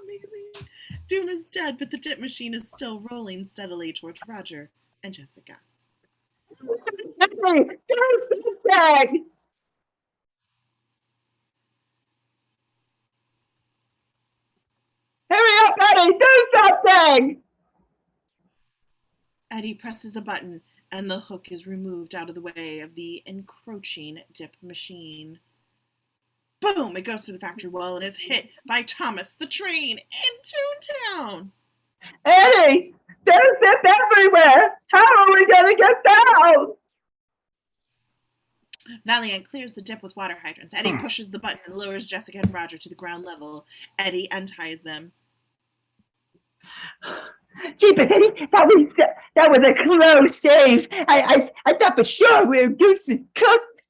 Amazing. Doom is dead, but the dip machine is still rolling steadily towards Roger and Jessica. Hurry up, Eddie! Do something! Eddie presses a button, and the hook is removed out of the way of the encroaching dip machine. Boom! It goes through the factory wall and is hit by Thomas the train in Toontown. Eddie! There's zip everywhere! How are we gonna get down? Valiant clears the dip with water hydrants. Eddie pushes the button and lowers Jessica and Roger to the ground level. Eddie unties them. Jeepers, Eddie, that was a close save. I thought for sure we were goose and cooked.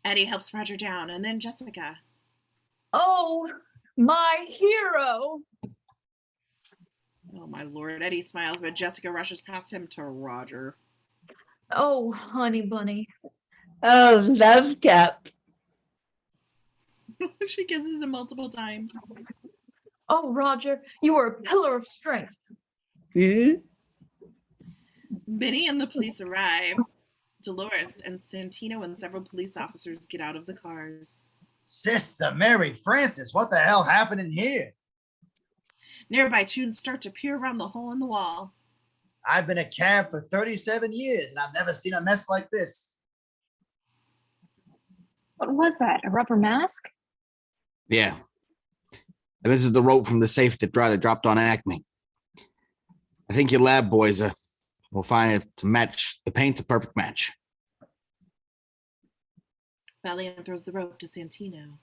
Eddie helps Roger down, and then Jessica. Oh, my hero. Oh my lord, Eddie smiles, but Jessica rushes past him to Roger. Oh, honey bunny. Oh, love cup. She kisses him multiple times. Oh, Roger, you are a pillar of strength. Mm-hmm. Benny and the police arrive. Dolores and Santino and several police officers get out of the cars. Sister Mary Frances, what the hell happened in here? Nearby tunes start to peer around the hole in the wall. I've been a cab for 37 years, and I've never seen a mess like this. What was that? A rubber mask? Yeah. And this is the rope from the safe that dropped on Acme. I think your lab boys will find it to match. The paint's a perfect match. Valiant throws the rope to Santino.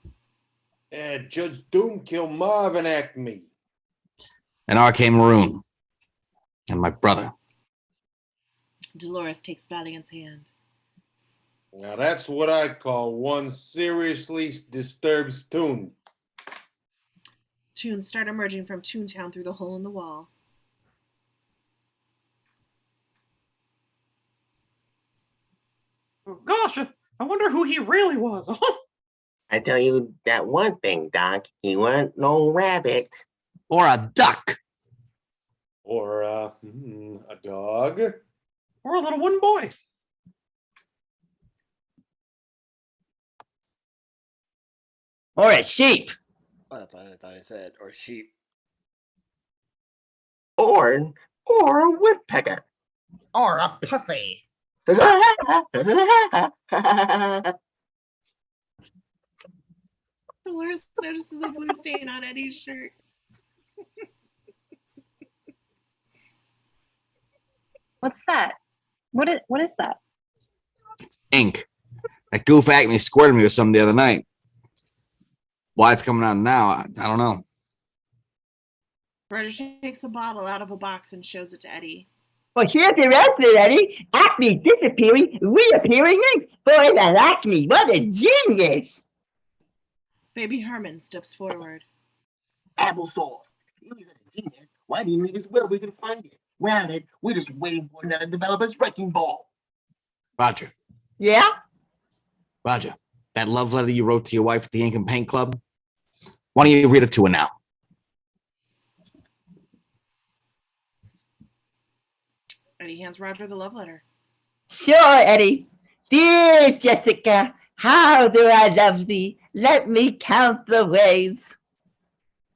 And Judge Doom killed Marvin Acme. And Arcane Maroon. And my brother. Dolores takes Valiant's hand. Now that's what I call one seriously disturbed tune. Tunes start emerging from Toontown through the hole in the wall. Oh, gosh, I wonder who he really was. I tell you that one thing, Doc. He wasn't no rabbit. Or a duck. Or a dog. Or a little wooden boy. Or a sheep. Oh, that's what I said. Or sheep. Or a woodpecker. Or a pussy. Dolores notices a blue stain on Eddie's shirt. What's that? What is that? It's ink. That goof Acme squirted me with some the other night. Why it's coming out now, I don't know. Roger takes a bottle out of a box and shows it to Eddie. Well, here's the rest of it, Eddie. Acme disappearing, reappearing ink. Boy, that Acme, what a genius. Baby Herman steps forward. Applesauce. He was a genius. Why didn't he leave us where we can find it? Well, then, we're just waiting for another developer's wrecking ball. Roger. Yeah? Roger. That love letter you wrote to your wife at the Ink and Paint Club? Why don't you read it to her now? Eddie hands Roger the love letter. Sure, Eddie. Dear Jessica, how do I love thee? Let me count the ways.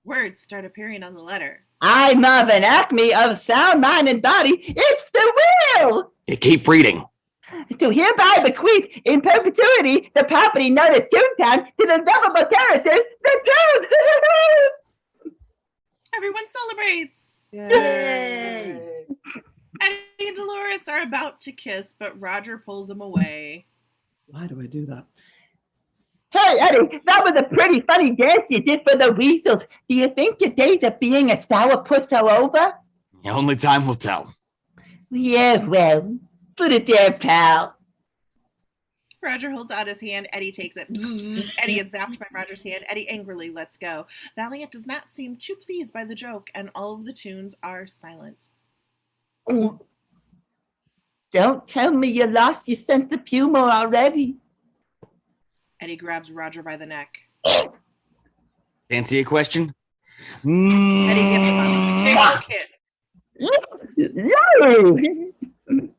Words start appearing on the letter. I, Marvin Acme, of sound mind and body, it's the will! You keep reading. To hereby bequeath in perpetuity the property known as Toontown to the lovable characters, the truth! Everyone celebrates. Yay! Eddie and Dolores are about to kiss, but Roger pulls them away. Why do I do that? Hey, Eddie, that was a pretty funny dance you did for the Weasels. Do you think your days of being a sourpuss are over? Only time will tell. Yeah, well, put it there, pal. Roger holds out his hand. Eddie takes it. Bzzz. Eddie is zapped by Roger's hand. Eddie angrily lets go. Valiant does not seem too pleased by the joke, and all of the tunes are silent. Don't tell me you lost your sense of humor already. Eddie grabs Roger by the neck. Answer your question? Eddie gives him a big old kiss.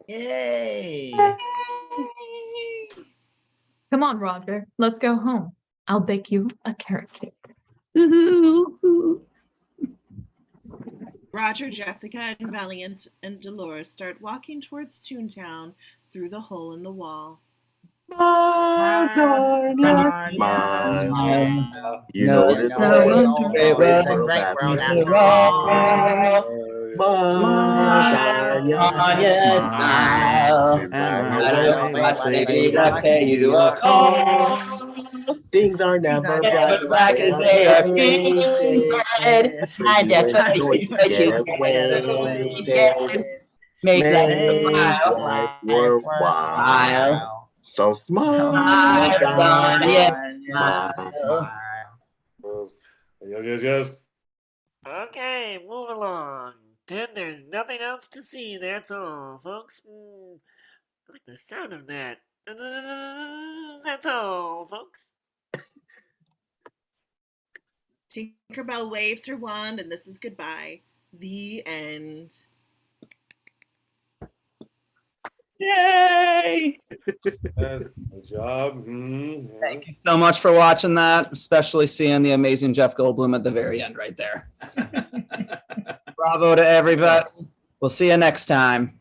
Yay! Come on, Roger. Let's go home. I'll bake you a carrot cake. Roger, Jessica, and Valiant and Dolores start walking towards Toontown through the hole in the wall. My darling smile. You know this always always a great road after Things are never black as they are painted. I just make life worthwhile. So smile, darling, smile. Yes. Okay, move along. Then there's nothing else to see, that's all, folks. I like the sound of that. That's all, folks. Tinkerbell waves her wand, and this is goodbye. The end. Yay! Good job. Thank you so much for watching that, especially seeing the amazing Jeff Goldblum at the very end right there. Bravo to everybody. We'll see you next time.